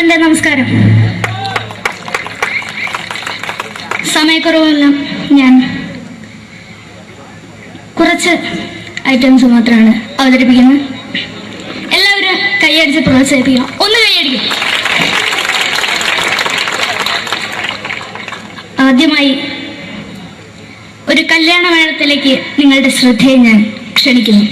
നമസ്കാരം. സമയക്കുറവെല്ലാം ഞാൻ കുറച്ച് ഐറ്റംസ് മാത്രമാണ് അവതരിപ്പിക്കുന്നത്. എല്ലാവരും കൈയടിച്ച് പ്രോത്സാഹിപ്പിക്കണം. ഒന്ന് കൈയടിക്കും. ആദ്യമായി ഒരു കല്യാണ മേളത്തിലേക്ക് നിങ്ങളുടെ ശ്രദ്ധയെ ഞാൻ ക്ഷണിക്കുന്നു.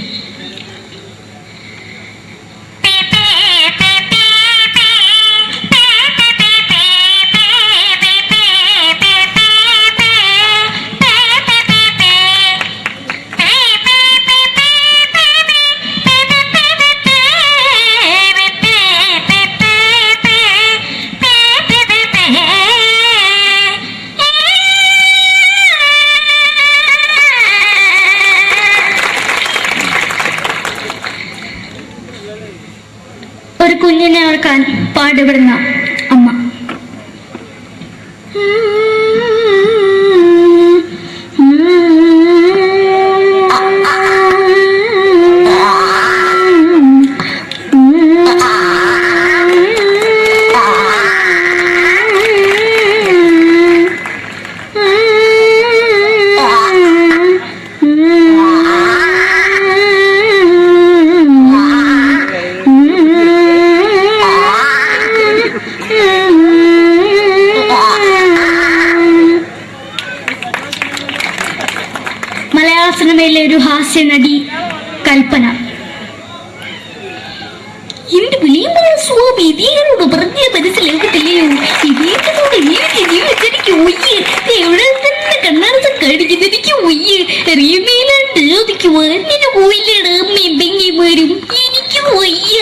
ഒരു കുഞ്ഞിനെ ഓർക്കാൻ പാടുപെടുന്ന അമ്മ. മലയാള സിനിമയിലെ ഒരു ഹാസ്യ നടി കൽപ്പന. എന്റെ വിളിയുമ്പോൾ സ്വാമി ഇതിനോട് പറഞ്ഞ മനസ്സിലാക്കത്തില്ലയോ? ഇതിനോട് എനിക്ക് ജീവിച്ചെനിക്ക് ഒയ്യ് എവിടെ തന്നെ കണ്ണടച്ച കടിക്കുന്നത് എനിക്ക് ഒയ്യ് റിയമയിലാണ്ട് എനിക്ക് വന്നിന് പോയില്ലേടാ അമ്മയും പെങ്ങന്മാരും എനിക്ക് ഒയ്യ.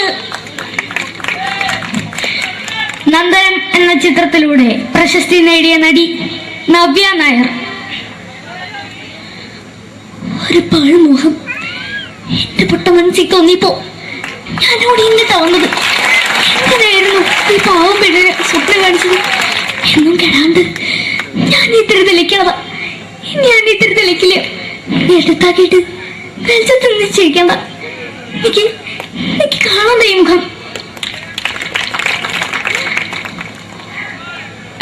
നന്ദനം എന്ന ചിത്രത്തിലൂടെ പ്രശസ്തി നേടിയ നടി നവ്യ നായർ. ഒരു പാഴ്മോഹം എന്റെ പൊട്ട മനസ്സിൽ തോന്നിയപ്പോ ഞാനോട് ഇന്നിട്ടാ വന്നത്. എന്തിനായിരുന്നു ഈ പാവം പെണ്ണിനെ സ്വപ്നം കാണിച്ചത്? എന്നും കെടാണ്ട് ഞാൻ ഇത്തിരി തെളിക്കാതാ. ഞാൻ ഇത്തിരി തെളിക്കില്ല. എടുത്താക്കിയിട്ട് വെളിച്ചത്ത് നിശ്ചയിക്കണ്ട. എനിക്ക് കാണാൻ ഈ മുഖം.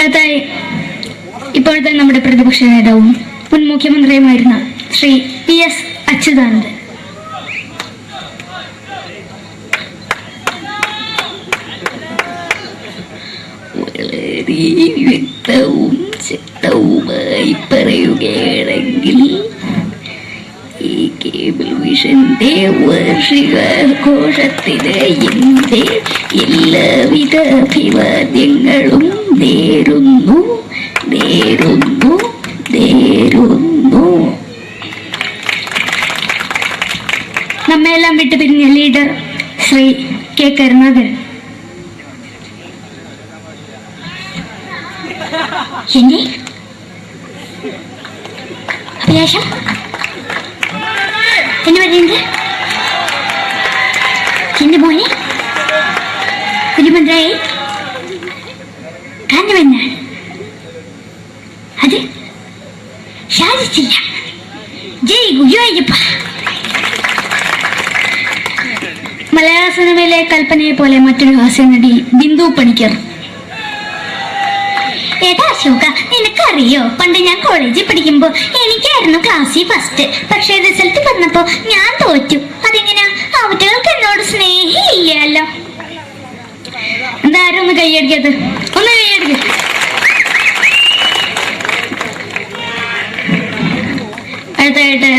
അതായി ഇപ്പോഴത്തെ നമ്മുടെ പ്രതിപക്ഷ നേതാവും മുൻ മുഖ്യമന്ത്രിയുമായിരുന്ന ശ്രീ PS അച്യുതാനന്ദൻ. വളരെ വ്യക്തവും ശക്തവുമായി പറയുകയാണെങ്കിൽ ഈ കേബിൾ വിഷന്റെ വാർഷികാഘോഷത്തിന് എന്റെ എല്ലാവിധ അഭിവാദ്യങ്ങളും നേരുന്നു. നമ്മയെല്ലാം വിട്ടുപിരിഞ്ഞ ലീഡർ ശ്രീ K. കരുണാകരൻ. എന്റെ അഭിലാഷം എന്ന് പറയുന്നത് എന്റെ മോനെ കുരുമന്ത്രായി കാണുമെന്നാണ്. അത് സാധിച്ചില്ല. ജയ് ഗുരുവായൂരപ്പ. മലയാള സിനിമയിലെ കൽപ്പനയെ പോലെ മറ്റൊരു ഹാസ്യ നടി ബിന്ദു പണിക്കർ. ഏതാ അശോക, നിനക്കറിയോ പണ്ട് ഞാൻ കോളേജിൽ പഠിക്കുമ്പോ എനിക്കായിരുന്നു ക്ലാസ്സിൽ ഫസ്റ്റ്. പക്ഷെ റിസൾട്ട് വന്നപ്പോ ഞാൻ തോറ്റു. അതെങ്ങനെയാ? അവറ്റകൾക്ക് എന്നോട് സ്നേഹമില്ലല്ലോ. എന്താരും ഒന്ന് കൈയടിക്കത്? ഒന്ന് കൈയടിക്ക. അടുത്തായിട്ട്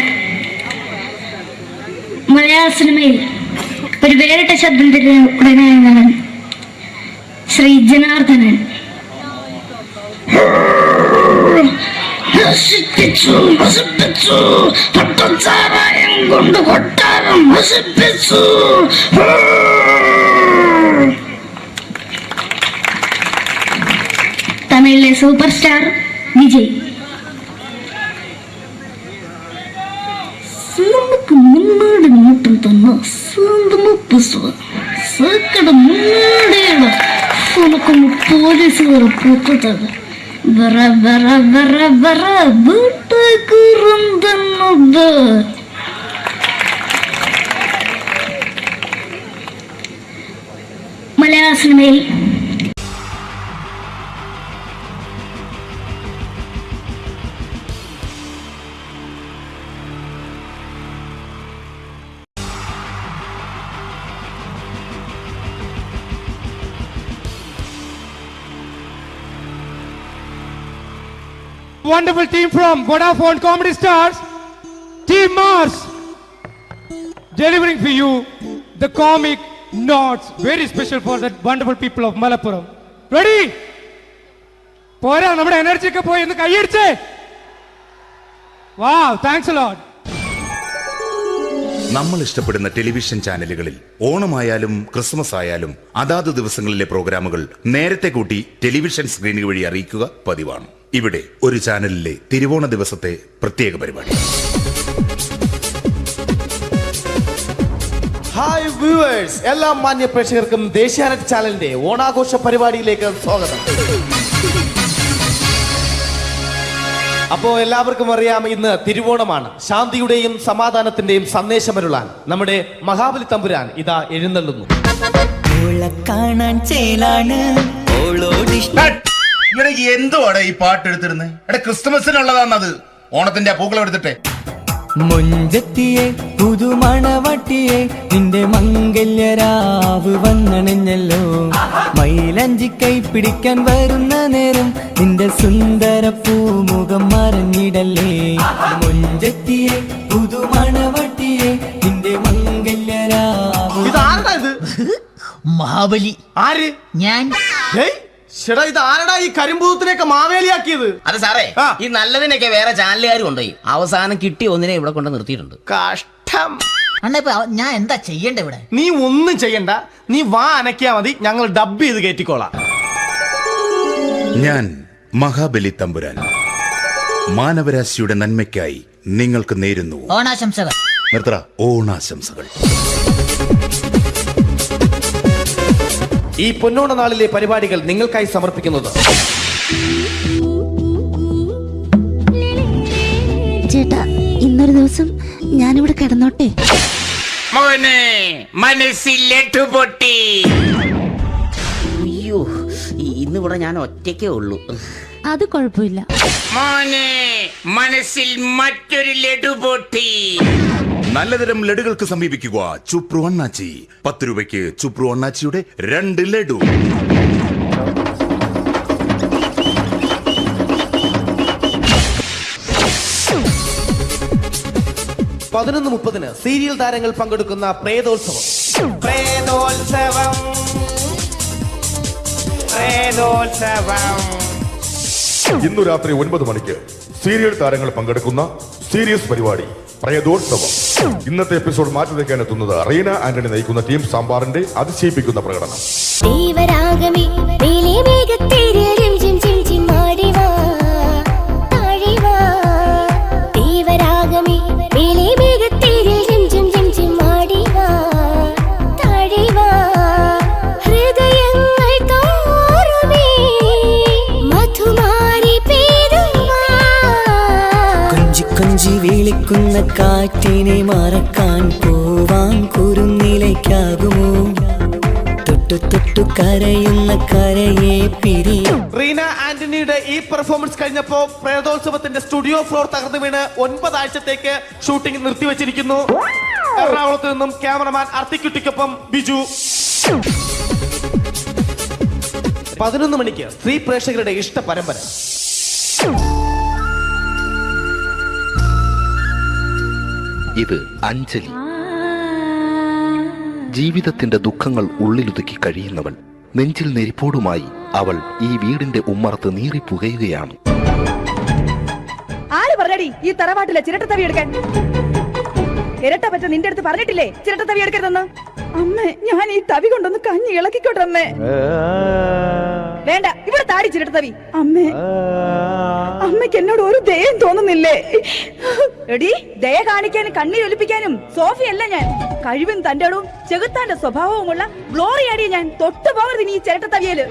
മലയാള സിനിമയിൽ ഒരു വേറിട്ട ശബ്ദത്തിന്റെ ഉടനാണ് ശ്രീ ജനാർദ്ദനൻ. കൊണ്ട് കൊട്ടാരം നശിപ്പിച്ചു. തമിഴിലെ സൂപ്പർ സ്റ്റാർ വിജയ്. നമുക്ക് മുന്നോടി നോട്ടം തന്ന സ്വന്തമോ പുസ്തക സക്കട മുന്നോടിയുടെ ഉനക്കൊന്ന് പോലീസുകാർ പൊത്തത് വറ വറ വറ വറ വീട്ടുകുറുന്നത്. മലയാള സിനിമയിൽ Wonderful team from Vodafone Comedy Stars, Team Mars, delivering for you the comic notes, very special for the wonderful people of Malappuram. Ready? പോരാ, നമ്മുടെ എനർജി ഒക്കെ പോയി ഒന്ന് കൈയടിച്ചേ. Wow, thanks a lot. നമ്മൾ ഇഷ്ടപ്പെടുന്ന ടെലിവിഷൻ ചാനലുകളിൽ ഓണമായാലും ക്രിസ്മസ് ആയാലും അതാത് ദിവസങ്ങളിലെ പ്രോഗ്രാമുകൾ നേരത്തെ കൂട്ടി ടെലിവിഷൻ സ്ക്രീനുകൾ വഴി അറിയിക്കുക പതിവാണ്. ഇവിടെ ഒരു ചാനലിലെ തിരുവോണ ദിവസത്തെ പ്രത്യേക പരിപാടി. ഹായ് വ്യൂവേഴ്സ്, എല്ലാ മാന്യ പ്രേക്ഷകർക്കും ദേശീയാനെറ്റ് ചാനലിന്റെ ഓണാഘോഷ പരിപാടിയിലേക്ക് സ്വാഗതം. അപ്പോ എല്ലാവർക്കും അറിയാം, ഇന്ന് തിരുവോണമാണ്. ശാന്തിയുടെയും സമാധാനത്തിന്റെയും സന്ദേശമരുളാൻ നമ്മുടെ മഹാബലി തമ്പുരാൻ ഇതാ എഴുന്നള്ളുന്നു. എന്തുവാണ് ഈ പാട്ട് എടുത്തിരുന്നത്? ക്രിസ്മസിനുള്ളതാണത്. ഓണത്തിന്റെ പൂക്കളം എടുത്തിട്ടെ. മുഞ്ചത്തിയെ പുതുമണവട്ടിയെ നിന്റെ മംഗല്യരാവ് വന്നണഞ്ഞല്ലോ. മൈലഞ്ചി കൈ പിടിക്കാൻ വരുന്ന നേരം നിന്റെ സുന്ദര പൂമുഖം മറഞ്ഞിടല്ലേ. മുഞ്ചത്തിയെ പുതുമണവട്ടിയെ നിന്റെ മംഗല്യരാവ്. ഇതാരടാ ഇത്? മഹാബലി. ആര്? ഞാൻ. ചേട്ടാ, ഇത് ആരടാ ഈ കരിമ്പൂത്തിനെയൊക്കെ മാവേലിയാക്കിയത്? അത് സാറേ, ഈ നല്ലതിനൊക്കെ വേറെ ചാനലുകാർ കൊണ്ടുപോയി അവസാനം കിട്ടി ഒന്നിനെ ഇവിടെ കൊണ്ട് നിർത്തിയിട്ടുണ്ട്. കഷ്ടം. അണ്ണ ഇപ്പൊ ഞാൻ എന്താ ചെയ്യണ്ട ഇവിടെ? നീ ഒന്നും ചെയ്യണ്ട, നീ വാ അനക്കിയാ മതി, ഞങ്ങൾ ഡബ് ചെയ്ത് കയറ്റിക്കോളാം. ഞാൻ മഹാബലി തമ്പുരാൻ മാനവരാശിയുടെ നന്മയ്ക്കായി നിങ്ങൾക്ക് നേരുന്നു ഓണാശംസകൾ. നിർത്തറ. ഓണാശംസകൾ. ഈ പൊന്നോണ നാളിലെ പരിപാടികൾ നിങ്ങൾക്കായി സമർപ്പിക്കുന്നത് ചേട്ടാ, ഇന്നൊരു ദിവസം ഞാനിവിടെ കിടന്നോട്ടെ. മോനെ മനസ്സിലെട്ടു പൊട്ടി. അയ്യോ, ഇന്നിവിടെ ഞാൻ ഒറ്റയ്ക്കേ ഉള്ളൂ. അത് കുഴപ്പമില്ല. മോനെ മനസ്സിൽ മറ്റൊരു ലഡു പൊട്ടി. നല്ലതരം ലഡുകൾക്ക് സമീപിക്കുക ചുപ്രു അണ്ണാച്ചി. 10 രൂപയ്ക്ക് ചുപ്രു അണ്ണാച്ചിയുടെ 2 ലഡു. (11:30) സീരിയൽ താരങ്ങൾ പങ്കെടുക്കുന്ന പ്രേതോത്സവം. ഇന്നു രാത്രി 9 മണിക്ക് സീരിയൽ താരങ്ങൾ പങ്കെടുക്കുന്ന സീരിയസ് പരിപാടി പ്രേതോത്സവം. ഇന്നത്തെ എപ്പിസോഡ് മാറ്റി വയ്ക്കാൻ എത്തുന്നത് റീന ആന്റണി നയിക്കുന്ന ടീം സാമ്പാറിന്റെ അതിശയിപ്പിക്കുന്ന പ്രകടനം. വിളിക്കുന്ന കാറ്റിനെ മറക്കാൻ പോവാൻ കുറുനിലയ്ക്കാകുമോ? തൊട്ടു തൊട്ടു കരയുന്ന കരയെ പിരിയും. റീന ആന്റണിയുടെ ഈ പെർഫോമൻസ് കഴിഞ്ഞപ്പോ പ്രേതോത്സവത്തിന്റെ സ്റ്റുഡിയോ ഫ്ലോർ തകർന്നു വീണ് 9 ആഴ്ചത്തേക്ക് ഷൂട്ടിംഗ് നിർത്തിവെച്ചിരിക്കുന്നു. എറണാകുളത്ത് നിന്നും ക്യാമറമാൻ അർത്തിക്കുട്ടിക്കൊപ്പം ബിജു. 11 മണിക്ക് സ്ത്രീ പ്രേക്ഷകരുടെ ഇഷ്ട പരമ്പര. ഇത് അഞ്ജലി. ജീവിതത്തിന്റെ ദുഃഖങ്ങൾ ഉള്ളിലുതുക്കി കഴിയുന്നവൾ. നെഞ്ചിൽ നെരിപ്പോടുമായി അവൾ ഈ വീടിന്റെ ഉമ്മറത്ത് നീറിപ്പുകയുകയാണ്. ആര് പറഞ്ഞടി ഈ തറവാട്ടിലെ ചിരട്ടത്തവി എടുക്കാൻ? ഇരട്ട പറ്റ നിന്റെ അടുത്ത് പറഞ്ഞിട്ടില്ലേ ചിരട്ടത്തവി എടുക്കരുതെന്ന്? അമ്മേ, ഞാൻ ഈ തവി കൊണ്ടൊന്ന് കഞ്ഞി ഇളക്കിക്കോട്ടെ അമ്മേ. വേണ്ട, ഇവിടെ താടി ചിരട്ടത്തവി. അമ്മേ, അമ്മയ്ക്ക് എന്നോട് ഒരു ദയം തോന്നുന്നില്ലേ? എടി, ദയ കാണിക്കാനും കണ്ണീരൊലിപ്പിക്കാനും സോഫിയല്ല ഞാൻ. കഴിവും തന്റെ ഇടവും ചെകുത്താന്റെ സ്വഭാവവുമുള്ള ഗ്ലോറിയാടിയ ഞാൻ. തൊട്ടുപോകരുത് നീ ഈ ചിരട്ടത്തവിയല്.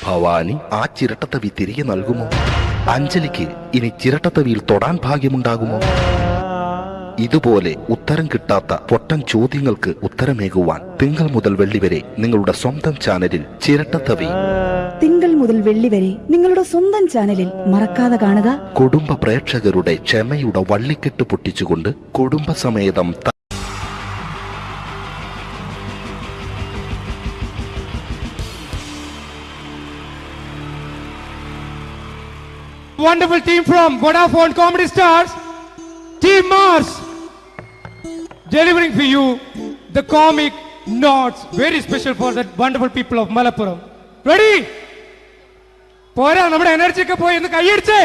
ഭവാനി ആ ചിരട്ടത്തവി തിരികെ നൽകുമോ? അഞ്ജലിക്ക് ഇനി ചിരട്ടത്തവിയിൽ തൊടാൻ ഭാഗ്യമുണ്ടാകുമോ? ഇതുപോലെ ഉത്തരം കിട്ടാത്ത പൊട്ടൻ ചോദ്യങ്ങൾക്ക് ഉത്തരമേകുവാൻ തിങ്കൾ മുതൽ വെള്ളി വരെ നിങ്ങളുടെ സ്വന്തം ചാനലിൽ ചിരട്ടത്തവി. തിങ്കൾ മുതൽ വെള്ളി വരെ നിങ്ങളുടെ സ്വന്തം ചാനലിൽ മറക്കാതെ കാണുക. കുടുംബ പ്രേക്ഷകരുടെ ക്ഷമയുടെ വള്ളിക്കെട്ട് പൊട്ടിച്ചുകൊണ്ട് കുടുംബസമേതം wonderful team from Vodafone Comedy Stars, Team Mars, delivering for you the comic notes, very special for the wonderful people of Malappuram. Ready? പോരാ, നമ്മുടെ എനർജി ഒക്കെ പോയി ഒന്ന് കൈയടിച്ചേ.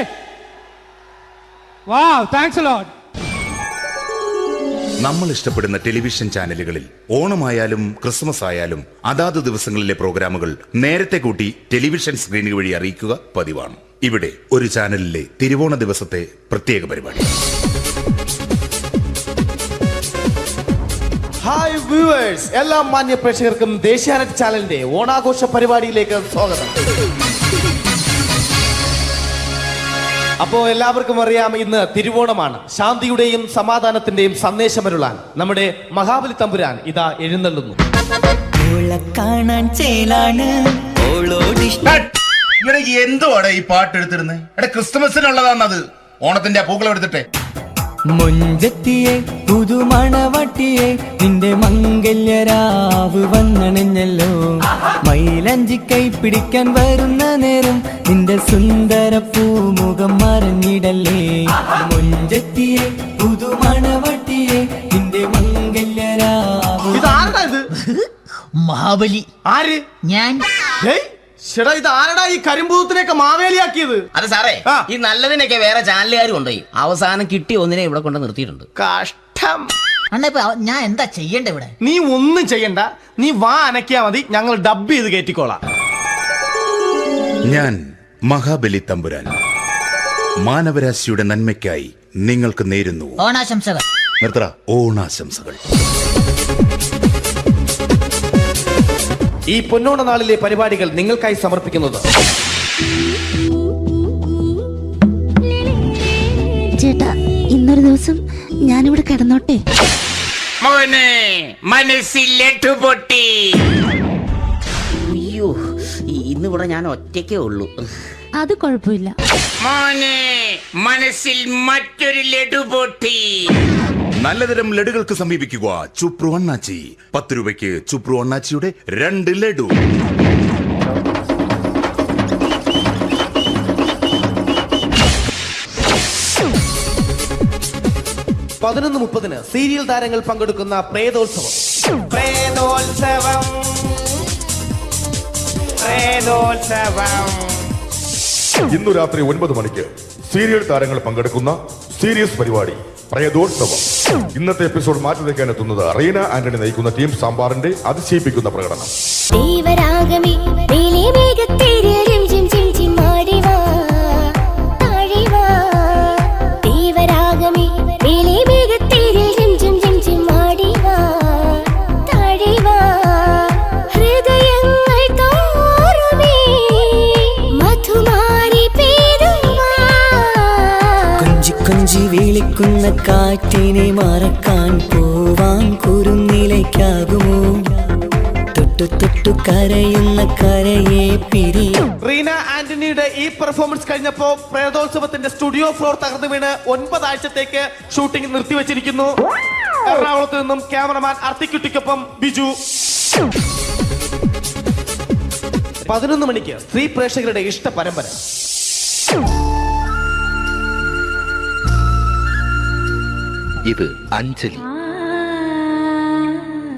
Wow, thanks a lot. നമ്മൾ ഇഷ്ടപ്പെടുന്ന ടെലിവിഷൻ ചാനലുകളിൽ ഓണമായാലും ക്രിസ്മസ് ആയാലും അതാത് ദിവസങ്ങളിലെ പ്രോഗ്രാമുകൾ നേരത്തെ കൂട്ടി ടെലിവിഷൻ സ്ക്രീനുകൾ വഴി അറിയിക്കുക പതിവാണ്. ഇവിടെ ഒരു ചാനലിലെ തിരുവോണ ദിവസത്തെ പ്രത്യേക പരിപാടി. ഹായ് വ്യൂവേഴ്സ്, എല്ലാ മാന്യ പ്രേക്ഷകർക്കും ദേശീയാനെറ്റ് ചാനലിന്റെ ഓണാഘോഷ പരിപാടിയിലേക്ക് സ്വാഗതം. അപ്പോ എല്ലാവർക്കും അറിയാം, ഇന്ന് തിരുവോണമാണ്. ശാന്തിയുടെയും സമാധാനത്തിന്റെയും സന്ദേശമരുളാൻ നമ്മുടെ മഹാബലി തമ്പുരാൻ ഇതാ എഴുന്നള്ളുന്നു. കാണാൻ ചേലാണ് എന്തുവാടെ ഈ പാട്ട് എടുത്തിരുന്നത്? എടാ, ക്രിസ്തുമസിനുള്ളതാണത്. ഓണത്തിന്റെ പൂക്കളം എടുത്തിട്ടെ. മുഞ്ചത്തിയെ പുതുമണവട്ടിയെ നിന്റെ മംഗല്യരാവ് വന്നണഞ്ഞല്ലോ. മൈലഞ്ചി കൈ പിടിക്കാൻ വരുന്ന നേരം നിന്റെ സുന്ദര പൂമുഖം മറഞ്ഞിടല്ലേ. മുഞ്ചത്തിയെ പുതുമണവട്ടിയെ നിന്റെ മംഗല്യരാവ്. ഇതാരടാ ഇത്? മഹാബലി. ആര്? ഞാൻ. ചേട്ടാ, ഇത് ആരടാ ഈ കരിമ്പൂത്തിനെയൊക്കെ മാവേലിയാക്കിയത്? അത് സാറേ, ഈ നല്ലതിനൊക്കെ വേറെ ചാനലുകാർ കൊണ്ടുപോയി അവസാനം കിട്ടി ഒന്നിനെ ഇവിടെ കൊണ്ട് നിർത്തിയിട്ടുണ്ട്. കഷ്ടം. അണ്ണ ഇപ്പൊ ഞാൻ എന്താ ചെയ്യണ്ട ഇവിടെ? നീ ഒന്നും ചെയ്യണ്ട, നീ വാ അനക്കിയാ മതി, ഞങ്ങൾ ഡബ് ചെയ്ത് കയറ്റിക്കോളാം. ഞാൻ മഹാബലി തമ്പുരാൻ മാനവരാശിയുടെ നന്മയ്ക്കായി നിങ്ങൾക്ക് നേരുന്നു ഓണാശംസകൾ. നിർത്തറ. ഓണാശംസകൾ. ഈ പൊന്നോണ നാളിലെ പരിപാടികൾ നിങ്ങൾക്കായി സമർപ്പിക്കുന്നത് ചേട്ടാ, ഇന്നൊരു ദിവസം ഞാനിവിടെ കിടന്നോട്ടെ. മോനെ മനസ്സിൽ ലഡുപൊട്ടി. അയ്യോ, ഇന്നിവിടെ ഞാൻ ഒറ്റയ്ക്കേ ഉള്ളൂ. അത് കുഴപ്പമില്ല. മോനെ മനസ്സിൽ മറ്റൊരു ലഡുപൊട്ടി. നല്ലതരം ലഡുകൾക്ക് സമീപിക്കുക ചുപ്രു അണ്ണാച്ചി. 10 രൂപയ്ക്ക് ചുപ്രു അണ്ണാച്ചിയുടെ 2 ലഡു. പതിനൊന്ന് 30 സീരിയൽ താരങ്ങൾ പങ്കെടുക്കുന്ന പ്രേതോത്സവം. പ്രേതോത്സവം, പ്രേതോത്സവം. ഇന്നു രാത്രി 9 മണിക്ക് സീരിയൽ താരങ്ങൾ പങ്കെടുക്കുന്ന സീരിയസ് പരിപാടി പ്രേതോത്സവം. ഇന്നത്തെ എപ്പിസോഡ് മാറ്റി വയ്ക്കാൻ എത്തുന്നത് റീന ആന്റണി നയിക്കുന്ന ടീം സാമ്പാറിന്റെ അതിശയിപ്പിക്കുന്ന പ്രകടനം. കൊഞ്ചി വിളിക്കുന്ന കാറ്റിനെ മറക്കാൻ പോവാൻ കുരുന്നിലേക്കാകുമോ. തൊട്ടു തൊട്ടു കരയുന്ന കരയെ പിരിയും. റീന ആന്റണിയുടെ ഈ പെർഫോമൻസ് കഴിഞ്ഞപ്പോ പ്രേതോത്സവത്തിന്റെ സ്റ്റുഡിയോ ഫ്ലോർ തകർന്നു വീണ് 9 ആഴ്ചത്തേക്ക് ഷൂട്ടിംഗ് നിർത്തിവെച്ചിരിക്കുന്നു. എറണാകുളത്ത് നിന്നും ക്യാമറമാൻ അർത്തിക്കുട്ടിക്കൊപ്പം ബിജു. 11 മണിക്ക് സ്ത്രീ പ്രേക്ഷകരുടെ ഇഷ്ട പരമ്പര. ഇത് അഞ്ജലി.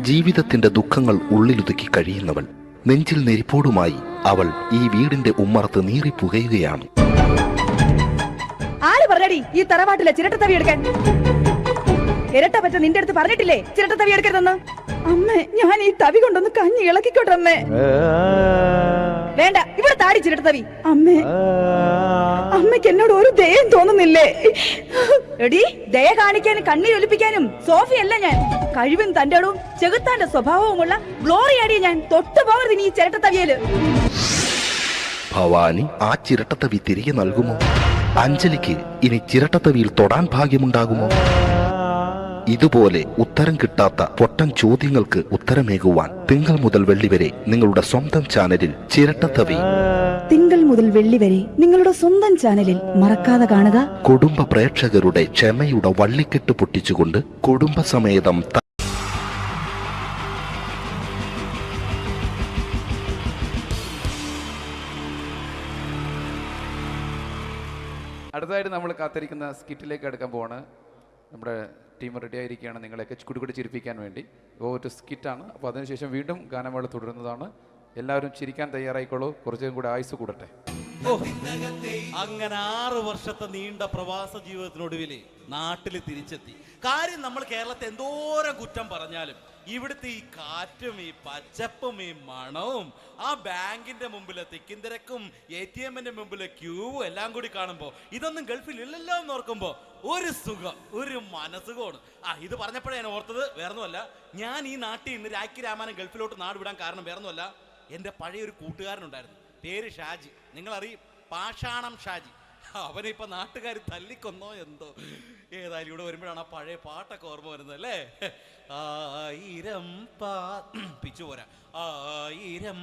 ജീവിതത്തിന്റെ ദുഃഖങ്ങൾ ഉള്ളിലുതുക്കി കഴിയുന്നവൾ. നെഞ്ചിൽ നെരിപ്പോടുമായി അവൾ ഈ വീടിന്റെ ഉമ്മറത്ത് നീറിപ്പുകയുകയാണ്. ആര് പറഞ്ഞടി ഈ തറവാട്ടിലെ ചിരട്ടത്തവി എടുക്കാൻ? ഇരട്ട പറ്റ നിന്റെ അടുത്ത് പറഞ്ഞിട്ടില്ലേ ചിരട്ടത്തവി എടുക്കരുതെന്ന്? അമ്മേ, ഞാൻ ഈ തവി കൊണ്ടൊന്ന് കഞ്ഞി ഇളക്കിക്കോട്ടെ അമ്മേ. വേണ്ട, ഇവിടെ താടി ചിരട്ടത്തവി. അമ്മേ, അമ്മയ്ക്ക് എന്നോട് ഒരു ദയം തോന്നുന്നില്ലേ? എടി, ദയ കാണിക്കാനും കണ്ണീരൊലിപ്പിക്കാനും സോഫിയല്ല ഞാൻ. കഴിവും തന്റെടവും ചെകുത്താന്റെ സ്വഭാവവുമുള്ള ഗ്ലോറിയാടിയ ഞാൻ. തൊട്ടു പോകരുത് നീ ചിരട്ടത്തവിയല്. ഭവാനി ആ ചിരട്ടത്തവി തിരികെ നൽകുമോ? അഞ്ജലിക്ക് ഇനി ചിരട്ടത്തവിയിൽ തൊടാൻ ഭാഗ്യമുണ്ടാകുമോ? ഇതുപോലെ ഉത്തരം കിട്ടാത്ത പൊട്ടൻ ചോദ്യങ്ങൾക്ക് ഉത്തരമേകുവാൻ തിങ്കൾ മുതൽ വെള്ളി വരെ നിങ്ങളുടെ സ്വന്തം ചാനലിൽ ചിരട്ടത്തവി. തിങ്കൾ മുതൽ വെള്ളി വരെ നിങ്ങളുടെ സ്വന്തം ചാനലിൽ മറക്കാതെ കാണുക. കുടുംബ പ്രേക്ഷകരുടെ ക്ഷമയുടെ വള്ളിക്കെട്ട് പൊട്ടിച്ചുകൊണ്ട് കുടുംബസമേതം അടുത്തതായിട്ട് നമ്മൾ കാത്തിരിക്കുന്ന സ്കിറ്റിലേക്ക് എടുക്കാൻ പോവാണ്. നമ്മുടെ ടീം റെഡി ആയിരിക്കുകയാണ് നിങ്ങളെയൊക്കെ കുടുകുടി ചിരിപ്പിക്കാൻ വേണ്ടി. ഒരു സ്കിറ്റാണ്. അപ്പോൾ അതിനുശേഷം വീണ്ടും ഗാനമേള തുടരുന്നതാണ്. എല്ലാവരും ചിരിക്കാൻ തയ്യാറായിക്കോളൂ. കുറച്ചും കൂടെ ആയുസ് കൂടട്ടെ. അങ്ങനെ 6 വർഷത്തെ നീണ്ട പ്രവാസ ജീവിതത്തിനൊടുവിൽ നാട്ടിൽ തിരിച്ചെത്തി. കാര്യം നമ്മൾ കേരളത്തെ എന്തോരം കുറ്റം പറഞ്ഞാലും ഇവിടുത്തെ ഈ കാറ്റും ഈ പച്ചപ്പും ഈ മണവും ആ ബാങ്കിന്റെ മുമ്പിലെ തിക്കും തിരക്കും ATM-ന്റെ മുമ്പിലെ ക്യൂവും എല്ലാം കൂടി കാണുമ്പോൾ ഇതൊന്നും ഗൾഫിൽ ഇല്ലല്ലോ എന്ന് ഓർക്കുമ്പോൾ ഒരു സുഖം, ഒരു മനസുഖമാണ്. ഇത് പറഞ്ഞപ്പോഴേ ഞാൻ ഓർത്തത് വേറൊന്നുമല്ല, ഞാൻ ഈ നാട്ടിൽ നിന്ന് രാഖി രാമായണം ഗൾഫിലോട്ട് നാട് വിടാൻ കാരണം വേറൊന്നുമല്ല, എൻ്റെ പഴയൊരു കൂട്ടുകാരനുണ്ടായിരുന്നു, പേര് ഷാജി. നിങ്ങളറിയും, പാഷാണം ഷാജി. അവനെ ഇപ്പൊ നാട്ടുകാർ തല്ലിക്കൊന്നോ എന്തോ. ഏതായാലും ഇവിടെ വരുമ്പോഴാണ് ആ പഴയ പാട്ടൊക്കെ ഓർമ്മ വരുന്നത് അല്ലേ. 1000 പിച്ചു പോരാ, 1000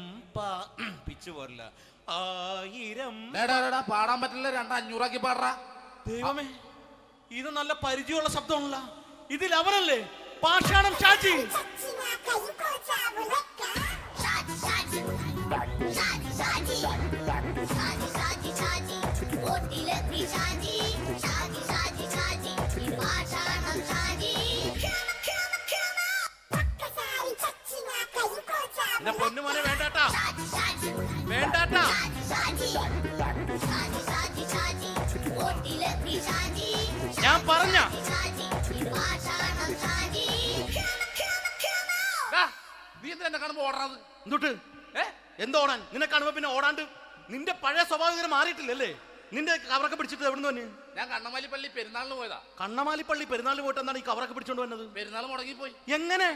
പിച്ചു പോരല്ല, 1000 പാടാൻ പറ്റില്ല, 200 പാടാ. ദൈവമേ, ഇത് നല്ല പരിചയമുള്ള ശബ്ദമാണല്ലോ. ഇതിൽ അവനല്ലേ പാഷാണം ഷാജി? പൊന്നുമോനെ വേണ്ടാട്ടാ, വേണ്ടാട്ടാ. ഞാൻ പറഞ്ഞ നീ എന്താ എന്നെ കാണുമ്പോ ഓടാത്? എന്തൊട്ട് എന്തോടാൻ? നിന്നെ കാണുമ്പോ പിന്നെ ഓടാണ്ട് നിന്റെ പഴയ സ്വഭാവം മാറിയിട്ടില്ലല്ലേ? നിന്റെ കവറൊക്കെ പിടിച്ചിട്ട് എവിടുന്ന് വന്നു? ഞാൻ കണ്ണമാലിപ്പള്ളി പെരുന്നാളിന് പോയതാ. കണ്ണമാലിപ്പള്ളി പെരുന്നാളിന് പോയിട്ട് എന്താണ് ഈ കവറൊക്കെ പിടിച്ചോണ്ട് വന്നത്? പെരുന്നാൾ മുടങ്ങിപ്പോയി. എങ്ങനെ?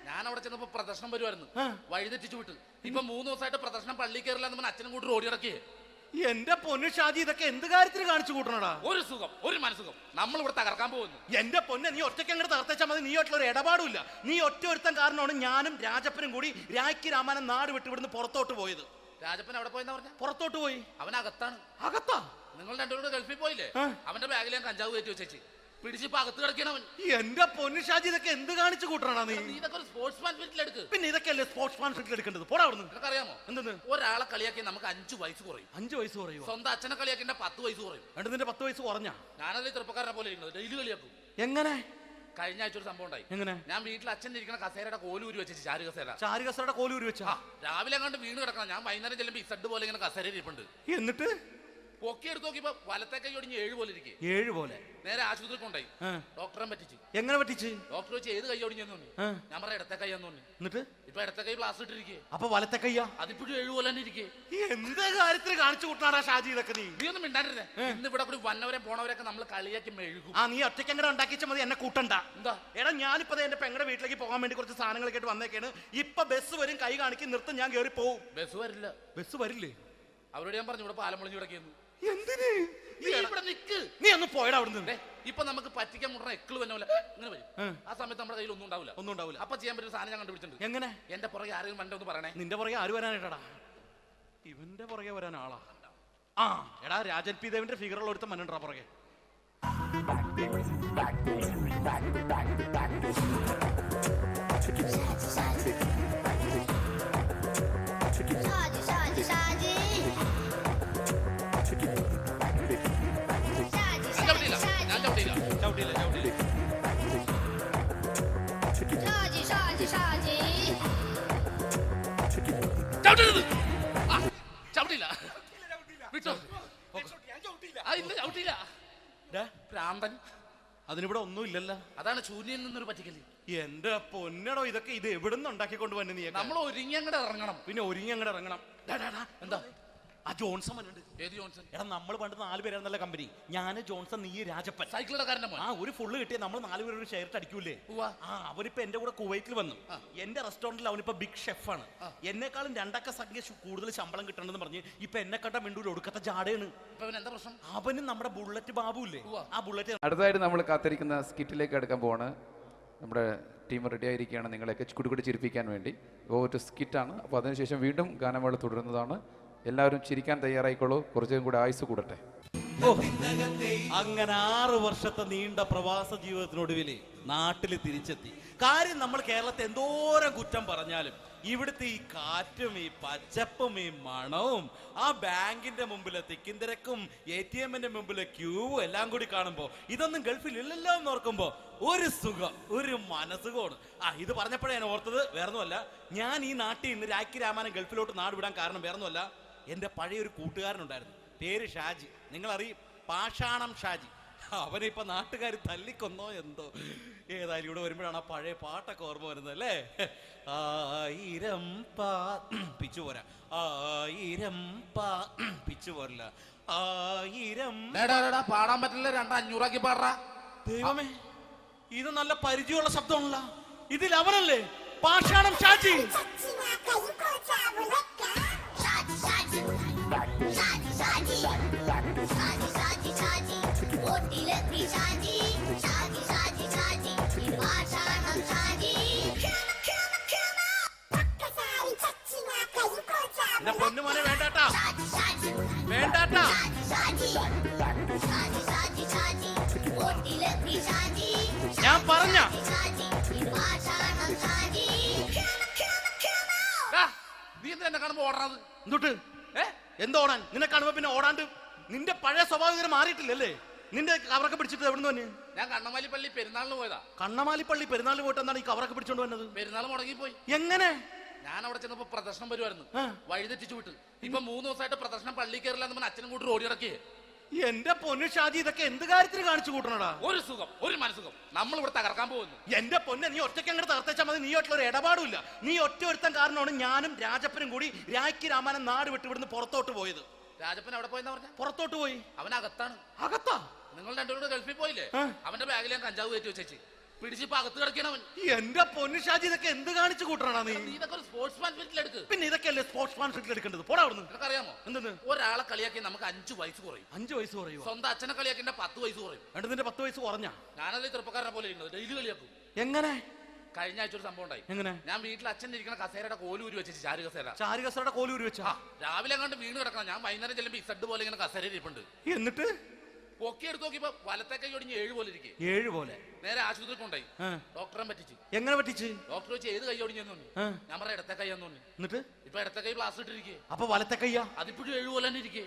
ഞാൻ അവിടെ ചെന്നപ്പോ പ്രദർശനം വരുമായിരുന്നു, വഴിതെറ്റിച്ചു വിട്ടു. ഇപ്പൊ 3 ദിവസമായിട്ട് പ്രദർശനം പള്ളി കയറില്ല എന്ന് അച്ഛനും കൂട്ടി ഓടി ഇറക്കിയേ. എന്റെ പൊന്നു ഷാജി, ഇതൊക്കെ എന്ത് കാര്യത്തിന് കാണിച്ചു കൂട്ടണടാ? ഒരു സുഖം, ഒരു മനസുഖം. നമ്മൾ ഇവിടെ തകർക്കാൻ പോകുന്നു. എന്റെ പൊന്നെ, നീ ഒറ്റയ്ക്ക് അങ്ങോട്ട് തകർത്തേച്ചാൽ മതി. നീ ഒറ്റ ഒരു ഇടപാടുമില്ല. നീ ഒറ്റ ഒരുത്തൻ കാരണമാണ് ഞാനും രാജപ്പനും കൂടി രാഖി രാമായണം നാട് വിട്ട് ഇവിടുന്ന് പുറത്തോട്ട് പോയത്. രാജപ്പൻ എവിടെ പോയെന്നാ പറഞ്ഞ? പുറത്തോട്ട് പോയി. അവനകത്താണ്. അകത്താ? നിങ്ങൾ രണ്ടുപേരും ഗൾഫിൽ പോയില്ലേ? അവന്റെ ബാഗിൽ ഞാൻ കഞ്ചാവ് കയറ്റി വെച്ചേച്ച് പിടിച്ചിപ്പോ അകത്ത് കിടക്കണവൻ. എന്റെ പൊന്നു ഷാജി, ഇതൊക്കെ എന്ത് കാണിച്ചു കൂട്ടണ നീ? ഇതൊക്കെ ഒരു സ്പോർട്സ്മാൻ ഫീൽഡിൽ എടുക്ക്. പിന്നെ ഇതൊക്കെയല്ലേ സ്പോർട്സ്മാൻ ഫീൽഡിൽ എടുക്കേണ്ടത്? പോടാ അവിടുന്ന്. നിനക്ക് അറിയാമോ എന്തെന്ന്? ഒരാളെ കളിയാക്കി നമുക്ക് 5 വയസ്സ് കുറയും. 5 വയസ്സ് കുറയും? സ്വന്തം അച്ഛനെ കളിയാക്കി 10 വയസ്സ് കുറയും. എന്നിട്ട് നിന്റെ 10 വയസ്സ് കുറഞ്ഞ? ഞാനത് ചെറുപ്പക്കാരനെ പോലെ ഇരിക്കുന്നത്, ഡെയിലി കളിയാക്കും. എങ്ങനെ? കഴിഞ്ഞ ആഴ്ച ഒരു സംഭവം ഉണ്ടായി. എങ്ങനെ? ഞാൻ വീട്ടിൽ അച്ഛൻ ഇരിക്കുന്ന കസേരയുടെ കോലൂരി വെച്ചു. ചാരു കസേര. ചാരു കസേരയുടെ കോലൂരി വെച്ചാ? രാവിലെ അങ്ങോട്ട് വീണ് കിടക്കണം. ഞാൻ വൈകുന്നേരം ചെല്ലുമ്പോ ഇസഡ് പോലെ ഇങ്ങനെ കസേര ഇരിപ്പുണ്ട്. എന്നിട്ട് പൊക്കി എടുത്ത് നോക്കിയപ്പോ വലത്തെ കൈ ഒടിഞ്ഞ് 7 പോലെ ഇരിക്കും. 7 പോലെ? നേരെ ആശുപത്രി കൊണ്ടായി. ഡോക്ടറെ പറ്റിച്ച്. എങ്ങനെ പറ്റിച്ച്? ഡോക്ടർ വെച്ച് ഏത് കൈ ഒടിഞ്ഞെന്ന് തോന്നി. ഞാൻ പറഞ്ഞ ഇടത്തെ കൈയാന്ന് തോന്നി. എന്നിട്ട് ഇപ്പൊ ഇടത്തെ കൈ പ്ലാസ്റ്റർ ഇട്ടിരിക്കേ. അപ്പൊ വലത്തെ കയ്യാ? അതിപ്പോഴും 7 പോലെ തന്നെ ഇരിക്കേ. എന്ത് കാര്യത്തിന് കാണിച്ചു കൂട്ടാടാ ഷാജി ഇതൊക്കെ? നീ ഒന്നും മിണ്ടാണ്ടിരുന്നേ. ഇന്ന് ഇവിടെ കൂടി വന്നവരെ പോണവരൊക്കെ നമ്മൾ കളിയാക്കി മെഴുകും. നീ ഒറ്റയ്ക്ക് അങ്ങനെ ഉണ്ടാക്കിച്ച മതി, എന്നെ കൂട്ടണ്ട. എന്താ? എടാ, ഞാനിപ്പോ എന്റെ പെങ്ങളുടെ വീട്ടിലേക്ക് പോകാൻ വേണ്ടി കുറച്ച് സാധനങ്ങളൊക്കെ ആയിട്ട് വന്നേക്കാണ്. ഇപ്പൊ ബസ് വരും, കൈ കാണിക്കും, നിർത്തും, ഞാൻ കയറി പോവും. ബസ് വരില്ല. ബസ് വരില്ലേ? അവരോട് ഞാൻ പറഞ്ഞു ഇവിടെ പാലം പൊളിഞ്ഞു കിടക്കുന്നു. എന്തിന്? ഇവിടെ നിക്ക്. നീ ഒന്ന് പോയടാ അവിടുന്ന്. ഇപ്പൊ നമുക്ക് പറ്റിക്കാൻ മുടണ എക്കിള് തന്നെ ഇങ്ങനെ വരും. ആ സമയത്ത് നമ്മുടെ കയ്യിൽ ഒന്നും ഉണ്ടാവില്ല. അപ്പൊ ചെയ്യാൻ പറ്റുന്ന സാധനം ഞാൻ കണ്ടുപിടിച്ചിട്ടുണ്ട്. എങ്ങനെ? എന്റെ പുറകെ ആരെങ്കിലും വണ്ടി ഒന്ന് പറയണേ. നിന്റെ പുറകെ ആര് വരാനായിട്ടാടാ? ഇവന്റെ പുറകെ വരാൻ ആളാ. എടാ, രാജൻ പി ദേവിന്റെ ഫിഗറുള്ള ഒരുത്ത മനുണ്ടാ പുറകെ. അതിനിവിടെ ഒന്നും ഇല്ലല്ലോ. അതാണ് ശൂന്യൻ നിന്നൊരു പറ്റിക്കല്. എന്റെ പൊന്നടോ, ഇതൊക്കെ ഇത് എവിടുന്ന് ഉണ്ടാക്കിക്കൊണ്ട് വന്നു നീ? നമ്മൾ ഒരുങ്ങി അങ്ങോട്ട് ഇറങ്ങണം. പിന്നെ ഒരുങ്ങി അങ്ങോട്ട് ഇറങ്ങണം. എന്താ? ആ ജോൺസൺ വന്നിട്ടുണ്ട്. ഏത് ജോൺസൺ? എടാ, നമ്മൾ പണ്ട് 4 പേരായിരുന്നല്ല കമ്പനി. ഞാന്, ജോൺസൺ, നീ, രാജപ്പൻ. സൈക്കിളുടെ കാരന്റെ മോൻ. ഒരു ഫുള്ള് കിട്ടിയ നമ്മൾ 4 പേര് ഒരു ഷെയർട്ട് അടിക്കൂലേ? അവനിപ്പോ എന്റെ കൂടെ കുവൈറ്റിൽ വന്നു. എന്റെ റെസ്റ്റോറന്റിൽ അവനിപ്പോ ബിഗ് ഷെഫാണ്. എന്നെക്കാളും 2 അക്ക സംഖ്യ കൂടുതൽ ശമ്പളം കിട്ടണമെന്ന് പറഞ്ഞ് ഇപ്പൊ എന്നെ കണ്ട മിണ്ടൂല, ഒടുക്കത്തെ ജാടയാണ്. എന്താ പ്രശ്നം? അവനും നമ്മുടെ ബുള്ളറ്റ് ബാബു ഇല്ലേ, ആ ബുള്ളറ്റ്. അടുത്തതായിട്ട് നമ്മൾ കാത്തിരിക്കുന്ന സ്കിറ്റിലേക്ക് എടുക്കാൻ പോവാണ്. നമ്മുടെ ടീം റെഡി ആയിരിക്കുകയാണ് നിങ്ങളെയൊക്കെ കുടുകുടി ചിരിപ്പിക്കാൻ വേണ്ടി. ഒരു സ്കിറ്റാണ്. അപ്പോൾ അതിനുശേഷം വീണ്ടും ഗാനമേള തുടരുന്നതാണ്. എല്ലാവരും ചിരിക്കാൻ തയ്യാറായിക്കോളൂ. കുറച്ചും കൂടെ ആയുസ് കൂടട്ടെ. അങ്ങനെ 6 വർഷത്തെ നീണ്ട പ്രവാസ ജീവിതത്തിനൊടുവിൽ നാട്ടിൽ തിരിച്ചെത്തി. കാര്യം നമ്മൾ കേരളത്തെ എന്തോരം കുറ്റം പറഞ്ഞാലും ഇവിടുത്തെ ഈ കാറ്റും ഈ പച്ചപ്പും ഈ മണവും ആ ബാങ്കിന്റെ മുമ്പിലെ തിക്കും തിരക്കും ATM-ന്റെ മുമ്പിലെ ക്യൂവും എല്ലാം കൂടി കാണുമ്പോൾ ഇതൊന്നും ഗൾഫിൽ ഇല്ലല്ലോ എന്ന് ഓർക്കുമ്പോ ഒരു സുഖം, ഒരു മനസുഖമാണ്. ഇത് പറഞ്ഞപ്പോഴേ ഞാൻ ഓർത്തത് വേറൊന്നുമല്ല, ഞാൻ ഈ നാട്ടിൽ നിന്ന് രാഖി രാമായണം ഗൾഫിലോട്ട് നാട് വിടാൻ കാരണം വേറൊന്നുമല്ല, എൻ്റെ പഴയ ഒരു കൂട്ടുകാരനുണ്ടായിരുന്നു, പേര് ഷാജി. നിങ്ങളറിയും, പാഷാണം ഷാജി. അവനിപ്പോ നാട്ടുകാർ തല്ലിക്കൊന്നോ എന്തോ. ഏതായാലും ഇവിടെ വരുമ്പോഴാണ് ആ പഴയ പാട്ടൊക്കെ ഓർമ്മ വരുന്നത് അല്ലേ. ആയിരം പിച്ചു പോരാ, ആയിരം പിച്ചു പോരില്ല, ആയിരം പാടാൻ പറ്റില്ല, 200 പാടാ. ദൈവമേ, ഇത് നല്ല പരിചയമുള്ള ശബ്ദമാണല്ലോ. ഇതിൽ അവനല്ലേ പാഷാണം ഷാജി? എന്റെ പൊന്നുമോനെ വേണ്ടാട്ടാ, വേണ്ടാട്ടാ. ഞാൻ പറഞ്ഞ നീ എന്താ എന്നെ കാണുമ്പോ ഓടണത്? എന്തൊട്ട് എന്തോടാൻ? നിന്നെ കാണുമ്പോ പിന്നെ ഓടാണ്ട് നിന്റെ പഴയ സ്വഭാവം ഇങ്ങനെ മാറിയിട്ടില്ലല്ലേ? നിന്റെ കവറൊക്കെ പിടിച്ചിട്ട് എവിടെ നിന്ന്? ഞാൻ കണ്ണമാലി പള്ളി പെരുന്നാളിന് പോയതാ. കണ്ണമാലി പള്ളി പെരുന്നാളിന് പോയിട്ട് എന്താണ് ഈ കവറൊക്കെ പിടിച്ചോണ്ട് വന്നത്? പെരുന്നാൾ മുടങ്ങിപ്പോയി. എങ്ങനെ? ഞാൻ അവിടെ ചെന്നപ്പോ പ്രദർശനം വരുമായിരുന്നു, വഴി തെറ്റിച്ചു വിട്ടു. ഇപ്പൊ 3 ദിവസമായിട്ട് പ്രദർശനം പള്ളി കയറില്ല എന്ന് അച്ഛനും കൂട്ടി ഓടി ഇറക്കിയേ. എന്റെ പൊന്നു ഷാജി, ഇതൊക്കെ എന്ത് കാര്യത്തിന് കാണിച്ചു കൂട്ടണടാ? ഒരു സുഖം, ഒരു മനസുഖം. നമ്മൾ ഇവിടെ തകർക്കാൻ പോകുന്നു. എന്റെ പൊന്നെ, നീ ഒറ്റയ്ക്ക് അങ്ങോട്ട് തകർത്തേച്ചാൽ മതി. നീ ഒറ്റ ഒരു ഇടപാടുമില്ല. നീ ഒറ്റ ഒരുത്തൻ കാരണമാണ് ഞാനും രാജപ്പനും കൂടി രാഖി രാമായണം നാട് വിട്ട് ഇവിടുന്ന് പുറത്തോട്ട് പോയത്. രാജപ്പൻ എവിടെ പോയെന്നാ പറഞ്ഞ? പുറത്തോട്ട് പോയി. അവനകത്താണ്. അകത്താ? നിങ്ങൾ രണ്ടുപേരും ഗൾഫിൽ പോയില്ലേ? അവന്റെ ബാഗിൽ ഞാൻ കഞ്ചാവ് കയറ്റി വെച്ചേച്ച് പിടിച്ചിപ്പോ അകത്ത് കിടക്കണവൻ. എന്റെ പൊന്നു ഷാജി, ഇതൊക്കെ എന്ത് കാണിച്ചു കൂട്ടണ നീ? ഇതൊക്കെ ഒരു സ്പോർട്സ്മാൻ ഫീൽഡിൽ എടുക്ക്. പിന്നെ ഇതൊക്കെയല്ലേ സ്പോർട്സ്മാൻ ഫീൽഡിൽ എടുക്കേണ്ടത്? പോടാ അവിടുന്ന്. നിനക്കറിയാമോ എന്തെന്ന്? ഒരാളെ കളിയാക്കി നമുക്ക് 5 വയസ്സ് കുറയും. 5 വയസ്സ് കുറയും? സ്വന്തം അച്ഛനെ കളിയാക്കി 10 വയസ്സ് കുറയും. നിന്റെ 10 വയസ്സ് കുറഞ്ഞാ? ഞാനത് ചെറുപ്പക്കാരനെ പോലെ ഇരുന്നത്, ഡെയിലി കളിയാക്കും. എങ്ങനെ? കഴിഞ്ഞ ആഴ്ച ഒരു സംഭവം ഉണ്ടായി. എങ്ങനെ? ഞാൻ വീട്ടിൽ അച്ഛൻ ഇരിക്കുന്ന കസേരയുടെ കോലൂരി വെച്ച്, ചാരു കസേര. ചാരു കസേരയുടെ കോലൂരി വെച്ചാ? രാവിലെ അങ്ങോട്ട് വീണ് കിടക്കണം. ഞാൻ വൈകുന്നേരം ചെല്ലുമ്പോ ഇസഡ് പോലെ ഇങ്ങനെ കസേര ഇരിപ്പുണ്ട്. എന്നിട്ട് പൊക്കി എടുത്ത് നോക്കിയപ്പോ വലത്തെ കൈ ഒടിഞ്ഞ് 7 പോലെ ഇരിക്കും. 7 പോലെ? നേരെ ആശുപത്രി കൊണ്ടായി. ഡോക്ടറെ പറ്റിച്ച്. എങ്ങനെ പറ്റിച്ച്? ഡോക്ടർ വെച്ച് ഏത് കൈ ഒടിഞ്ഞെന്ന് പറഞ്ഞു. ഞാൻ പറഞ്ഞ ഇടത്തെ കൈയാന്ന് പറഞ്ഞു. എന്നിട്ട് ഇപ്പൊ ഇടത്തെ കൈ പ്ലാസ്റ്റർ ഇട്ടിരിക്കേ. അപ്പൊ വലത്തെ കൈയാ? അതിപ്പോഴും 7 പോലെ തന്നെ ഇരിക്കേ.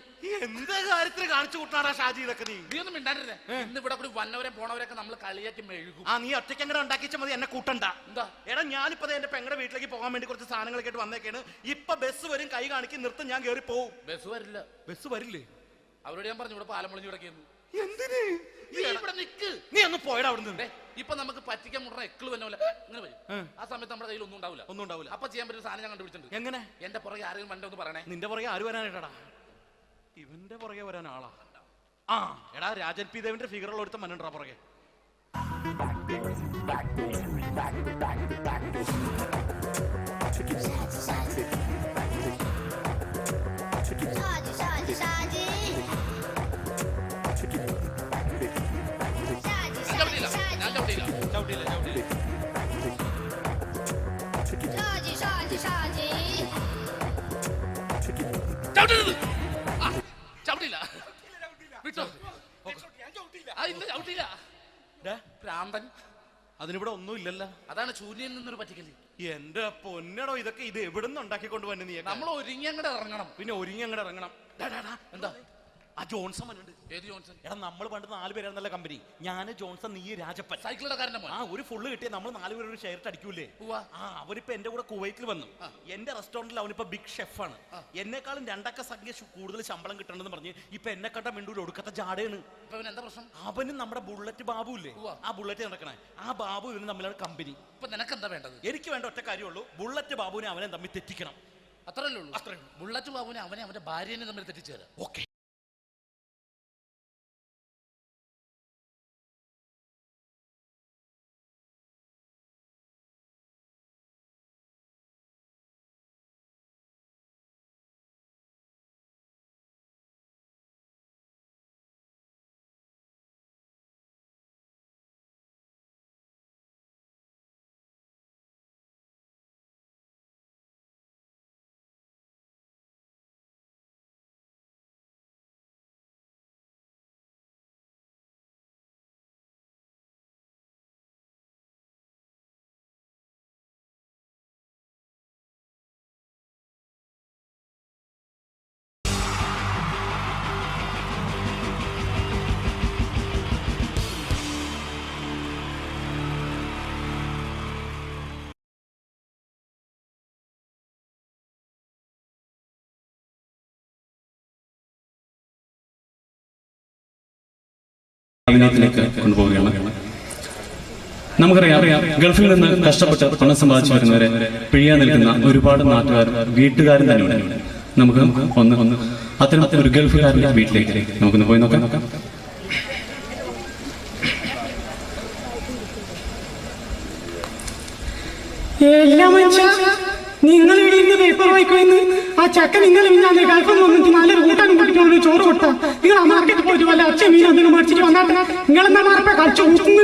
എന്ത് കാര്യത്തിന് കാണിച്ചു കൂട്ടാടാ ഷാജി ഇതൊക്കെ? നീ ഒന്നും മിണ്ടാണ്ടിരുന്നേ. ഇന്ന് ഇവിടെ കൂടി വന്നവരെ പോണവരൊക്കെ നമ്മൾ കളിയാക്കി മെഴുകും. നീ ഒറ്റയ്ക്ക് അങ്ങനെ ഉണ്ടാക്കിച്ച മതി, എന്നെ കൂട്ടണ്ട. എന്താ? എടാ, ഞാനിപ്പോ എന്റെ പെങ്ങളുടെ വീട്ടിലേക്ക് പോകാൻ വേണ്ടി കുറച്ച് സാധനങ്ങളൊക്കെ ആയിട്ട് വന്നേക്കാണ്. ഇപ്പൊ ബസ് വരും, കൈ കാണിക്കും, നിർത്തും, ഞാൻ കയറി പോവും. ബസ് വരില്ല. ബസ് വരില്ലേ? അവരോട് ഞാൻ പറഞ്ഞു ഇവിടെ പാലം പൊളിഞ്ഞു കിടക്കുന്നു. എന്തിന്? ഇവിടെ നിക്ക്. നീ ഒന്ന് പോയടാ അവിടുന്ന്. ഇപ്പൊ നമുക്ക് പറ്റിക്കാൻ മുട്ട എക്കള് തന്നെ പോലെ ഇങ്ങനെ വരും. ആ സമയത്ത് നമ്മുടെ കയ്യിൽ ഒന്നും ഉണ്ടാവില്ല. ഒന്നും ഉണ്ടാവില്ല. അപ്പൊ ചെയ്യാൻ പറ്റുന്ന സാധനം ഞാൻ കണ്ടുപിടിച്ചിട്ടുണ്ട്. എങ്ങനെ? എന്റെ പുറകെ ആരെങ്കിലും വണ്ടി ഒന്ന് പറയണേ. നിന്റെ പുറകെ ആര് വരാനായിട്ടാടാ? ഇവന്റെ പുറകെ വരാൻ ആളാ. എടാ, രാജൻ പി ദേവിന്റെ ഫിഗറുള്ള ഒരുത്തം മനുണ്ടാ പുറകെ. അതിനിവിടെ ഒന്നും ഇല്ലല്ലോ. അതാണ് ശൂന്യൻ നിന്നൊരു പറ്റിക്കല്. എന്റെ പൊന്നടോ, ഇതൊക്കെ ഇത് എവിടുന്ന് ഉണ്ടാക്കിക്കൊണ്ട് വന്നു നീ? നമ്മൾ ഒരുങ്ങി അങ്ങോട്ട് ഇറങ്ങണം. പിന്നെ ഒരുങ്ങി അങ്ങോട്ട് ഇറങ്ങണം. എന്താ? ആ ജോൺസൺ വന്നിട്ടുണ്ട്. ഏത് ജോൺസൺ? എടാ, നമ്മൾ പണ്ട് 4 പേരായിരുന്നല്ല കമ്പനി. ഞാൻ, ജോൺസൺ, നീ, രാജപ്പൻ. സൈക്കിളുടെ കാരന്റെ മോൻ. ഒരു ഫുള്ള് കിട്ടിയ നമ്മൾ 4 പേര് ഒരു ഷെയർ അടിക്കൂലേ? അവരിപ്പോ എന്റെ കൂടെ കുവൈറ്റിൽ വന്നു. എന്റെ റെസ്റ്റോറന്റിൽ അവനിപ്പോ ബിഗ് ഷെഫാണ്. എന്നെക്കാളും 2 അക്ക സംഖ്യ കൂടുതൽ ശമ്പളം കിട്ടണമെന്ന് പറഞ്ഞ് ഇപ്പൊ എന്നെ കണ്ട മിണ്ടൂര് ഒടുക്കത്തെ ജാടയാണ്. എന്താ പ്രശ്നം? അവനും നമ്മുടെ ബുള്ളറ്റ് ബാബു ഇല്ലേ, ആ ബുള്ളറ്റ് നടക്കണേ, ആ ബാബു ഇവനും തമ്മിലാണ് കമ്പനി. ഇപ്പൊ നിനക്ക് എന്താ വേണ്ടത്? എനിക്ക് വേണ്ട ഒറ്റ കാര്യമുള്ളൂ, ബുള്ളറ്റ് ബാബുവിനെ അവനെ തമ്മിൽ തെറ്റിക്കണം. അത്രയല്ലേ ഉള്ളൂ? അത്രയും. ബുള്ളറ്റ് ബാബുവിനെ അവന്റെ ഭാര്യനെ തമ്മിൽ തെറ്റിച്ചേരാം. ഓക്കെ. അഭിനയത്തിലേക്ക് കൊണ്ടുപോവുകയാണ്. നമുക്കറിയാം, ഗൾഫിൽ നിന്ന് കഷ്ടപ്പെട്ട് പണം സമ്പാദിച്ചു വരുന്നവരെ പിഴിയാൻ നിൽക്കുന്ന ഒരുപാട് നാട്ടുകാരും വീട്ടുകാരും തന്നെയുണ്ട്. നമുക്ക് ഒന്ന് അത്തരം ഒരു ഗൾഫുകാരന്റെ വീട്ടിലേക്ക് നമുക്കൊന്ന് പോയി നോക്കാം. നിങ്ങൾ ഇവിടെ ഇന്ന് പേപ്പർ വായിക്കുമെന്ന് ആ ചക്ക നിങ്ങൾ ഇന്നാണ് ഗൾഫിൽ വന്നിട്ട് നല്ലൊരു കൂട്ടാനും കുട്ടികളും ചോറ് കൊടുത്താ നിങ്ങൾ ആ മാർക്കറ്റിൽ പോയിട്ട് വല്ല അച്ഛൻ മീൻ എന്തെങ്കിലും മേടിച്ചിട്ട് വന്നാട്ടെ. നിങ്ങൾ എന്നാ മാർപ്പ കളിച്ചു കൂട്ടുന്നു.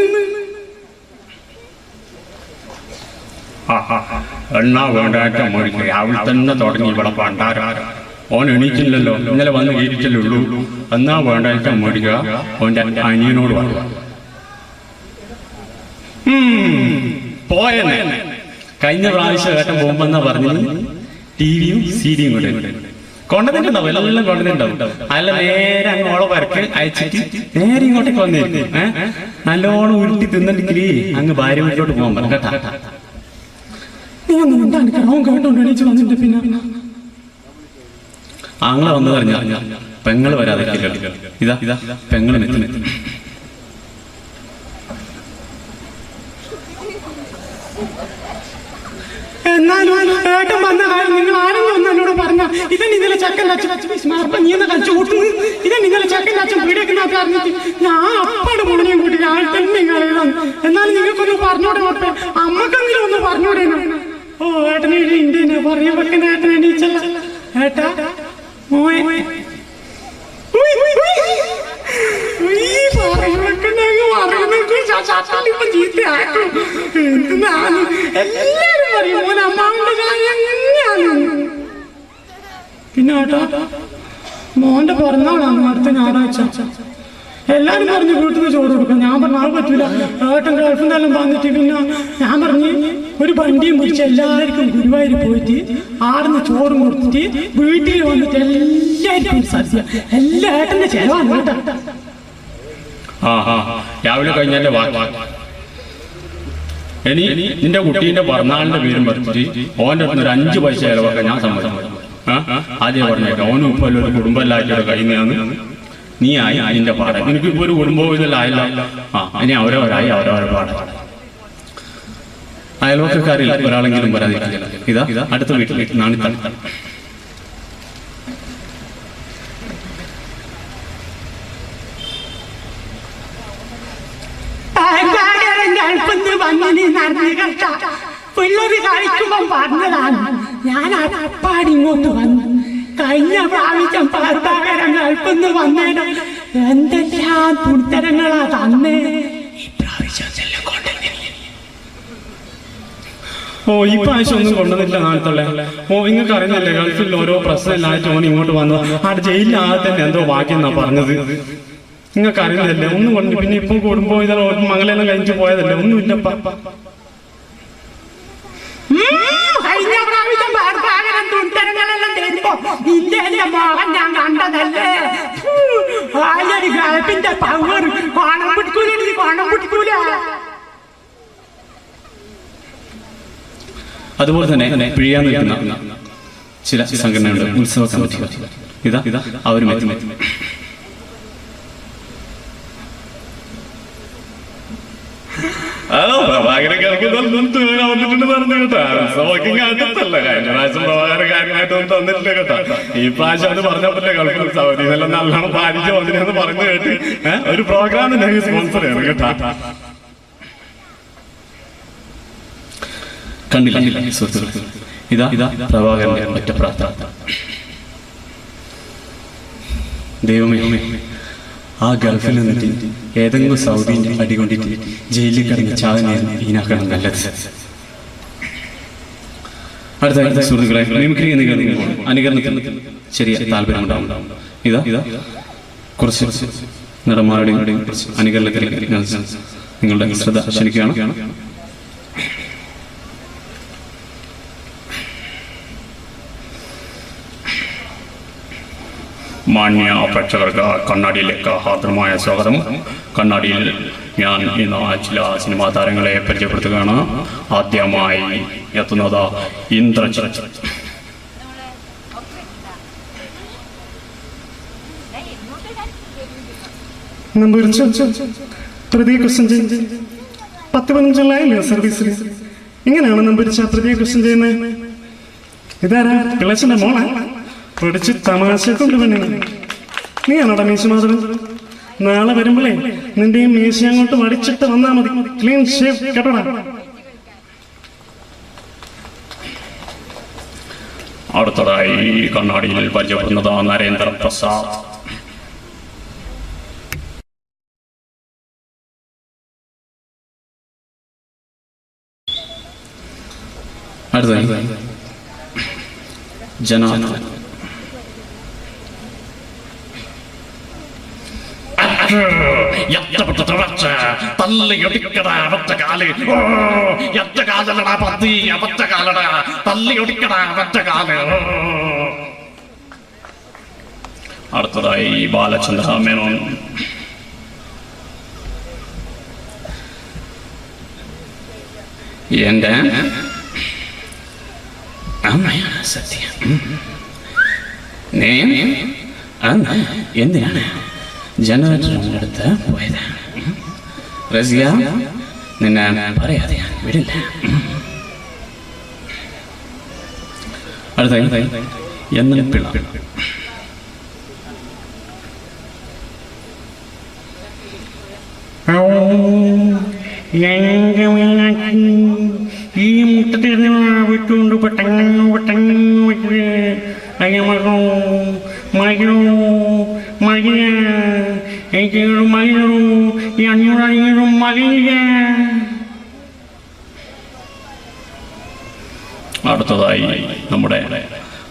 എന്നാ വേണ്ടായിട്ട് മോടിക്ക് രാവിലെ തന്നെ തുടങ്ങി ഇവിടെ പണ്ടാര. ഓൻ എണീറ്റില്ലല്ലോ, ഇന്നലെ വന്ന് ഇരിക്കലുള്ളൂ. എന്നാ വേണ്ടായിട്ട് മോടിക്കുക. ഓന്റെ അനിയനോട് പറയുക. പോയെന്നെ കഴിഞ്ഞ പ്രാവശ്യം ഏട്ടൻ പോകുമ്പെന്നാ പറഞ്ഞു. ടിവിയും സീഡിയും കൂടെ കൊണ്ടുവന്നിട്ടുണ്ടാവും, എല്ലാം കൊണ്ടുവന്നിട്ടുണ്ടാവും. അല്ല നേരെ അങ്ങ് ഓളെ വരക്ക് അയച്ചിട്ട് നേരെ ഇങ്ങോട്ടേക്ക് വന്നേക്കും. നല്ലോണം ഉരുട്ടി തിന്നിട്ടില്ലേ അങ്ങ് ഭാര്യ വീട്ടിലോട്ട് പോകാൻ പറഞ്ഞു കേട്ടാ. ആങ്ങളെ വന്നു പറഞ്ഞ പെങ്ങള് വരാതെ ഇതാ പെങ്ങള് മെത്തി. എന്നാലും ഏട്ടൻ വന്ന കാര്യം നിങ്ങൾ ആരെങ്കിലും ഒന്ന് എന്നോട് പറഞ്ഞ ഇതന്നെ ഇന്നലെ ചക്കൻ്റെ അച്ഛൻ നീ എന്ന് കളിച്ചു കൂട്ടുന്നു. ഇതന്നെ ഇന്നലെ ചക്കൻ്റെ അച്ഛൻ വീടേക്കുന്നൊക്കെ അറിഞ്ഞിട്ട് ഞാൻ അപ്പാട് മുടങ്ങിയും കൂട്ടി ഞാൻ തന്നെ കളയണം. എന്നാലും നിങ്ങൾക്കൊന്ന് പറഞ്ഞോടെ നോട്ടെ, അമ്മക്കെങ്കിലും ഒന്ന് പറഞ്ഞോടെ. ഓ ഏട്ടനെ ഇന്ത്യനെ പറയാൻ വെക്കുന്ന ഏട്ടനെ എണീച്ചല്ല ഏട്ടാ. എല്ലാരും പറയും മോൻ അമ്മാവിന്റെ കാര്യം എങ്ങനെയാണ്. പിന്നെ ഏട്ടാ മോന്റെ പിറന്നാളാണ് അടുത്ത ഞായറാഴ്ച. എല്ലാരും പറഞ്ഞു വീട്ടിൽ നിന്ന് ചോറ് കൊടുക്കാം. ഞാൻ പറഞ്ഞു അത് പറ്റൂല, ഏട്ടൻ ഗൾഫിൽ നിന്നെല്ലാം വന്നിട്ട്. പിന്നെ ഞാൻ പറഞ്ഞു ഒരു വണ്ടിയും പിടിച്ച് എല്ലാവർക്കും ഗുരുവായൂർ പോയിട്ട് ആടുന്ന് ചോറും കൊടുത്തിട്ട് വീട്ടിൽ വന്നിട്ട് എല്ലാവർക്കും സദ്യ. എല്ലാ ഏട്ടന്റെ ചെലവാണ് കേട്ടോ. രാവിലെ കഴിഞ്ഞാലേ ഇനി നിന്റെ കുട്ടീന്റെ പിറന്നാളിന്റെ പേരും പറിച്ചിട്ട് ഓന്റെ അടുത്ത് ഒരു 5 പൈസ ചെലവൊക്കെ ഞാൻ സമ്മതിച്ചു. ആദ്യം പറഞ്ഞേക്കാം, ഓനും ഇപ്പൊ ഒരു കുടുംബമല്ലാക്കിയുടെ കഴിയുന്നതാണ്. നീ ആയി അതിന്റെ പാടം. നിനക്ക് ഇപ്പൊ ഒരു കുടുംബവും ഇതെല്ലാം ആയില്ല. ഇനി അവരവരായി അവരവരെ പാടം. അയൽവക്കക്കാരിൽ ഒരാളെങ്കിലും വരാതിരിക്കില്ല. ഇതാ അടുത്ത വീട്ടിലേക്ക് നാണിത്തൽ. പിള്ളേര് കളിക്കുമ്പോ പറഞ്ഞതാണ്. ഞാൻ അപ്പാടി ഇങ്ങോട്ട് വന്നു. കഴിഞ്ഞ പ്രാവശ്യം പാർത്താകരം ഗൾഫിന്ന് വന്നേരം എന്തെല്ലാം തുണിത്തരങ്ങളാ തന്നേ. ഈ പ്രാവശ്യം ഒന്നും കൊണ്ടുവന്നില്ല നാളത്തുള്ള. നിങ്ങൾക്ക് അറിയുന്നില്ലേ, ഗൾഫിൽ ഓരോ പ്രശ്നമില്ലായിട്ട് ഓൻ ഇങ്ങോട്ട് വന്നു. അവിടെ ജയിലിൽ ആകെ തന്നെ എന്തോ ബാക്കിയെന്നാ പറഞ്ഞത്. നിങ്ങൾക്ക് അറിയുന്നില്ലേ, ഒന്നും കൊണ്ട്. പിന്നെ ഇപ്പൊ കൂടുമ്പോ ഇതോ മകളെല്ലാം കഴിഞ്ഞു പോയതല്ലേ, ഒന്നുമില്ലപ്പ. കഴിഞ്ഞ പ്രാവശ്യം പാർത്താകരം തുണിത്തരങ്ങളെല്ലാം തരുമ്പോ ഇന്ത്യയിലെ മോഹൻ ഞാൻ കണ്ടതല്ലേ. ആലൊരു ഗൾഫിന്റെ പവർ കോണം പിടിക്കൂല, കോണം പിടിക്കൂല. അതുപോലെ തന്നെ പിഴിയാൻ നിൽക്കുന്ന ചില സംഘടനകളുടെ ഉത്സവ കമ്മിറ്റി. ഇതാ അവരും എത്തി. ഈ പ്രാവശ്യം അത് പറഞ്ഞപ്പോഴേ ഗൾഫിൽ സൗദി ഇതെല്ലാം നല്ലോണം പാലിച്ചു വന്നിരുന്നു പറഞ്ഞു കേട്ട് ഒരു പ്രോഗ്രാം സ്പോൺസർ ചെയ്യണം കേട്ടാ. കണ്ടില്ല സുഹൃത്തുക്കൾ, ഇതാ പ്രഭാകരന്റെ ഒറ്റ പ്രാർത്ഥന. ദൈവമേ, ആ ഗൾഫിൽ നിന്നിട്ട് ഏതെങ്കിലും സൗദിന്റെ അടികൊണ്ടിട്ട് ജയിലിൽ കിടന്ന് ചാകുന്നതായിരുന്നു ഈനാക്കണം നല്ലത്. അടുത്ത സുഹൃത്തുക്കളെ, മിമിക്രി അനുകരണത്തിന് ചെറിയ താല്പര്യമുണ്ടാവും. ഇതാ കുറച്ച് നടന്മാരുടെയും അനുകരണത്തിലേക്ക് നിങ്ങളുടെ ശ്രദ്ധ ക്ഷണിക്കുകയാണ്. മാന്യ പ്രേക്ഷകർക്ക് കണ്ണാടിയിലേക്ക് ഹാർദമായ സ്വാഗതം. കണ്ണാടിയിൽ ഞാൻ ഇന്ന് ചില സിനിമാ താരങ്ങളെ പരിചയപ്പെടുത്തുകയാണ്. ആദ്യമായി എത്തുന്നത് ഇന്ദ്രജിത്ത്. നമ്പർ പ്രതി ക്വസ്റ്റ്യൻ ചെയ്ത് 10-15 സർവീസിൽ ഇങ്ങനെയാണ് നമ്പരിച്ച പ്രതി ക്വസ്റ്റ്യൻ ചെയ്യുന്നത്. ഇതാരാ പിള്ളച്ചന്റെ മോളെ പഠിച്ച് തമാശ കൊണ്ട് പെണ്ണു. നീയാണോടാ മീശ മാധവൻ? നാളെ വരുമ്പോഴേ നിന്റെ ഈ മീശ അങ്ങോട്ട് വടിച്ചിട്ട് വന്നാ മതി. ക്ലീൻ ഷേവ് കേട്ടോടാ. അടുത്തതായി കണ്ണാടിയിൽ പരിചയപ്പെടുന്നത് നരേന്ദ്രപ്രസാദ്. അടുത്തതായി ജനാർദ്ദൻ. അടുത്തതായി ബാലചന്ദ്ര മേനോൻ. എന്റെ അമ്മയാണ് സത്യം. എന്തിനാണ് ജനറേറ്ററിന്റെ അടുത്ത് പോയത്? റസിയ, നിന്നെ പറയാതെ ഞാൻ വിടില്ല. അടുത്ത എന്ന പിള്ള. ഈ മുട്ടത്തിൽ വിട്ടുകൊണ്ട് പെട്ടെന്ന് അടുത്തതായി നമ്മുടെ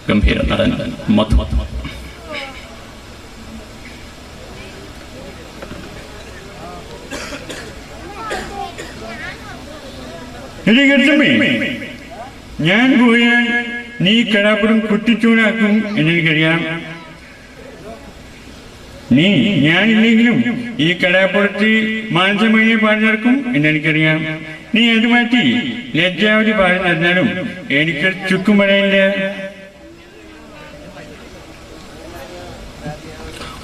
ഗംഭീര നടൻ മധു. ഞാൻ പോയാൽ നീ കടാപ്പുറം കുട്ടിച്ചൂടാക്കും എന്നെനിക്കറിയാം. ഞാനില്ലെങ്കിലും ഈ കടാപ്പുറത്ത് മാനസമയെ പാടി നടക്കും എന്നെനിക്കറിയാം. നീ അത് മാറ്റി ലജ്ജാവതി പാടി നടന്നാലും എനിക്ക് ചുക്കും പറയില്ല.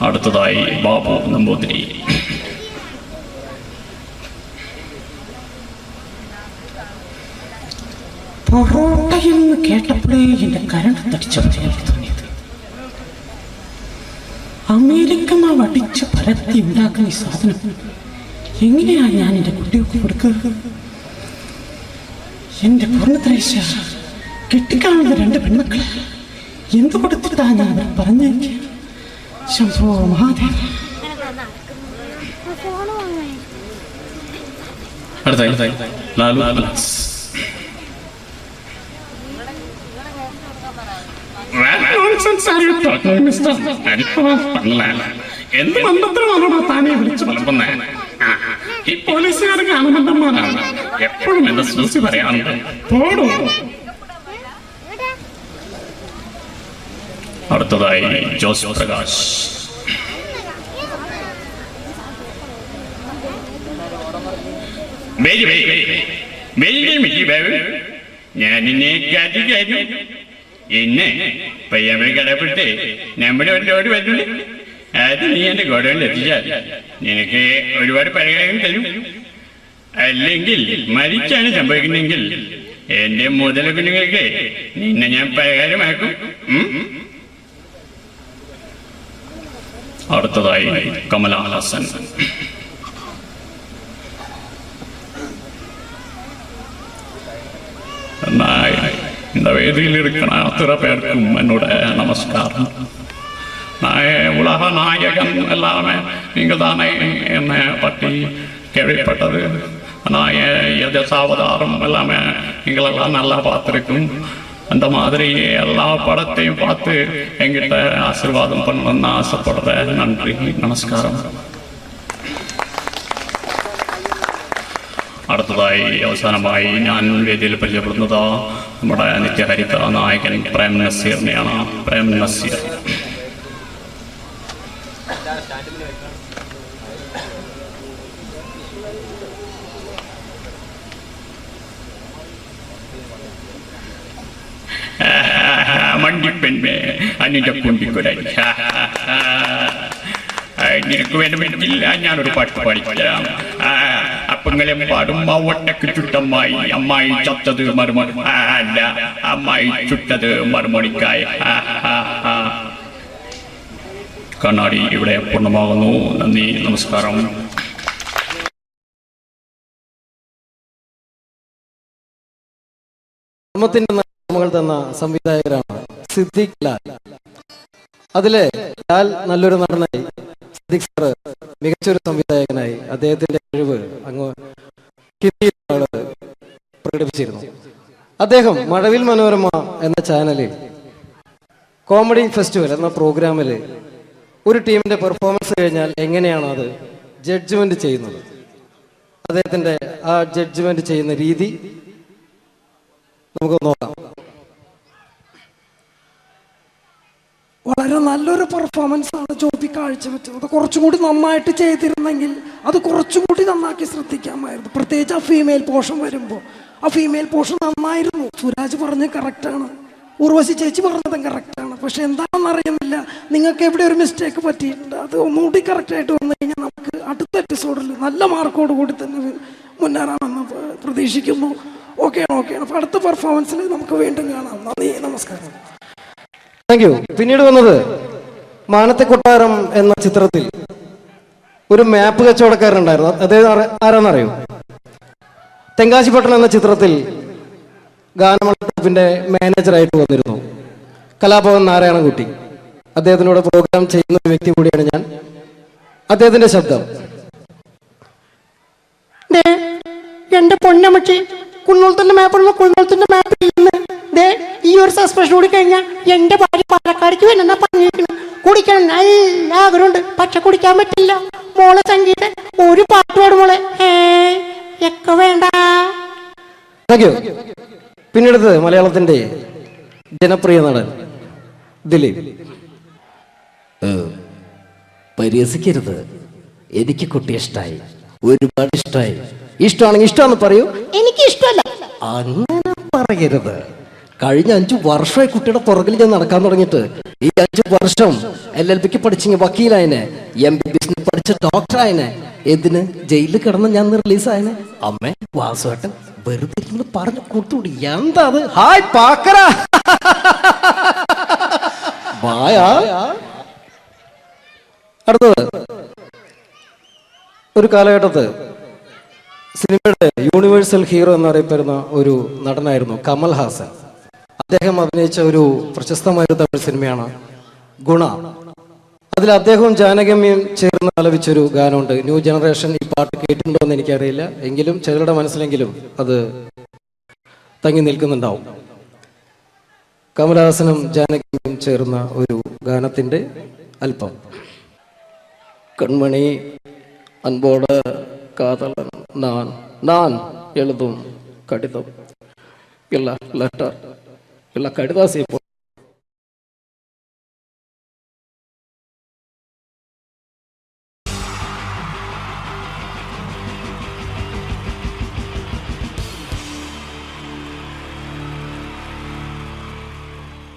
അടുത്തതായി ബാബു നമ്പൂതിരി. എന്ന് കേട്ടപ്പോഴേ എന്റെ കരണ്ട് തടിച്ച എനിക്ക് തോന്നിയത്. അമേരിക്ക മാവ് അടിച്ച് പരത്തി ഉണ്ടാക്കുന്ന ഈ സാധനം എങ്ങനെയാണ് ഞാൻ എന്റെ കുട്ടികൾക്ക് കൊടുക്കുക? എന്റെ പൂർണ്ണത്രേശ കെട്ടിക്കാണുന്ന 2 പെൺമക്കളെ എന്ത് കൊടുത്തിട്ടാ ഞാൻ അവർ പറഞ്ഞേക്ക്? ശംഭോ മഹാദേവ. അടുത്ത ലാലു അലക്സ്. എന്ത് ബന്ധത്തിലാണോ താനെ വിളിച്ചു വളർത്തുന്നേ? ഈ പോലീസുകാർക്ക് ആനന്ദന്മാരാണ് എപ്പോഴും എന്റെ സൂസി പറയാറുണ്ട്. പോടൂ. അടുത്തതായി ജോസ് പ്രകാശ്. ഞാൻ നിന്നെ കാറ്റിക്കായിരുന്നു. എന്നെ പയ്യാമ കടപ്പെട്ട് നമ്മുടെ ഓടി വരുന്നുണ്ട്. അത് നീ എന്റെ ഗോഡൗണിൽ എത്തിച്ചാൽ നിനക്ക് ഒരുപാട് പരിഹാരം തരും. അല്ലെങ്കിൽ മരിച്ചാണ് സംഭവിക്കുന്നതെങ്കിൽ എന്റെ മുതല കുഞ്ഞുങ്ങൾക്ക് നിന്നെ ഞാൻ പരിഹാരമാക്കും. അടുത്തതായി കമലഹാസൻ. இந்த வேதியில் இருக்கிற அத்தனை பேருக்கும் என்னோட நமஸ்காரம். உலக நாயகன் எல்லாமே நீங்கள் தானே என்னை பற்றி கேள்விப்பட்டது. நான் எதாவதாரம் எல்லாமே நீங்களெல்லாம் நல்லா பார்த்துருக்கும். அந்த மாதிரி எல்லா படத்தையும் பார்த்து எங்கிட்ட ஆசீர்வாதம் பண்ணணும்னு ஆசைப்படுறேன். நன்றி, நமஸ்காரம். അടുത്തതായി അവസാനമായി ഞാൻ വേദിയിൽ പരിചയപ്പെടുന്നത് നമ്മുടെ നിത്യഹരിത നായകൻ പ്രേം നസീറിനെയാണ്. പ്രേം നസീർ. മണ്ടിപ്പെൺമേ അന്നിന്റെ കുണ്ടിക്കുരൻ നിനക്ക് വേണമെന്നില്ല ഞാനൊരു പാട്ട് പാടിക്കാം. അപ്പങ്ങളെ പാടും ഒട്ടക്ക് ചുട്ടമ്മായി അമ്മായി ചത്തത് മറുമണി അല്ല അമ്മായി ചുട്ടത് മറുമണിക്കായി. കണ്ണാടി ഇവിടെ പൂർണ്ണമാകുന്നു. നന്ദി, നമസ്കാരം. നമ്മൾ തന്ന സംവിധായകരാണ് സിദ്ദിഖ് ലാൽ. അതിലെ ലാൽ നല്ലൊരു നടനായി, സിദ്ദിഖ് സാറ് മികച്ചൊരു സംവിധായകനായി അദ്ദേഹത്തിന്റെ കഴിവ് അങ്ങ് ഹിന്ദിയിലാണ് പ്രകടിപ്പിച്ചിരുന്നു. അദ്ദേഹം മഴവിൽ മനോരമ എന്ന ചാനലിൽ കോമഡി ഫെസ്റ്റിവൽ എന്ന പ്രോഗ്രാമിൽ ഒരു ടീമിന്റെ പെർഫോമൻസ് കഴിഞ്ഞാൽ എങ്ങനെയാണോ അത് ജഡ്ജ്മെന്റ് ചെയ്യുന്നത്, അദ്ദേഹത്തിന്റെ ആ ജഡ്ജ്മെന്റ് ചെയ്യുന്ന രീതി നമുക്ക് നോക്കാം. വളരെ നല്ലൊരു പെർഫോമൻസ് ആണ് ജോബി കാഴ്ചവെച്ചത്. അത് കുറച്ചും കൂടി നന്നായിട്ട് ചെയ്തിരുന്നെങ്കിൽ അത് കുറച്ചും കൂടി നന്നാക്കി ശ്രദ്ധിക്കാമായിരുന്നു. പ്രത്യേകിച്ച് ആ ഫീമെയിൽ പോർഷൻ വരുമ്പോൾ ആ ഫീമെയിൽ പോർഷൻ നന്നായിരുന്നു. സുരാജ് പറഞ്ഞത് കറക്റ്റാണ്, ഉർവശി ചേച്ചി പറഞ്ഞതും കറക്റ്റാണ്. പക്ഷെ എന്താണെന്ന് അറിയുന്നില്ല, നിങ്ങൾക്ക് എവിടെ ഒരു മിസ്റ്റേക്ക് പറ്റിയിട്ടുണ്ട്. അത് ഒന്നുകൂടി കറക്റ്റായിട്ട് വന്നു കഴിഞ്ഞാൽ നമുക്ക് അടുത്ത എപ്പിസോഡിൽ നല്ല മാർക്കോട് കൂടി തന്നെ മുന്നേറാമെന്ന് പ്രതീക്ഷിക്കുന്നു. ഓക്കെയാണ്. അപ്പോൾ അടുത്ത പെർഫോമൻസിൽ നമുക്ക് വീണ്ടും കാണാം. നന്ദി, നമസ്കാരം. Thank you. പിന്നീട് വന്നത് മാനത്തെ കൊട്ടാരം എന്ന ചിത്രത്തിൽ ഒരു മാപ്പ് കച്ചവടക്കാരനുണ്ടായിരുന്നു. അദ്ദേഹം ആരാന്നറിയോ? തെങ്കാശിപട്ടണം എന്ന ചിത്രത്തിൽ ഗാനമേളത്തിന്റെ മാനേജറായിട്ട് വന്നിരുന്നു കലാഭവൻ നാരായണൻകുട്ടി. അദ്ദേഹത്തിനോട് പ്രോഗ്രാം ചെയ്യുന്ന ഒരു വ്യക്തി കൂടിയാണ് ഞാൻ. അദ്ദേഹത്തിന്റെ ശബ്ദം. എന്റെ പൊന്നമ്മച്ചി, കുന്നോളത്തിന്റെ മാപ്പ് കുന്നോളത്തിന്റെ മാപ്പ് ഈ ഒരു സസ്പെൻഷൻ കൂടി കഴിഞ്ഞാൽ എന്റെ ഭാര്യ പാലക്കാടിക്ക് വേണമെന്നാ പറഞ്ഞിരിക്കുന്നു. കുടിക്കണം നല്ല ആഗ്രഹമുണ്ട്, പക്ഷെ കുടിക്കാൻ പറ്റില്ല. മോളെ സംഗീത ഒരു പാട്ട് പാടും മോളെ. ഒക്കെ വേണ്ട. Thank you. പിന്നീട് മലയാളത്തിന്റെ ജനപ്രിയ നടൻ ദിലീപ്. പരിഹസിക്കരുത്, എനിക്ക് കുട്ടി ഇഷ്ടമായി, ഒരുപാട് ഇഷ്ടമായി. ഇഷ്ടമാണെങ്കിൽ ഇഷ്ടമാണെന്ന് പറയൂ. എനിക്ക് ഇഷ്ടമല്ല. അങ്ങനെ പറയരുത്. കഴിഞ്ഞ 5 വർഷമായി കുട്ടിയുടെ പുറകിൽ ഞാൻ നടക്കാൻ തുടങ്ങിയിട്ട്. ഈ 5 വർഷം LLBക്ക് പഠിച്ചെങ്കിൽ വക്കീലായനെ, MBBS പഠിച്ച ഡോക്ടറായനെ, എന്തിന് ജയിലിൽ കിടന്ന് ഞാൻ റിലീസായനെ. അമ്മേ വാസുവേട്ടൻ വെറുതെ പറഞ്ഞു കൊടുത്തുകൂടി. എന്താ അത്? ഹായ് പാക്കര. അടുത്തത് ഒരു കാലഘട്ടത്ത് സിനിമയുടെ യൂണിവേഴ്സൽ ഹീറോ എന്നറിയപ്പെടുന്ന ഒരു നടനായിരുന്നു കമൽ ഹാസൻ. അദ്ദേഹം അഭിനയിച്ച ഒരു പ്രശസ്തമായ തമിഴ് സിനിമയാണ് ഗുണ. അതിൽ അദ്ദേഹവും ജാനകമ്യയും ചേർന്ന് ആലപിച്ചൊരു ഗാനമുണ്ട്. ന്യൂ ജനറേഷൻ ഈ പാട്ട് കേട്ടിട്ടുണ്ടോ എന്ന് എനിക്കറിയില്ല, എങ്കിലും ചിലരുടെ മനസ്സിലെങ്കിലും അത് തങ്ങി നിൽക്കുന്നുണ്ടാവും. കമൽഹാസനും ജാനകിയും ചേർന്ന ഒരു ഗാനത്തിന്റെ അല്പം. കൺമണി അൻപോട് കാതലൻ நான் எழுதும் கடிதம் இல்ல லெட்டர் இல்ல கடிதாசி.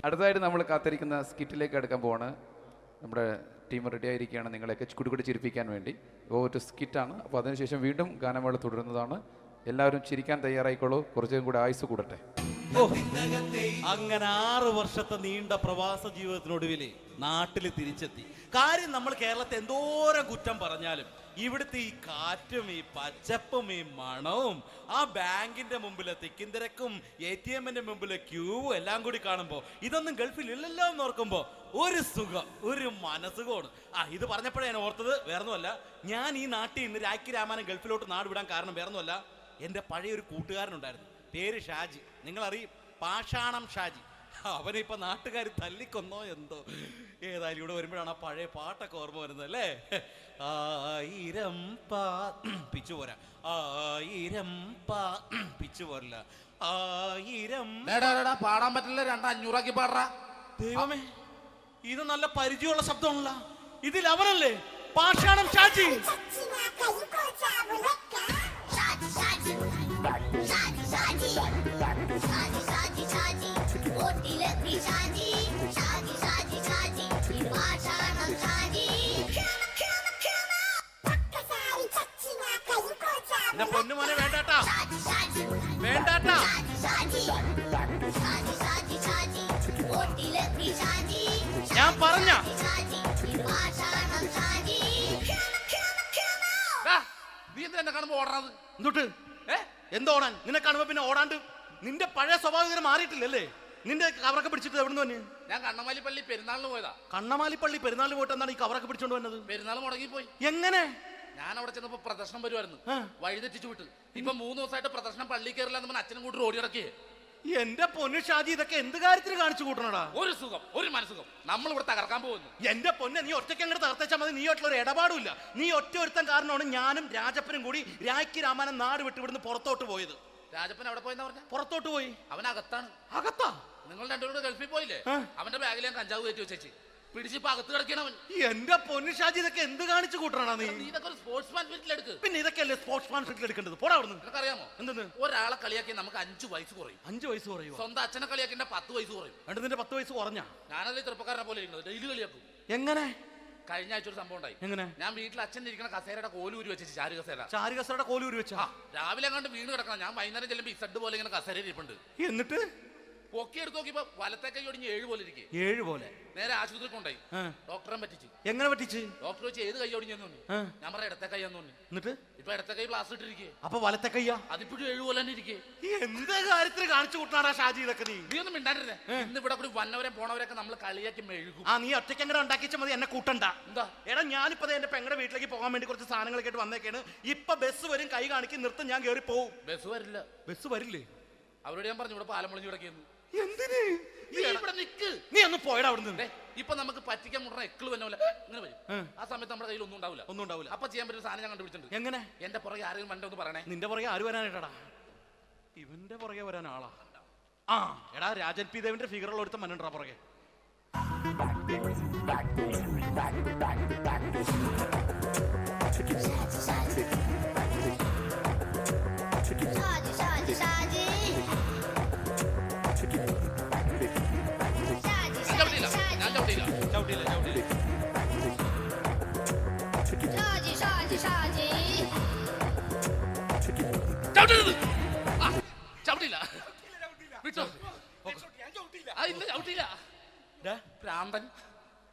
അടുത്തതായിട്ട് നമ്മൾ കാത്തിരിക്കുന്ന സ്കിറ്റിലേക്ക് എടുക്കാൻ പോവാണ്. നമ്മുടെ ടീം റെഡി ആയിരിക്കുകയാണ് നിങ്ങളെയൊക്കെ കുടുകുടി ചിരിപ്പിക്കാൻ വേണ്ടി. ഒരു സ്കിറ്റാണ്. അപ്പോൾ അതിനുശേഷം വീണ്ടും ഗാനമേള തുടരുന്നതാണ്. എല്ലാവരും ചിരിക്കാൻ തയ്യാറായിക്കോളൂ. കുറച്ചും കൂടെ ആയുസ് കൂടട്ടെ. അങ്ങനെ 6 വർഷത്തെ നീണ്ട പ്രവാസ ജീവിതത്തിനൊടുവിൽ നാട്ടിൽ തിരിച്ചെത്തി. കാര്യം നമ്മൾ കേരളത്തെ എന്തോരം കുറ്റം പറഞ്ഞാലും ഇവിടുത്തെ ഈ കാറ്റും ഈ പച്ചപ്പും ഈ മണവും ആ ബാങ്കിന്റെ മുമ്പിലെ തിക്കും തിരക്കും ATMന്റെ മുമ്പിലെ ക്യൂവും എല്ലാം കൂടി കാണുമ്പോൾ ഇതൊന്നും ഗൾഫിൽ ഇല്ലല്ലോ എന്ന് ഓർക്കുമ്പോൾ ഒരു സുഖം, ഒരു മനസുഖമാണ്. ഇത് പറഞ്ഞപ്പോഴേ ഞാൻ ഓർത്തത് വേറൊന്നുമല്ല, ഞാൻ ഈ നാട്ടിൽ നിന്ന് രാഖി രാമാനം ഗൾഫിലോട്ട് നാട് വിടാൻ കാരണം വേറൊന്നുമല്ല, എൻ്റെ പഴയൊരു കൂട്ടുകാരനുണ്ടായിരുന്നു, പേര് ഷാജി. നിങ്ങളറിയും, പാഷാണം ഷാജി. അവനെ ഇപ്പൊ നാട്ടുകാർ തല്ലിക്കൊന്നോ എന്തോ. ഏതായാലും ഇവിടെ വരുമ്പോഴാണ് ആ പഴയ പാട്ടൊക്കെ ഓർമ്മ വരുന്നത് അല്ലേ. 1000 പിച്ചു പോരാ, 1000 പിച്ചു പോരില്ല, 1000 പാടാൻ പറ്റില്ല, 200 പാടാ. ദൈവമേ, ഇത് നല്ല പരിചയമുള്ള ശബ്ദമാണല്ലോ. ഇതിൽ അവനല്ലേ പാഷാണം ഷാജി. എന്റെ പൊന്നുമോനെ വേണ്ടാട്ടാ, വേണ്ടാട്ടാ. ഞാൻ പറഞ്ഞ നീ എന്താ എന്നെ കാണുമ്പോ ഓടണത്? എന്തുട്ട് എന്തോടാൻ? നിന്നെ കാണുമ്പോ പിന്നെ ഓടാണ്ട് നിന്റെ പഴയ സ്വഭാവം ഇങ്ങനെ മാറിയിട്ടില്ലല്ലേ? നിന്റെ കവറൊക്കെ പിടിച്ചിട്ട് എവിടെ നിന്ന് വന്നു? ഞാൻ കണ്ണമാലിപ്പള്ളി പെരുന്നാളിന് പോയതാ. കണ്ണമാലിപ്പള്ളി പെരുന്നാളിന് പോയിട്ട് എന്താണ് ഈ കവറൊക്കെ പിടിച്ചോണ്ട് വന്നത്? പെരുന്നാൾ മുടങ്ങിപ്പോയി. എങ്ങനെ? ഞാൻ അവിടെ ചെന്നപ്പോ പ്രദർശനം വരുമായിരുന്നു, വഴിതെറ്റിച്ചു വിട്ട്. ഇപ്പൊ 3 ദിവസമായിട്ട് പ്രദർശനം പള്ളി കയറില്ല എന്ന് അച്ഛനും കൂട്ടി ഓടി ഇറക്കിയേ. എന്റെ പൊന്നു ഷാജി, ഇതൊക്കെ എന്ത് കാര്യത്തിന് കാണിച്ചു കൂട്ടണടാ? ഒരു സുഖം, ഒരു മനസുഖം. നമ്മൾ ഇവിടെ തകർക്കാൻ പോകുന്നു. എന്റെ പൊന്നെ, നീ ഒറ്റയ്ക്ക് അങ്ങോട്ട് തകർത്തേച്ചാൽ മതി. നീ ഒട്ടുള്ള ഒരു ഇടപാടുമില്ല. നീ ഒറ്റ ഒരുത്തൻ കാരണമാണ് ഞാനും രാജപ്പനും കൂടി രാഖി രാമാനം നാട് വിട്ട് ഇവിടുന്ന് പുറത്തോട്ട് പോയത്. രാജപ്പൻ എവിടെ പോയെന്ന് പറഞ്ഞ? പുറത്തോട്ട് പോയി. അവനകത്താണ്. അകത്താ? നിങ്ങൾ രണ്ടുപേരും ഗൾഫിൽ പോയില്ലേ? അവന്റെ ബാഗിൽ ഞാൻ കഞ്ചാവ് കയറ്റി വെച്ചേച്ച് പിടിച്ചിപ്പോ അകത്ത് കിടക്കണവൻ. എന്റെ പൊന്നു ഷാജി, ഇതൊക്കെ എന്ത് കാണിച്ചു കൂട്ടണ നീ? ഇതൊക്കെ ഒരു സ്പോർട്സ്മാൻ സ്പിരിറ്റിലെടുക്ക്. പിന്നെ ഇതൊക്കെയല്ലേ സ്പോർട്സ്മാൻ സ്പിരിറ്റിൽ എടുക്കേണ്ടത്? പോടാ അവിടുന്ന്. നിനക്കറിയാമോ എന്തെന്ന്? ഒരാളെ കളിയാക്കി നമുക്ക് 5 വയസ്സ് കുറയും. 5 വയസ്സ് കുറയും? സ്വന്തം അച്ഛനെ കളിയാക്കി 10 വയസ്സ് കുറയും. എന്നിട്ട് നിന്റെ 10 വയസ്സ് കുറഞ്ഞ? ഞാനതിൽ ചെറുപ്പക്കാരനെ പോലെ ഇരിക്കുന്നത് ഡെയിലി കളിയാക്കും. എങ്ങനെ? കഴിഞ്ഞ ആഴ്ച ഒരു സംഭവം ഉണ്ടായി. എങ്ങനെ? ഞാൻ വീട്ടിൽ അച്ഛൻ ഇരിക്കുന്ന കസേരയുടെ കോലൂരി വെച്ചു. ചാരു കസേരയുടെ കോലൂരി വെച്ചാ? രാവിലെ കണ്ട് വീണ് കിടക്കണം. ഞാൻ വൈകുന്നേരം ചെല്ലുമ്പോ ഇസഡ് പോലെ ഇങ്ങനെ കസേര ഇരിപ്പുണ്ട്. എന്നിട്ട് പൊക്കി എടുത്ത് നോക്കിയപ്പോ വലത്തെ കൈ ഒടിഞ്ഞ് 7 പോലെ ഇരിക്കും. 7 പോലെ? നേരെ ആശുപത്രി കൊണ്ടായി. ഡോക്ടറെ പറ്റിച്ചു. എങ്ങനെ പറ്റിച്ച്? ഡോക്ടർ വെച്ച് ഏത് കൈ ഒടിഞ്ഞെന്ന് തോന്നി. ഞാൻ പറയാം ഇടത്തെ കൈ എന്ന് തോന്നി. എന്നിട്ട് ഇപ്പൊ ഇടത്തെ കൈ പ്ലാസ്റ്റർ ഇട്ടിരിക്കേ. അപ്പൊ വലത്തെ കയ്യാ? അതിപ്പോഴും 7 പോലെ തന്നെ ഇരിക്കേ. എന്ത് കാര്യത്തിന് കാണിച്ചു കൂട്ടാറാ ഷാജി ഇതൊക്കെ? നീ ഒന്നും മിണ്ടാണ്ടിരുന്നേ. ഇന്ന് ഇവിടെ കൂടി വന്നവരെ പോണവരൊക്കെ നമ്മൾ കളിയാക്കി മെഴുകും. നീ ഒറ്റയ്ക്ക് അങ്ങനെ ഉണ്ടാക്കിച്ചാൽ മതി, എന്നെ കൂട്ടണ്ട. എന്താ? എടാ, ഞാനിപ്പോ എന്റെ പെങ്ങളുടെ വീട്ടിലേക്ക് പോകാൻ വേണ്ടി കുറച്ച് സാധനങ്ങളൊക്കെ ആയിട്ട് വന്നേക്കാണ്. ഇപ്പൊ ബസ് വരും, കൈ കാണിക്കും, നിർത്തും, ഞാൻ കയറി പോവും. ബസ് വരില്ല. ബസ് വരില്ലേ? അവരോട് ഞാൻ പറഞ്ഞു ഇവിടെ പാലം പൊളിഞ്ഞു കിടക്കുന്നു. എന്തിന്? ഇവിടെ നിക്ക്. നീ ഒന്ന് പോയടാ അവിടുന്ന്. ഇപ്പൊ നമുക്ക് പറ്റിക്കാൻ മുടണ എക്കിള് വന്ന പോലെ ഇങ്ങനെ വരും. ആ സമയത്ത് നമ്മുടെ കയ്യിൽ ഒന്നും ഉണ്ടാവില്ല. അപ്പൊ ചെയ്യാൻ പറ്റുന്ന സാധനം ഞാൻ കണ്ടുപിടിച്ചിട്ടുണ്ട്. എങ്ങനെ? എന്റെ പുറകെ ആരെങ്കിലും വണ്ടി ഒന്ന് പറയണേ. നിന്റെ പുറകെ ആര് വരാനായിട്ടാ? ഇവന്റെ പുറകെ വരാൻ ആളാ? എടാ, രാജൻ പി ദേവിന്റെ ഫിഗറുള്ള ഒരുത്ത മനുണ്ടാ പുറകെ.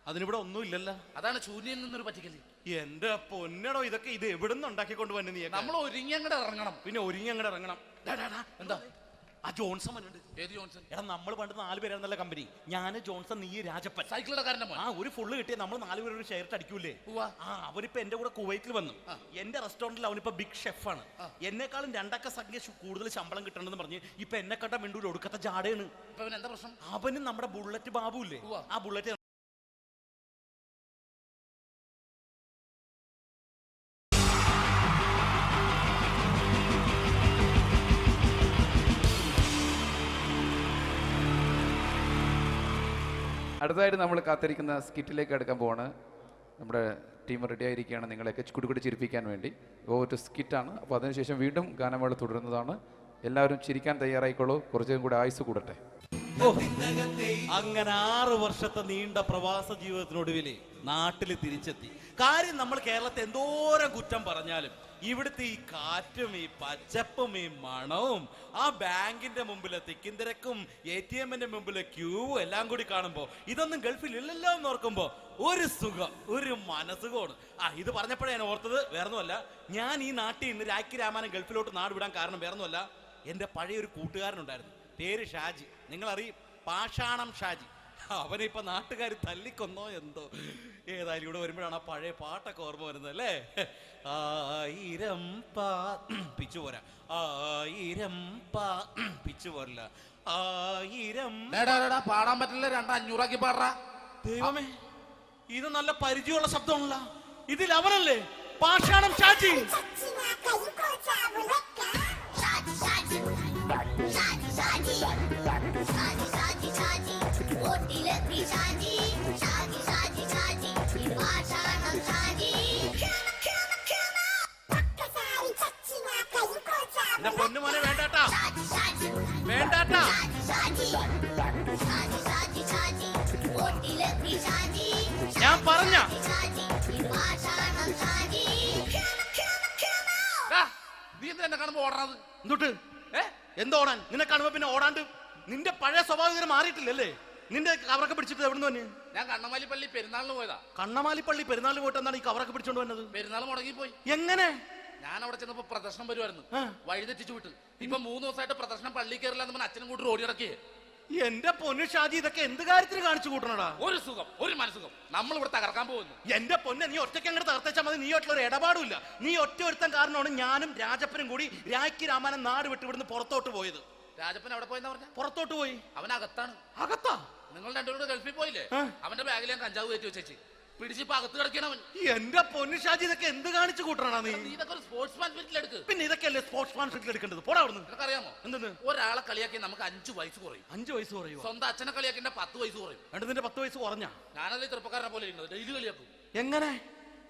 അതിനിവിടെ ഒന്നും ഇല്ലല്ലോ. അതാണ് ശൂന്യയിൽ നിന്നൊരു പറ്റിക്കല്. എന്റെ പൊന്നടോ, ഇതൊക്കെ ഇത് എവിടുന്ന് ഉണ്ടാക്കിക്കൊണ്ട് വന്നെ നീ? നമ്മൾ ഒരുങ്ങി അങ്ങോട്ട് ഇറങ്ങണം. പിന്നെ ഒരുങ്ങി അങ്ങോട്ട് ഇറങ്ങണം. എന്താ? ആ ജോൺസൺ വന്നുണ്ട്. ഏത് ജോൺസൺ? എടാ, നമ്മൾ പണ്ട് 4 പേരായിരുന്നല്ല കമ്പനി. ഞാന്, ജോൺസൺ, നീ, രാജപ്പൻ. സൈക്കിളുടെ കാരന്റെ മോൻ. ഒരു ഫുള്ള് കിട്ടിയ നമ്മൾ 4 പേര് ഒരു ഷെയർ അടിക്കൂലേ? അവനിപ്പോ എന്റെ കൂടെ കുവൈറ്റിൽ വന്നു. എന്റെ റെസ്റ്റോറന്റിൽ അവനിപ്പോ ബിഗ് ഷെഫാണ്. എന്നെക്കാളും 2 അക്ക സംഖ്യ കൂടുതൽ ശമ്പളം കിട്ടണമെന്ന് പറഞ്ഞ് ഇപ്പൊ എന്നെ കണ്ട മിണ്ടൂര് ഒടുക്കത്തെ ജാടയാണ്. എന്താ പ്രശ്നം? അവന് നമ്മുടെ ബുള്ളറ്റ് ബാബു ഇല്ലേ, ആ ബുള്ളറ്റ് അടുത്തതായിട്ട് നമ്മൾ കാത്തിരിക്കുന്ന സ്കിറ്റിലേക്ക് എടുക്കാൻ പോവാണ്. നമ്മുടെ ടീം റെഡി ആയിരിക്കുകയാണ് നിങ്ങളെയൊക്കെ കുടുകുടി ചിരിപ്പിക്കാൻ വേണ്ടി. ഒരു സ്കിറ്റാണ്. അപ്പോൾ അതിനുശേഷം വീണ്ടും ഗാനമേള തുടരുന്നതാണ്. എല്ലാവരും ചിരിക്കാൻ തയ്യാറായിക്കോളൂ. കുറച്ചും കൂടെ ആയുസ് കൂടട്ടെ. അങ്ങനെ 6 വർഷത്തെ നീണ്ട പ്രവാസ ജീവിതത്തിനൊടുവിൽ നാട്ടിൽ തിരിച്ചെത്തി. കാര്യം നമ്മൾ കേരളത്തെ എന്തോരം കുറ്റം പറഞ്ഞാലും ഇവിടുത്തെ ഈ കാറ്റും ഈ പച്ചപ്പും ഈ മണവും ആ ബാങ്കിന്റെ മുമ്പിലെ തിക്കും തിരക്കും ATM-ന്റെ മുമ്പിലെ ക്യൂവും എല്ലാം കൂടി കാണുമ്പോൾ ഇതൊന്നും ഗൾഫിൽ ഇല്ലല്ലോ എന്ന് ഓർക്കുമ്പോൾ ഒരു സുഖം, ഒരു മനസുഖമാണ്. ഇത് പറഞ്ഞപ്പോഴേ ഞാൻ ഓർത്തത് വേറൊന്നുമല്ല, ഞാൻ ഈ നാട്ടിൽ നിന്ന് രാഖി രാമാനം ഗൾഫിലോട്ട് നാട് വിടാൻ കാരണം വേറൊന്നുമല്ല, എൻ്റെ പഴയൊരു കൂട്ടുകാരനുണ്ടായിരുന്നു, പേര് ഷാജി. നിങ്ങളറിയും, പാഷാണം ഷാജി. അവനെ ഇപ്പൊ നാട്ടുകാർ തല്ലിക്കൊന്നോ എന്തോ. ഏതായാലും ഇവിടെ വരുമ്പോഴാണ് ആ പഴയ പാട്ടൊക്കെ ഓർമ്മ വരുന്നത് അല്ലേ? 1000 പിച്ചു പോരാ, 1000 പിച്ചു പോരില്ല, 1000 പാടാൻ പറ്റില്ല. 200 പാടാ. ദൈവമേ, ഇത് നല്ല പരിചയമുള്ള ശബ്ദമാണല്ലോ. ഇതിൽ അവനല്ലേ പാഷാണം ഷാജി? എന്റെ പൊന്നുമോനെ വേണ്ടാട്ടാ, വേണ്ടാട്ടാ. ഞാൻ പറഞ്ഞ നീ നീ എന്താ എന്നെ കാണുമ്പോ ഓടണത്? എന്തുട്ട് എന്തോടാൻ? നിന്നെ കാണുമ്പോ പിന്നെ ഓടാണ്ട് നിന്റെ പഴയ സ്വഭാവം ഇതുവരെ മാറിയിട്ടില്ലല്ലേ? നിന്റെ കവറൊക്കെ പിടിച്ചിട്ട് എവിടുന്ന് തന്നെ? ഞാൻ കണ്ണമാലി പള്ളി പെരുന്നാളിന് പോയതാ. കണ്ണമാലി പള്ളി പെരുന്നാളിന് പോയിട്ട് എന്താണ് ഈ കവറൊക്കെ പിടിച്ചോണ്ട് വന്നത്? പെരുന്നാൾ മുടങ്ങിപ്പോയി. എങ്ങനെ? ഞാൻ അവിടെ ചെന്നപ്പോ പ്രദർശനം വരുമായിരുന്നു, വഴിതെറ്റിച്ചു വിട്ട്. ഇപ്പൊ 3 ദിവസമായിട്ട് പ്രദർശനം പള്ളി കയറില്ല എന്ന് അച്ഛനും കൂട്ടി ഓടി ഇറക്കിയേ. എന്റെ പൊന്നു ഷാജി, ഇതൊക്കെ എന്ത് കാര്യത്തിന് കാണിച്ചു കൂട്ടണടാ? ഒരു സുഖം, ഒരു മനസുഖം. നമ്മൾ ഇവിടെ തകർക്കാൻ പോകുന്നു. എന്റെ പൊന്നെ, നീ ഒറ്റയ്ക്ക് അങ്ങോട്ട് തകർത്തേച്ചാൽ മതി. നീ ഒറ്റൊരു ഇടപാടുമില്ല. നീ ഒറ്റ ഒരുത്തൻ കാരണമാണ് ഞാനും രാജപ്പനും കൂടി രാഖി രാമാനം നാട് വിട്ട് ഇവിടുന്ന് പുറത്തോട്ട് പോയത്. രാജപ്പൻ എവിടെ പോയെന്ന് പറഞ്ഞ? പുറത്തോട്ട് പോയി. അവനകത്താണ്. അകത്താ? നിങ്ങൾ രണ്ടുപേരും ഗൾഫിൽ പോയില്ലേ? അവന്റെ ബാഗിൽ ഞാൻ കഞ്ചാവ് കയറ്റി വെച്ചേച്ച് പിടിച്ചിപ്പോ അകത്ത് കിടക്കണം അവൻ. എന്റെ പൊന്നു ഷാജി, ഇതൊക്കെ എന്ത് കാണിച്ചു കൂട്ടണ നീ? ഇതൊക്കെ ഒരു സ്പോർട്സ്മാൻ സ്പിരിറ്റിൽ എടുക്ക്. പിന്നെ ഇതൊക്കെയല്ലേ സ്പോർട്സ്മാൻ സ്പിരിറ്റിൽ എടുക്കേണ്ടത്? പോടാ അവിടുന്ന്. നിനക്കറിയാമോ എന്തെന്ന്? ഒരാളെ കളിയാക്കി നമുക്ക് 5 വയസ്സ് കുറയും. 5 വയസ്സ് കുറയും? സ്വന്തം അച്ഛനെ കളിയാക്കി 10 വയസ്സ് കുറയും. എന്നിട്ട് നിന്റെ 10 വയസ്സ് കുറഞ്ഞ? ഞാനത് ചെറുപ്പക്കാരനെ പോലെ ഇരുന്നത് ഡെയിലി കളിയാക്കും. എങ്ങനെ?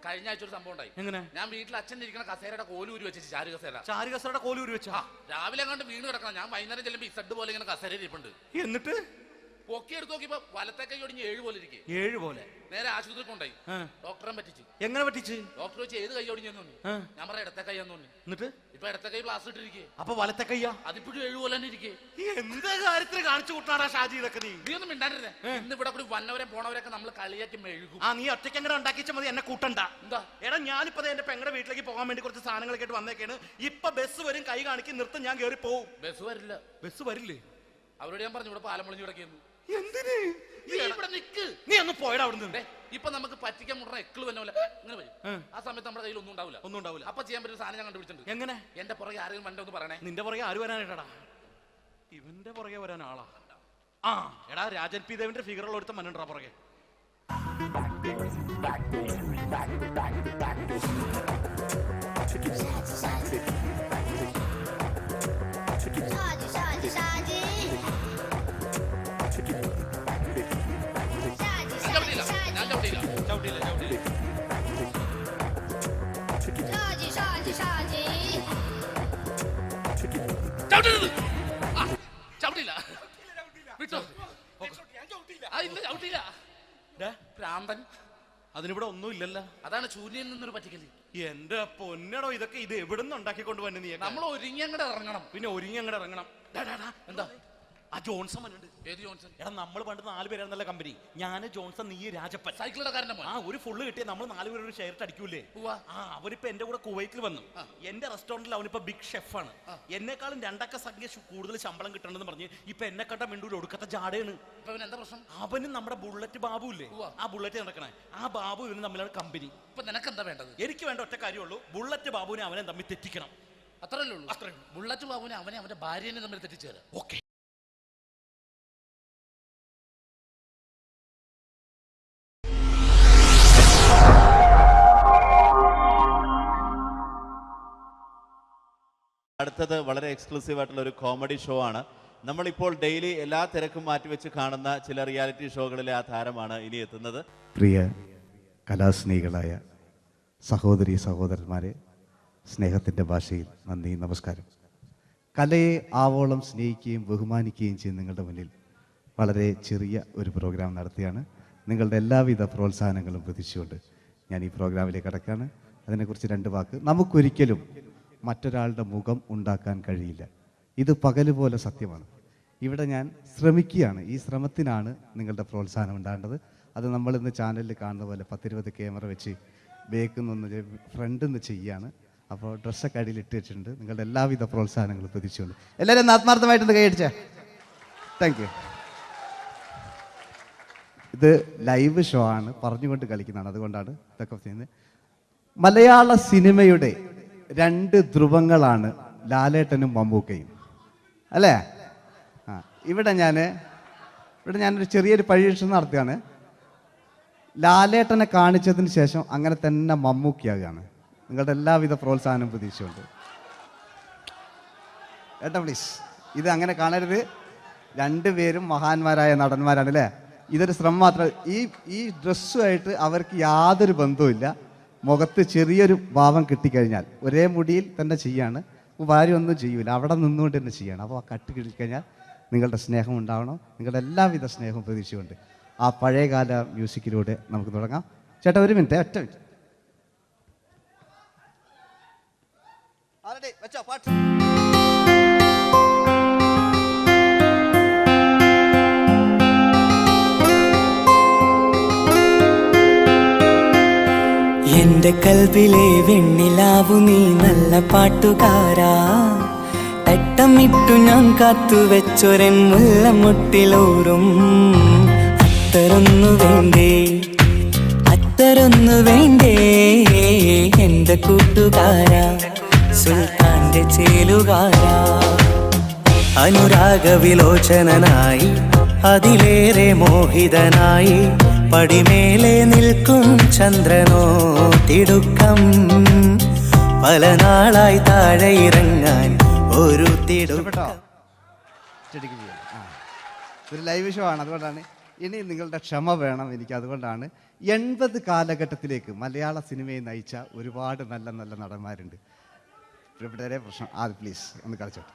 കഴിഞ്ഞ ആഴ്ച ഒരു സംഭവം ഉണ്ടായി. എങ്ങനെ? ഞാൻ വീട്ടിൽ അച്ഛൻ ഇരിക്കുന്ന കസേരയുടെ കോലൂരി വെച്ചു. ചാരു കസേരയുടെ കോലൂരി വെച്ചാ? രാവിലെ അങ്ങോട്ട് വീണ് കിടക്കണം. ഞാൻ വൈകുന്നേരം ചെല്ലുമ്പോ ഇസഡ് പോലെ ഇങ്ങനെ കസേര ഇരിപ്പുണ്ട്. എന്നിട്ട് പൊക്കി എടുത്ത് നോക്കിയപ്പോ വലത്തെ കൈ ഒടിഞ്ഞ് 7 പോലെ ഇരിക്കേ. 7 പോലെ? നേരെ ആശുപത്രി കൊണ്ടായി. ഡോക്ടറെ പറ്റിച്ച്. എങ്ങനെ പറ്റിച്ച്? ഡോക്ടർ വെച്ച് ഏത് കൈ ഒടിഞ്ഞെന്ന് തോന്നി. ഞാൻ പറയാം ഇടത്തെ കൈ എന്ന് തോന്നി. എന്നിട്ട് ഇപ്പൊ ഇടത്തെ കൈ പ്ലാസ്റ്റർ ഇട്ടിരിക്കേ. അപ്പൊ വലത്തെ കയ്യാ? അതിപ്പോഴും 7 പോലെ തന്നെ ഇരിക്കേ. എന്ത് കാര്യത്തിന് കാണിച്ചു കൂട്ടാറാ ഷാജി ഇതൊക്കെ? നീ ഒന്നും മിണ്ടാണ്ടിരുന്നേ. ഇന്ന് ഇവിടെ കൂടി വന്നവരെ പോണവരൊക്കെ നമ്മൾ കളിയാക്കി മെഴുകും. നീ ഒറ്റയ്ക്ക് അങ്ങനെ ഉണ്ടാക്കിച്ചാൽ മതി, എന്നെ കൂട്ടണ്ട. എന്താ? എടാ, ഞാനിപ്പോ എന്റെ പെങ്ങളുടെ വീട്ടിലേക്ക് പോകാൻ വേണ്ടി കുറച്ച് സാധനങ്ങളൊക്കെ ആയിട്ട് വന്നേക്കാണ്. ഇപ്പൊ ബസ് വരും, കൈ കാണിക്കും, നിർത്തും, ഞാൻ കയറി പോവും. ബസ് വരില്ല. ബസ് വരില്ലേ? അവരോട് ഞാൻ പറഞ്ഞു ഇവിടെ പാലം പൊളിഞ്ഞു കിടക്കുന്നു. എന്തിന്? ഇവിടെ നിക്ക്. നീ ഒന്ന് പോയടാ അവിടുന്ന്. ഇപ്പൊ നമുക്ക് പറ്റിക്കാൻ മുടണ എക്കിള് തന്നെ ഇങ്ങനെ വരും. ആ സമയത്ത് നമ്മുടെ കയ്യിൽ ഒന്നും ഉണ്ടാവില്ല. അപ്പൊ ചെയ്യാൻ പറ്റുന്ന സാധനം ഞാൻ കണ്ടുപിടിച്ചിട്ടുണ്ട്. എങ്ങനെ? എന്റെ പുറകെ ആരെങ്കിലും വണ്ടി ഒന്ന് പറയണേ. നിന്റെ പുറകെ ആര് വരാനായിട്ടാ? ഇവന്റെ പുറകെ വരാൻ ആളാ? എടാ, രാജൻ പി ദേവിന്റെ ഫിഗറുള്ള ഒരുത്തം മനുണ്ടാ പുറകെ. അതിനിവിടെ ഒന്നും ഇല്ലല്ലോ. അതാണ് ശൂന്യൻ നിന്നൊരു പറ്റിക്കല്. എന്റെ പൊന്നടോ, ഇതൊക്കെ ഇത് എവിടുന്ന് ഉണ്ടാക്കിക്കൊണ്ട് വന്നെ നീ? നമ്മൾ ഒരുങ്ങി അങ്ങോട്ട് ഇറങ്ങണം. പിന്നെ ഒരുങ്ങി അങ്ങോട്ട് ഇറങ്ങണം. എന്താ? ആ ജോൺസൺ വന്നിട്ടുണ്ട്. ഏത് ജോൺസൺ? എടാ, നമ്മൾ പണ്ട് 4 പേരായിരുന്നല്ല കമ്പനി. ഞാന്, ജോൺസൺ, നീ, രാജപ്പൻ. സൈക്കിളുടെ കാരന്റെ മോൻ. ഒരു ഫുള്ള് കിട്ടിയ നമ്മൾ 4 പേര് ഒരു ഷെയർ അടിക്കൂലേ? അവനിപ്പോ എന്റെ കൂടെ കുവൈറ്റിൽ വന്നു. എന്റെ റെസ്റ്റോറന്റിൽ അവനിപ്പോ ബിഗ് ഷെഫാണ്. എന്നെക്കാളും 2 അക്ക സംഖ്യ കൂടുതൽ ശമ്പളം കിട്ടണമെന്ന് പറഞ്ഞ് ഇപ്പൊ എന്നെ കണ്ട മിണ്ടൂര് ഒടുക്കത്തെ ജാടയാണ്. എന്താ പ്രശ്നം? അവനും നമ്മുടെ ബുള്ളറ്റ് ബാബു ഇല്ലേ, ആ ബുള്ളറ്റ് നടക്കണേ, ആ ബാബു ഇവന് തമ്മിലാണ് കമ്പനി. ഇപ്പൊ നിനക്ക് എന്താ വേണ്ടത്? എനിക്ക് വേണ്ട ഒറ്റ കാര്യമുള്ളൂ, ബുള്ളറ്റ് ബാബുവിനെ അവനെ തമ്മിൽ തെറ്റിക്കണം. അത്രയല്ലേ ഉള്ളൂ? ബുള്ളറ്റ് ബാബുവിനെ അവനെ അവന്റെ ഭാര്യനെ തമ്മിൽ തെറ്റിച്ചേരാം. ഓക്കെ. അടുത്തത് വളരെ എക്സ്ക്ലൂസീവ് ആയിട്ടുള്ള ഒരു കോമഡി ഷോ ആണ്. നമ്മളിപ്പോൾ ഡെയിലി എല്ലാ തിരക്കും മാറ്റിവെച്ച് കാണുന്ന ചില റിയാലിറ്റി ഷോകളിലെ ആ താരമാണ് ഇനി എത്തുന്നത്. പ്രിയ കലാസ്നേഹികളായ സഹോദരി സഹോദരന്മാരെ, സ്നേഹത്തിൻ്റെ ഭാഷയിൽ നന്ദി, നമസ്കാരം. കലയെ ആവോളം സ്നേഹിക്കുകയും ബഹുമാനിക്കുകയും ചെയ്യുന്ന നിങ്ങളുടെ മുന്നിൽ വളരെ ചെറിയ ഒരു പ്രോഗ്രാം നടത്തിയാണ്. നിങ്ങളുടെ എല്ലാവിധ പ്രോത്സാഹനങ്ങളും പ്രതീക്ഷിച്ചുകൊണ്ട് ഞാൻ ഈ പ്രോഗ്രാമിലേക്ക് കടക്കുകയാണ്. അതിനെക്കുറിച്ച് 2 വാക്ക്. നമുക്കൊരിക്കലും മറ്റൊരാളുടെ മുഖം ഉണ്ടാക്കാൻ കഴിയില്ല. ഇത് പകല് പോലെ സത്യമാണ്. ഇവിടെ ഞാൻ ശ്രമിക്കുകയാണ്. ഈ ശ്രമത്തിനാണ് നിങ്ങളുടെ പ്രോത്സാഹനം ഉണ്ടാകേണ്ടത്. അത് നമ്മളിന്ന് ചാനലിൽ കാണുന്ന പോലെ 10-20 ക്യാമറ വെച്ച് ബേക്കുന്നൊന്ന് ഫ്രണ്ടിൽ നിന്ന് ചെയ്യുകയാണ്. അപ്പോൾ ഡ്രസ്സൊക്കെ അടിയിൽ ഇട്ട് വെച്ചിട്ടുണ്ട്. നിങ്ങളുടെ എല്ലാവിധ പ്രോത്സാഹനങ്ങളും പ്രതീക്ഷിച്ചുകൊണ്ട് എല്ലാവരും ആത്മാർത്ഥമായിട്ടൊന്ന് കൈയടിച്ചേ. Thank you. ഇത് ലൈവ് ഷോ ആണ്, പറഞ്ഞുകൊണ്ട് കളിക്കുന്നതാണ്, അതുകൊണ്ടാണ് ഇതൊക്കെ ചെയ്യുന്നത്. മലയാള സിനിമയുടെ 2 ധ്രുവങ്ങളാണ് ലാലേട്ടനും മമ്മൂക്കയും, അല്ലേ? ഇവിടെ ഞാനൊരു ചെറിയൊരു പരീക്ഷണം നടത്തുകയാണ്. ലാലേട്ടനെ കാണിച്ചതിന് ശേഷം അങ്ങനെ തന്നെ മമ്മൂക്കയാകുകയാണ്. നിങ്ങളുടെ എല്ലാവിധ പ്രോത്സാഹനം പ്രതീക്ഷിച്ചുകൊണ്ട് ഏട്ടാ പ്ലീസ്, ഇത് അങ്ങനെ കാണരുത്. 2 പേരും മഹാന്മാരായ നടന്മാരാണ്, അല്ലേ? ഇതൊരു ശ്രമം മാത്രം. ഈ ഡ്രസ്സുമായിട്ട് അവർക്ക് യാതൊരു ബന്ധവുമില്ല. മുഖത്ത് ചെറിയൊരു ഭാവം കിട്ടിക്കഴിഞ്ഞാൽ ഒരേ മുടിയിൽ തന്നെ ചെയ്യാണ്. ഭാര്യ ഒന്നും ചെയ്യൂല, അവിടെ നിന്നുകൊണ്ട് തന്നെ ചെയ്യണം. അപ്പോൾ ആ കട്ട് കിട്ടിക്കഴിഞ്ഞാൽ നിങ്ങളുടെ സ്നേഹം ഉണ്ടാവണം. നിങ്ങളുടെ എല്ലാവിധ സ്നേഹവും പ്രതീക്ഷിച്ചുകൊണ്ട് ആ പഴയകാല മ്യൂസിക്കിലൂടെ നമുക്ക് തുടങ്ങാം. ചേട്ടാ, 1 മിനിറ്റ്, ഒറ്റ മിനിറ്റ്. വെച്ചോ പാട്ട്. എന്റെ കൽവിലെ വെണ്ണിലാവു നീ നല്ല പാട്ടുകാരാ, തട്ടമിട്ടു ഞാൻ കാത്തു വെച്ചൊരൻ മുല്ലമുട്ടിലോറും. അത്തരൊന്നു വേണ്ടേ, അത്തരൊന്നു വേണ്ടേ എന്റെ കൂട്ടുകാരാ, സുൽത്താന്റെ ചേലുകാരാ. അനുരാഗവിലോചനായി അതിലേറെ മോഹിതനായി പടിമേലെ നിൽക്കും ചന്ദ്രനോ തിടുക്കം. പല നാളായി താഴെ ഇറങ്ങാൻ ഒരു തിടുക്കം. ഒരു ലൈവ് ഷോ ആണ്, അതുകൊണ്ടാണ്. ഇനി നിങ്ങളുടെ ക്ഷമ വേണം എനിക്ക്. അതുകൊണ്ടാണ് 80 കാലഘട്ടത്തിലേക്ക് മലയാള സിനിമയെ നയിച്ച ഒരുപാട് നല്ല നല്ല നടന്മാരുണ്ട്. ഇവിടെ പ്രശ്നം പ്ലീസ് ഒന്ന് കളിച്ചോട്ടെ.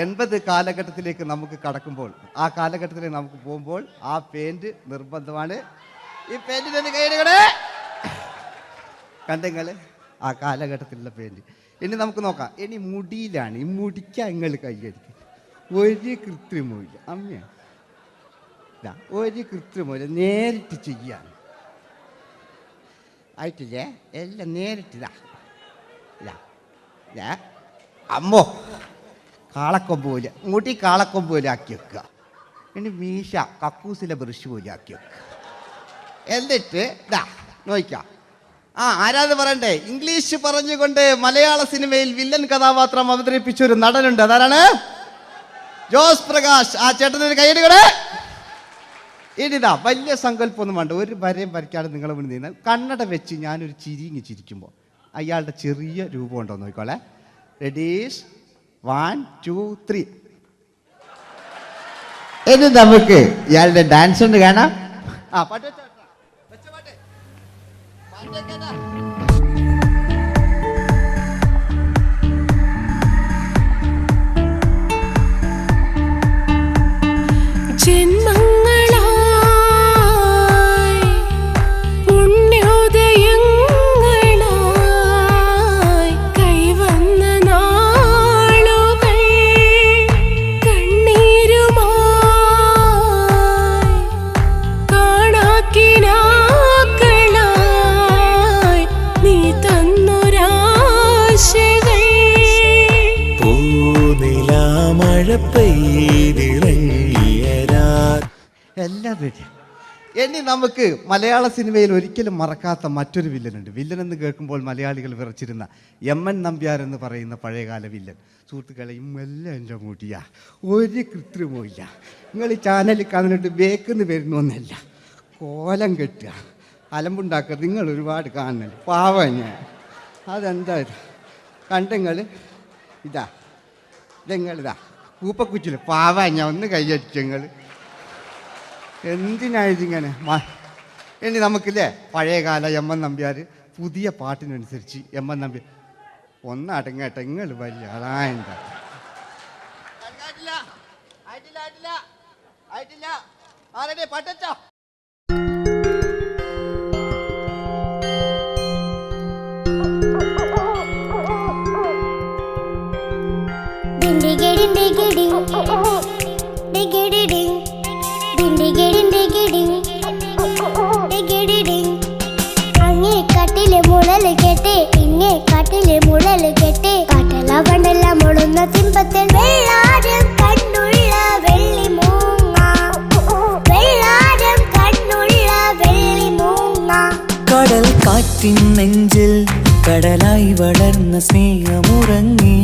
80 കാലഘട്ടത്തിലേക്ക് നമുക്ക് കടക്കുമ്പോൾ, ആ കാലഘട്ടത്തിലേക്ക് നമുക്ക് പോകുമ്പോൾ ആ പെയിന്റ് നിർബന്ധമാണ്. ഈ പെയിന്റിന് കൈയിടുകളെ കണ്ടെങ്കിൽ ആ കാലഘട്ടത്തിലുള്ള പെയിന്റ്. ഇനി നമുക്ക് നോക്കാം. ഇനി മുടിയിലാണ്. ഈ മുടിക്കാൻ നിങ്ങൾ കൈയടിക്കും. ഒരു കൃത്രിമില്ല അമ്മ, ഒരു കൃത്രിമില്ല, നേരിട്ട് ചെയ്യാൻ ആയിട്ടില്ലേ? എല്ലാം നേരിട്ടിതാ അമ്മോ. കാളക്കൊമ്പ് പോലെ മുടി, കാളക്കൊമ്പ് പോലെ ആക്കി വെക്കുക. ഇനി മീശ കക്കൂസിലെ ബ്രഷ് പോലെ ആക്കി വെക്കുക. എന്നിട്ട് നോക്കാം. ആരാത് പറയണ്ടേ? ഇംഗ്ലീഷ് പറഞ്ഞുകൊണ്ട് മലയാള സിനിമയിൽ വില്ലൻ കഥാപാത്രം അവതരിപ്പിച്ച ഒരു നടനുണ്ട്. അതാരാണ്? ജോസ് പ്രകാശ്. ആ ചേട്ടനൊരു കൈയ്യടികളെ. ഇനിതാ വലിയ സങ്കല്പമൊന്നും വേണ്ട, ഒരു വരയും വരയ്ക്കാതെ നിങ്ങളെ മുന്നിൽ നിന്ന് കണ്ണട വെച്ച് ഞാനൊരു ചിരിങ്ങി ചിരിക്കുമ്പോൾ അയാളുടെ ചെറിയ രൂപം ഉണ്ടോ നോക്കോളെ. റെഡീസ് 1 2 3. ഇനി നമുക്ക് ഇയാളുടെ ഡാൻസ് ഉണ്ട് കാണാം. പാട്ട് വെച്ചോ, പാട്ട് ജന്മങ്ങളായി പുണ്യോദയങ്ങളായി കൈവന്ന നാളുകൾ കണ്ണീരുമായി കാണാക്കിനാക്കളായി നീ തന്നൊരാശകൾ. പൂനിലാമഴ പെയ്തിറങ്ങിയ രാത്രി. എല്ലാം റെഡി. ഇനി നമുക്ക് മലയാള സിനിമയിൽ ഒരിക്കലും മറക്കാത്ത മറ്റൊരു വില്ലനുണ്ട്. വില്ലൻ എന്ന് കേൾക്കുമ്പോൾ മലയാളികൾ വിറച്ചിരുന്ന MN നമ്പ്യാർ എന്ന് പറയുന്ന പഴയകാല വില്ലൻ. സുഹൃത്തുക്കളെ, എല്ലാം എൻ്റെ മുടിയാ, ഒരു കൃത്രിമവും ഇല്ല. നിങ്ങൾ ഈ ചാനലിൽ കാണുന്നിട്ട് ബേക്കെന്ന് വരുന്നൊന്നല്ല, കോലം കെട്ടുക, അലമ്പുണ്ടാക്കുക. നിങ്ങൾ ഒരുപാട് കാണുന്നുണ്ട്. പാവം ഞാൻ. അതെന്താ കണ്ടെങ്കിൽ ഇതെങ്ങളിതാ കൂപ്പക്കുച്ചിൽ പാവ ഞാൻ ഒന്ന് കൈയടിച്ചങ്ങൾ. എന്തിനായതിങ്ങനെ? ഇനി നമുക്കില്ലേ പഴയകാല MN നമ്പ്യാർ, പുതിയ പാട്ടിനനുസരിച്ച് MN നമ്പ്യാർ ഒന്നടങ്ങട്ടെ. നിങ്ങൾ വലിയ ആളായില്ല. പാട്ടോ കാട്ടിലെ മുളല് കേട്ട് ഇങ്ങേ കാട്ടിലെ മുളല് കേട്ട് കാട്ടല വണ്ടല്ല മുളുന്ന സിംഹത്തിൽ വെള്ളാരം കണ്ണുള്ള വെള്ളി മൂങ്ങ, വെള്ളാരം കണ്ണുള്ള വെള്ളി മൂങ്ങ. കടൽ കാറ്റിൻ നെഞ്ചിൽ കടലായി വളർന്ന സ്നേഹമുറങ്ങി,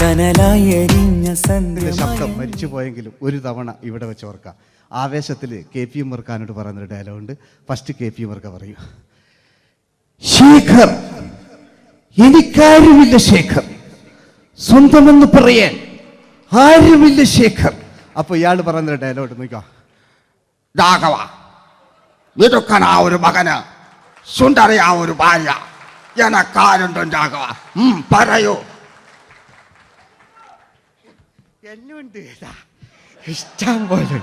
കനലായി എരിഞ്ഞ ശബ്ദം മരിച്ചു പോയെങ്കിലും ഒരു തവണ ഇവിടെ വെച്ച് ഓർക്കാം. ആവേശത്തിൽ KP ഉമ്മർഖാനോട് പറയുന്നൊരു ഡയലോഗുണ്ട്. ഫസ്റ്റ് KP ഉമ്മർഖ പറയൂ. ശേഖർ, എനിക്കാരുമില്ല ശേഖർ, സ്വന്തമെന്ന് പറയാൻ ആരുമില്ല ശേഖർ. അപ്പൊ ഇയാൾ പറയുന്നൊരു ഡയലോഗ് നോക്കാം. രാഘവ, മിടുക്കനാ ഒരു മകന്, സുന്ദരിയാ ഒരു ഭാര്യ, എനക്കാരുണ്ടോ രാഘവ? പറയൂ. എന്നുണ്ട് ഇഷ്ടം പോലെ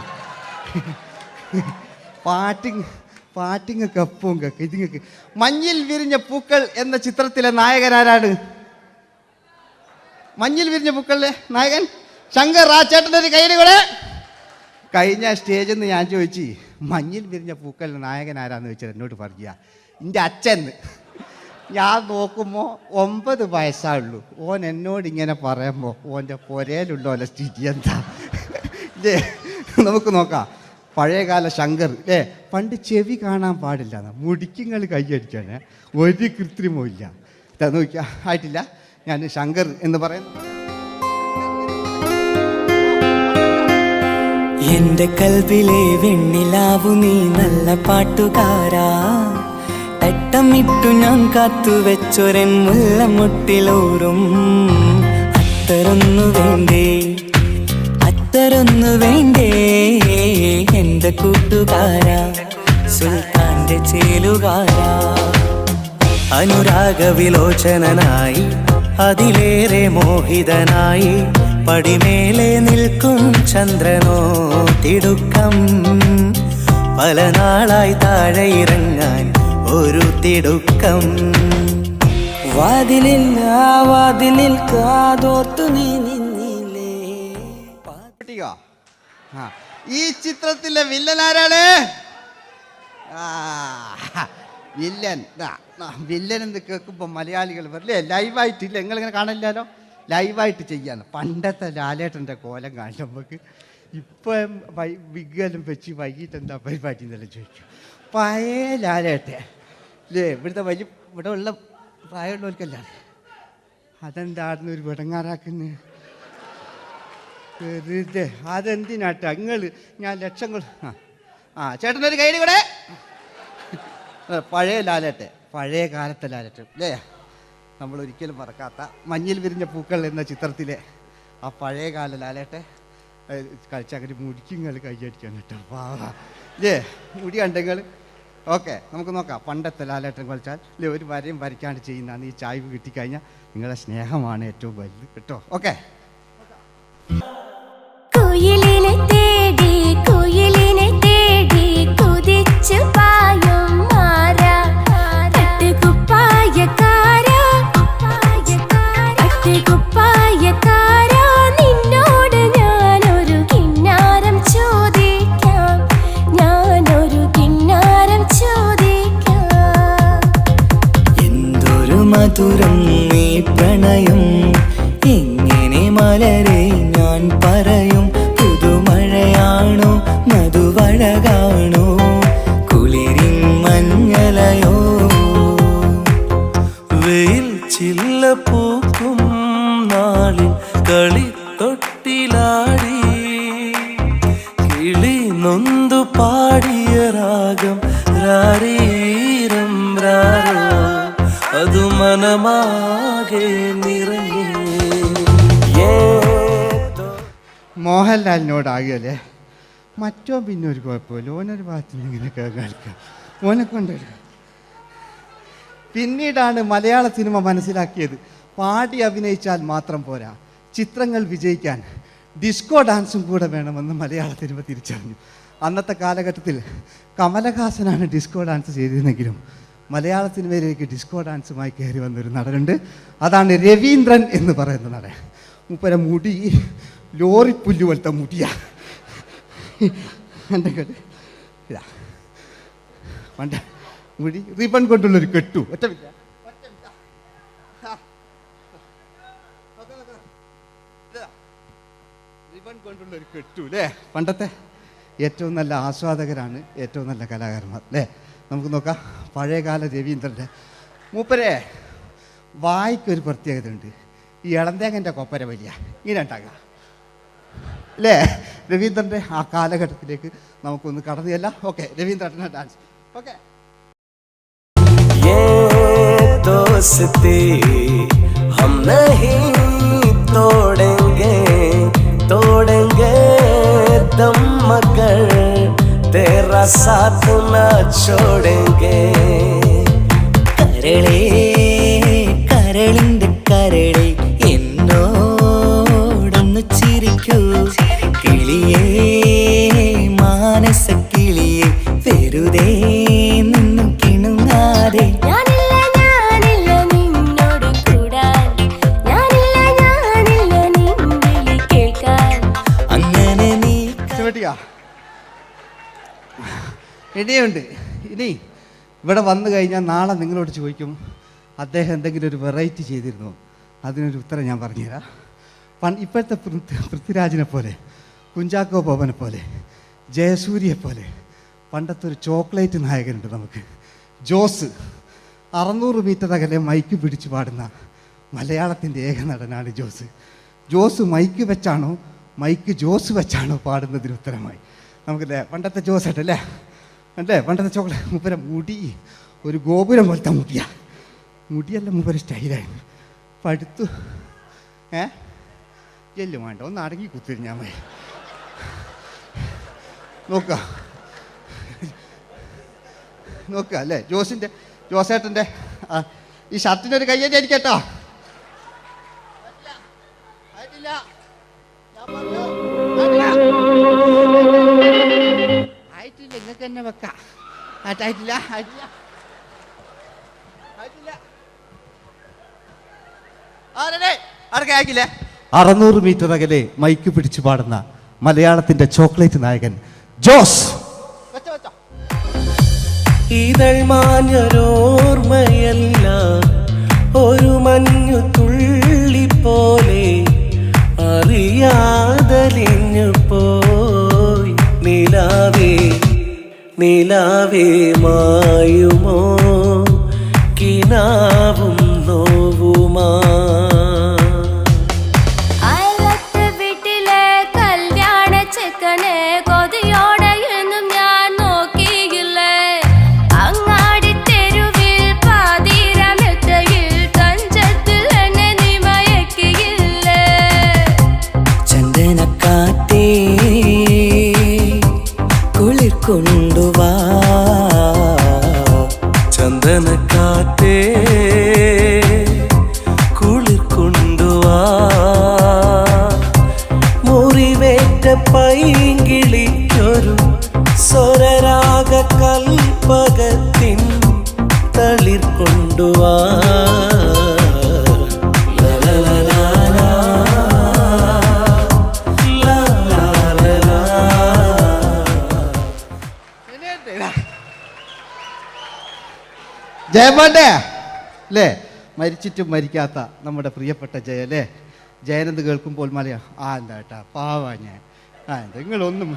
പാട്ടിങ്ങൊക്കെ എപ്പവും കേൾക്കാം. ഇതിങ്ങൾക്ക് മഞ്ഞിൽ വിരിഞ്ഞ പൂക്കൾ എന്ന ചിത്രത്തിലെ നായകനാരാണ്? മഞ്ഞിൽ വിരിഞ്ഞ പൂക്കളിലെ നായകൻ ശങ്കർ. ആ ചേട്ടൻ്റെ ഒരു കയ്യിൽ കൂടെ. കഴിഞ്ഞ സ്റ്റേജിൽ നിന്ന് ഞാൻ ചോദിച്ചു മഞ്ഞിൽ വിരിഞ്ഞ പൂക്കളിലെ നായകൻ ആരാന്ന് ചോദിച്ചാൽ എന്നോട് പറയുക എൻ്റെ അച്ഛൻ. ഞാൻ നോക്കുമ്പോൾ 9 വയസ്സായുള്ളൂ. ഓൻ എന്നോട് ഇങ്ങനെ പറയുമ്പോൾ ഓൻ്റെ പുരയിലുണ്ടോ അല്ല സ്ഥിതി എന്താ ഇല്ലേ? നമുക്ക് നോക്കാം. പഴയകാല ശങ്കർ അല്ലേ? പണ്ട് ചെവി കാണാൻ പാടില്ല, മുടിക്കുങ്ങൾ കൈയടിക്കാണ്, ഒരു കൃത്രിമവും ഇല്ല. നോക്കിയാ ആയിട്ടില്ല. ഞാൻ ശങ്കർ എന്ന് പറയുന്നു. എന്റെ കൽവിലെ വെണ്ണിലാവു നീ നല്ല പാട്ടുകാരാ, തട്ടമിട്ടു ഞാൻ കാത്തുവെച്ചൊരൻ മുല്ലമുട്ടിലോറും. അത്തരൊന്നു വേണ്ടേ, അത്തരൊന്നു വേണ്ടേ എന്റെ കൂട്ടുകാരാ, സുൽത്താന്റെ ചേലുകാരാ. അനുരാഗവിലോചനായി അതിലേറെ മോഹിതനായി പടിമേലെ നിൽക്കും ചന്ദ്രനോ തിടുക്കം. പല നാളായി താഴെ ഇറങ്ങാൻ ഒരു തിടുക്കം. വാതിലിൽ ആ വാതിലിൽ കാതോർത്തു നീ നിന്നില്ലേ. ഈ ചിത്രത്തിലെ വില്ലൻ ആരാണ്? വില്ലൻ. വില്ലൻ എന്ന് കേൾക്കുമ്പോൾ മലയാളികൾ വരില്ലേ ലൈവായിട്ടില്ല, നിങ്ങളിങ്ങനെ കാണില്ലല്ലോ, ലൈവായിട്ട് ചെയ്യാന്ന്. പണ്ടത്തെ ലാലേട്ടൻ്റെ കോലം കാണും നമുക്ക്. ഇപ്പം വിഗ്ഗലും വെച്ച് വൈകിട്ട് എന്താ പരിപാടി എന്നെല്ലാം ചോദിക്കും. പഴയ ലാലേട്ടെ അല്ലേ? ഇവിടുത്തെ ഇവിടെ ഉള്ള പ്രായമുള്ളവർക്കല്ലാണ്. അതെന്താടുന്ന ഒരു വിടങ്ങാറാക്കുന്നത് വെറുതെ. അതെന്തിനാട്ടാ നിങ്ങൾ? ഞാൻ ലക്ഷങ്ങൾ ചേട്ടനൊരു കൈഡി കൂടെ. പഴയ ലാലേട്ടെ, പഴയ കാലത്തെ ലാലേട്ട് അല്ലേ? നമ്മൾ ഒരിക്കലും മറക്കാത്ത മഞ്ഞിൽ വിരിഞ്ഞ പൂക്കൾ എന്ന ചിത്രത്തിലെ ആ പഴയ കാല ലാലേട്ടെ കളിച്ചങ്ങനെ മുടിക്കുങ്ങൾ കൈയടിക്കാൻ കേട്ടോ. അല്ലേ? മുടി കണ്ടെങ്കിൽ ഓക്കെ. നമുക്ക് നോക്കാം. പണ്ടത്തെ ലാലേട്ടൻ കളിച്ചാൽ അല്ലേ ഒരു വരയും വരയ്ക്കാണ്ട് ചെയ്യുന്നതാണ്. ഈ ചായ്വ് കിട്ടിക്കഴിഞ്ഞാൽ നിങ്ങളുടെ സ്നേഹമാണ് ഏറ്റവും വലുത് കേട്ടോ. ഓക്കെ. കുയിലിനെ തേടി കുയിലിനെ തേടി കുതിച്ചു പായും മാറാ, പട്ടുകുപ്പായക്കാരാ പട്ടുകുപ്പായക്കാരാ, നിന്നോട് ഞാനൊരു കിന്നാരം ചോദിക്കാം, ഞാനൊരു കിന്നാരം ചോദിക്കാം. എന്തൊരു മധുരം നീ പ്രണയം, എങ്ങനെ മലരെ ഞാൻ പറയും. പുതുമഴയാണോ മധുവഴകാണോ കുളിരിൻ മഞ്ഞലയോ. വെയിൽ ചില്ല പൂക്കും നാളിൽ കളിത്തൊട്ടിലാടി, കിളി നൊന്തു പാടിയ രാഗം രാരീരം രാരോ, അതു മനമാകെ നിറഞ്ഞേ. മോഹൻലാലിനോടാകല്ലേ മറ്റോ പിന്നെ ഒരു കുഴപ്പമില്ല. ഓനൊരു ഭാഗത്ത് നിന്ന് ഇങ്ങനെ കേൾക്കാം, ഓനെ കൊണ്ടൊരു. പിന്നീടാണ് മലയാള സിനിമ മനസ്സിലാക്കിയത് പാടി അഭിനയിച്ചാൽ മാത്രം പോരാ, ചിത്രങ്ങൾ വിജയിക്കാൻ ഡിസ്കോ ഡാൻസും കൂടെ വേണമെന്ന് മലയാള സിനിമ തിരിച്ചറിഞ്ഞു. അന്നത്തെ കാലഘട്ടത്തിൽ കമലഹാസനാണ് ഡിസ്കോ ഡാൻസ് ചെയ്തിരുന്നെങ്കിലും മലയാള സിനിമയിലേക്ക് ഡിസ്കോ ഡാൻസുമായി കയറി വന്നൊരു നടനുണ്ട്. അതാണ് രവീന്ദ്രൻ എന്ന് പറയുന്ന നടൻ. മൂപ്പര മുടി ലോറിപ്പുല്ല് പോലത്തെ മുടിയാ. എൻ്റെ ഇതാ പണ്ട് മുടി റിബൺ കൊണ്ടുള്ളൊരു കെട്ടു. ഒറ്റ റിബൺ കൊണ്ടുള്ളൊരു കെട്ടു അല്ലേ? പണ്ടത്തെ ഏറ്റവും നല്ല ആസ്വാദകരാണ് ഏറ്റവും നല്ല കലാകാരന്മാർ അല്ലേ? നമുക്ക് നോക്കാം. പഴയകാല രവീന്ദ്രൻ്റെ മൂപ്പരെ വായിക്കൊരു പ്രത്യേകത ഉണ്ട്. ഈ ഇളന്തേങ്ങൻ്റെ കൊപ്പര വലിയ ഇങ്ങനെ ഉണ്ടാകുക അല്ലേ? രവീന്ദ്രൻ്റെ ആ കാലഘട്ടത്തിലേക്ക് നമുക്കൊന്ന് കടന്നു ചെല്ലാം. ഓക്കെ, രവീന്ദ്രൻ്റെ ഡാൻസ്. ഓക്കെ. दोस्ती हम नहीं तोड़ेंगे, तोड़ेंगे दम मगर तेरा साथ न छोड़ेंगे. കരളേ കരളിൻ്റെ കരളേ എന്നോടൊന്ന് ചിരിക്കൂ, കിളിയേ മാനസ കിളിയേ വെറുതെ നിന്നും കിണുങ്ങാതെ. ഞാനില്ല നിന്നോട് കൂടാൻ, ഞാനില്ല ഇനിയുണ്ട്. ഇനി ഇവിടെ വന്നു കഴിഞ്ഞാൽ നാളെ നിങ്ങളോട് ചോദിക്കും അദ്ദേഹം എന്തെങ്കിലും ഒരു വെറൈറ്റി ചെയ്തിരുന്നോ? അതിനൊരു ഉത്തരം ഞാൻ പറഞ്ഞുതരാം. ഇപ്പോഴത്തെ പൃഥ്വിരാജിനെ പോലെ, കുഞ്ചാക്കോ ബോബനെ പോലെ, ജയസൂര്യയെ പോലെ പണ്ടത്തെ ഒരു ചോക്ലേറ്റ് നായകനുണ്ട് നമുക്ക്, ജോസ്. 600 മീറ്റർ അകലെ മൈക്ക് പിടിച്ച് പാടുന്ന മലയാളത്തിൻ്റെ ഏക നടനാണ് ജോസ്. ജോസ് മൈക്ക് വെച്ചാണോ മൈക്ക് ജോസ് വെച്ചാണോ പാടുന്നതിന് ഉത്തരമായി നമുക്കല്ലേ പണ്ടത്തെ ജോസ് ആയിട്ടല്ലേ അല്ലേ? പണ്ടത്തെ ചോക്ലേറ്റ് മൂപ്പര മുടി ഒരു ഗോപുരം പോലത്തെ മുടിയല്ല മൂപ്പര സ്റ്റൈലായിരുന്നു. പടുത്തു എല്ലും വേണ്ട, ഒന്ന് അടങ്ങി കുത്തിരിഞ്ഞാൽ മതി. നോക്കുക അല്ലേ ജോസേട്ടൻ്റെ ഈ ഷർട്ടിനൊരു കയ്യടി അടിക്കട്ടോ. ആയിട്ടില്ല, നിങ്ങൾക്ക് തന്നെ വെക്കാം. ആയിട്ടില്ല 600 മീറ്റർ അകലെ മൈക്ക് പിടിച്ചു പാടുന്ന മലയാളത്തിന്റെ ചോക്ലേറ്റ് നായകൻ ജോസ്. ഇതൾ മാഞ്ഞൊരോർമ്മയല്ല, ഒരു മഞ്ഞു തുള്ളി പോലെ അറിയാതലിഞ്ഞു പോയി. നിലാവേ മായുമോ കിനാവും നോവുമാ. വീട്ടിലെ കല്യാണ ചെക്കനെ കൊതിയോടെ എന്നും ഞാൻ നോക്കിയില്ലേ. അങ്ങാടി തെരുവിൽ പാതിരമെത്തയിൽ തഞ്ചത്തിൽ എന്നെ നീ മയക്കിയില്ലേ. ചന്ദനക്കാറ്റേ കുളിർ കൊണ്ടുവാ, ചന്ദനക്കാറ്റേ കുളിർ കൊണ്ടുവാ. മുറിവേറ്റ പൈങ്കിളിക്കൊരു സ്വരരാഗ കൽപ്പകത്തിൻ തളിർ കൊണ്ടുവാ. ജയമോന്റെ അല്ലേ? മരിച്ചിട്ടും മരിക്കാത്ത നമ്മുടെ പ്രിയപ്പെട്ട ജയ അല്ലേ? ജയനെന്ന് കേൾക്കുമ്പോൾ മലയാ എന്താ കേട്ടാ പാവാ ഞാൻ. നിങ്ങളൊന്നും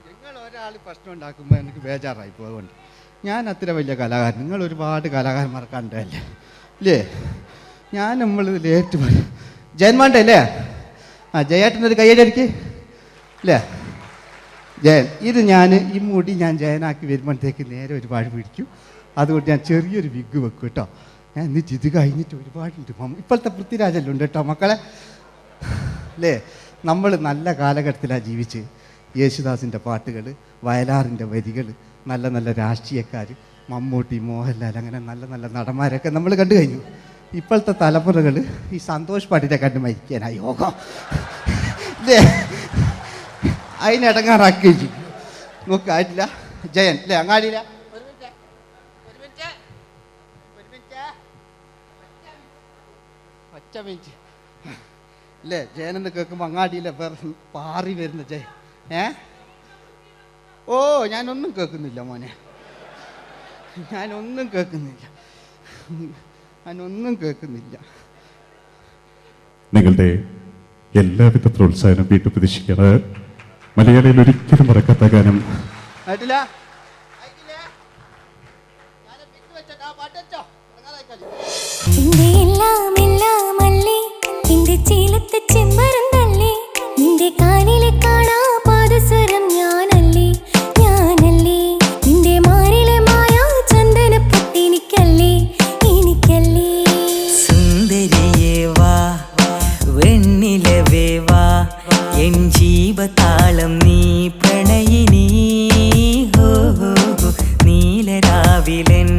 നിങ്ങൾ ഒരാൾ പ്രശ്നം ഉണ്ടാക്കുമ്പോൾ എനിക്ക് ബേജാറായി പോകുന്നുണ്ട്. ഞാൻ അത്ര വലിയ കലാകാരൻ, നിങ്ങൾ ഒരുപാട് കലാകാരന്മാർ കണ്ടല്ലേ ഇല്ലേ? നമ്മൾ ലേറ്റ് ജയന്മാണ്ടേ അല്ലേ? ജയേട്ടനൊരു കയ്യടിക്ക് അല്ലേ? ജയൻ ഇത് ഈ മുടി ഞാൻ ജയനാക്കി വരുമ്പോഴത്തേക്ക് നേരെ ഒരുപാട് പിടിക്കും. അതുകൊണ്ട് ഞാൻ ചെറിയൊരു വിഗ് വെക്കും കേട്ടോ. ഞാൻ എന്നിട്ട് ഇത് കഴിഞ്ഞിട്ട് ഒരുപാടുണ്ട്. ഇപ്പോഴത്തെ പൃഥ്വിരാജെല്ലാം ഉണ്ട് കേട്ടോ മക്കളെ അല്ലേ? നമ്മൾ നല്ല കാലഘട്ടത്തിലാണ് ജീവിച്ച്. യേശുദാസിൻ്റെ പാട്ടുകൾ, വയലാറിൻ്റെ വരികൾ, നല്ല നല്ല രാഷ്ട്രീയക്കാർ, മമ്മൂട്ടി, മോഹൻലാൽ, അങ്ങനെ നല്ല നല്ല നടന്മാരൊക്കെ നമ്മൾ കണ്ടു കഴിഞ്ഞു. ഇപ്പോഴത്തെ തലമുറകൾ ഈ സന്തോഷ് പാട്ടിനെ കണ്ട് മരിക്കാനായി യോഗം അല്ലേ? അതിനിടങ്ങാറാക്കി നോക്കായിട്ടില്ല ജയൻ അല്ലേ? അങ്ങാടിയില്ല ഒറ്റ മിനിറ്റ് അല്ലേ? ജയനെന്ന് കേൾക്കുമ്പോൾ അങ്ങാടിയില്ല വേറെ പാറി വരുന്ന ജയൻ. ഓ ഞാനൊന്നും കേൾക്കുന്നില്ല മോനെ, ഞാനൊന്നും കേൾക്കുന്നില്ല. നിങ്ങളുടെ എല്ലാവിധ പ്രോത്സാഹനം വീണ്ടും പ്രതീക്ഷിക്കാറ്. മലയാളിയിൽ ഒരിക്കലും മറക്കാത്ത ഗാനം നിന്റെ കാലിലെ കാണാ പാദസരം ഞാനല്ലേ നിന്റെ മാറിലെ മായാ ചന്ദനപ്പൊട്ടി എനിക്കല്ലേ സുന്ദരിയേ വാ, വെണ്ണിലവേ വാ, എൻ ജീവതാളം നീ പ്രണയിനി. നീലരാവിലൻ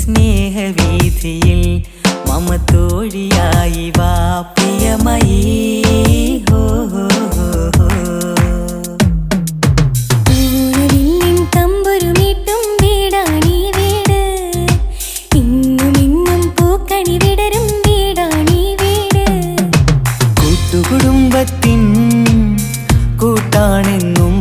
സ്നേഹവീഥിയിൽ മമ തോഴിയായി വാ പ്രിയമയീ. തമ്പുരുമീട്ടും വീടാണീ വീട്, ഇന്നും ഇന്നും പൂക്കണി വിടരും വീടാണീ വീട്. കൂട്ടുകുടുംബത്തിൻ ഒന്നാണെന്നും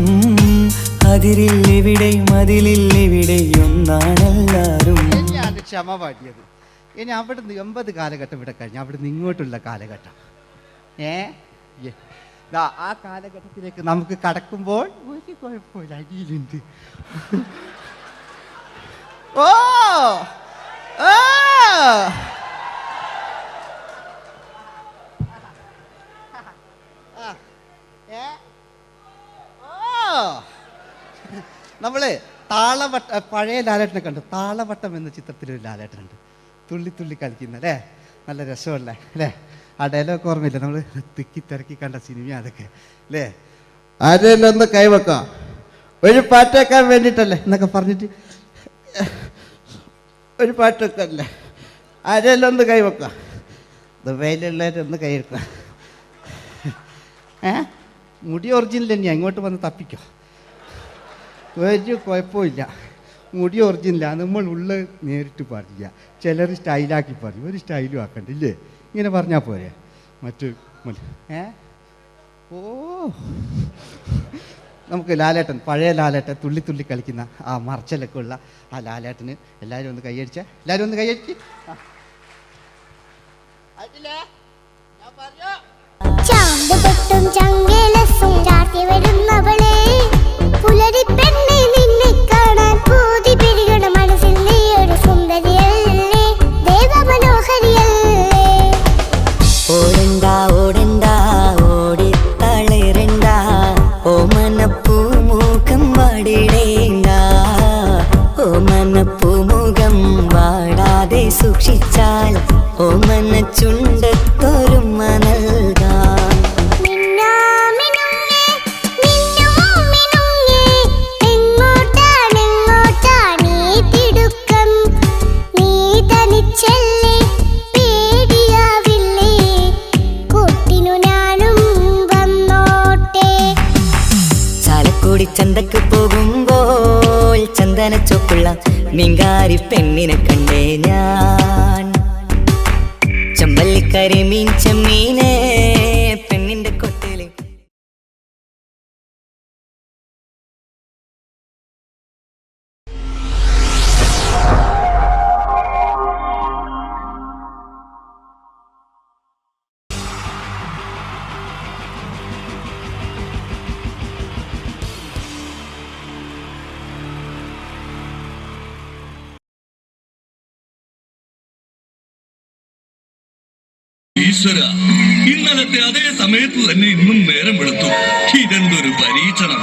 അതിരില്ലെവിടെയും അതിലില്ലെവിടെയൊന്നാണെല്ലാരും. ഞാൻ ക്ഷമ പാടിയത്. ഇനി അവിടുന്ന് 80 കാലഘട്ടം ഇവിടെ കഴിഞ്ഞു, അവിടുന്ന് ഇങ്ങോട്ടുള്ള കാലഘട്ടം. ആ കാലഘട്ടത്തിലേക്ക് നമുക്ക് കടക്കുമ്പോൾ ഒരു കുഴപ്പമില്ല, അടിയിലുണ്ട്. ഓ ഓ നമ്മള് താളവട്ട പഴയ ലാലേട്ടനെ കണ്ടു. താളവട്ടം എന്ന ചിത്രത്തിലൊരു ലാലേട്ടനുണ്ട്, തുള്ളി തുള്ളി കളിക്കുന്ന അല്ലേ, നല്ല രസമല്ലേ അല്ലേ? ആ ഡയലോഗ് ഓർമ്മയില്ല, നമ്മൾ തിക്കി തിരക്കി കണ്ട സിനിമ അതൊക്കെ അല്ലേ? ആരെല്ലാം ഒന്ന് കൈവെക്കാം, ഒരു പാട്ടേക്കാൻ വേണ്ടിയിട്ടല്ലേ എന്നൊക്കെ പറഞ്ഞിട്ട് ഒരു പാട്ട് വെക്കല്ലേ, ആരെല്ലാം ഒന്ന് കൈവെക്കാം, ദുബൈയിലുള്ളവരൊന്ന് കൈവെക്കാം. മുടി ഒറിജിനൽ തന്നെയാണ്, ഇങ്ങോട്ട് വന്ന് തപ്പിക്കോ, ഒരു കുഴപ്പമില്ല. മുടി ഒറിജിനലാണ്, നമ്മൾ ഉള്ള നേരിട്ട് പറയില്ല, ചിലർ സ്റ്റൈലാക്കി പറയും, ഒരു സ്റ്റൈലും ആക്കണ്ടില്ലേ, ഇങ്ങനെ പറഞ്ഞാൽ പോരെ. മറ്റ് ഓ നമുക്ക് ലാലേട്ടൻ, പഴയ ലാലേട്ടൻ, തുള്ളി തുള്ളി കളിക്കുന്ന ആ മറച്ചലൊക്കെ ഉള്ള ആ ലാലേട്ടന് എല്ലാവരും ഒന്ന് കൈയടിച്ചേ, എല്ലാവരും ഒന്ന് കൈയടിച്ച്. ചാമ്പുപൊട്ടും ചങ്കേലസും ചാർത്തി വരുന്നവളെ, പുലരി പെണ്ണെ നിന്നെ കാണാൻ പൂതി പെരുകണ മനസ്സിൽ നീ ഒരു സുന്ദരിയല്ലേ, ദേവമനോഹരിയല്ലേ. ഓടണ്ട ഓടണ്ട ഓടിത്തളരണ്ട, ഓമനപ്പൂമുഖം വാടിടേണ്ട, ഓമനപ്പൂമുഖം വാടാതെ സൂക്ഷിച്ചാൽ ഓമന ചുണ്ടത്തൊരുമ നൽകാം. ചാലക്കുടി ചന്തക്ക് പോകുമ്പോൾ ചന്ദന ചോപ്പുള്ള മീൻകാരി പെണ്ണിനെ കണ്ടേ ഞാൻ. ചമ്പല്ലിക്കരി മീൻ ചെമ്മീനെ പെണ്ണിന്റെ കൊട്ടയിലെ. ഈശ്വര, ഇന്നലത്തെ അതേ സമയത്ത് തന്നെ ഇന്നും നേരം വെളുത്തു. ഇതെന്തൊരു പരീക്ഷണം!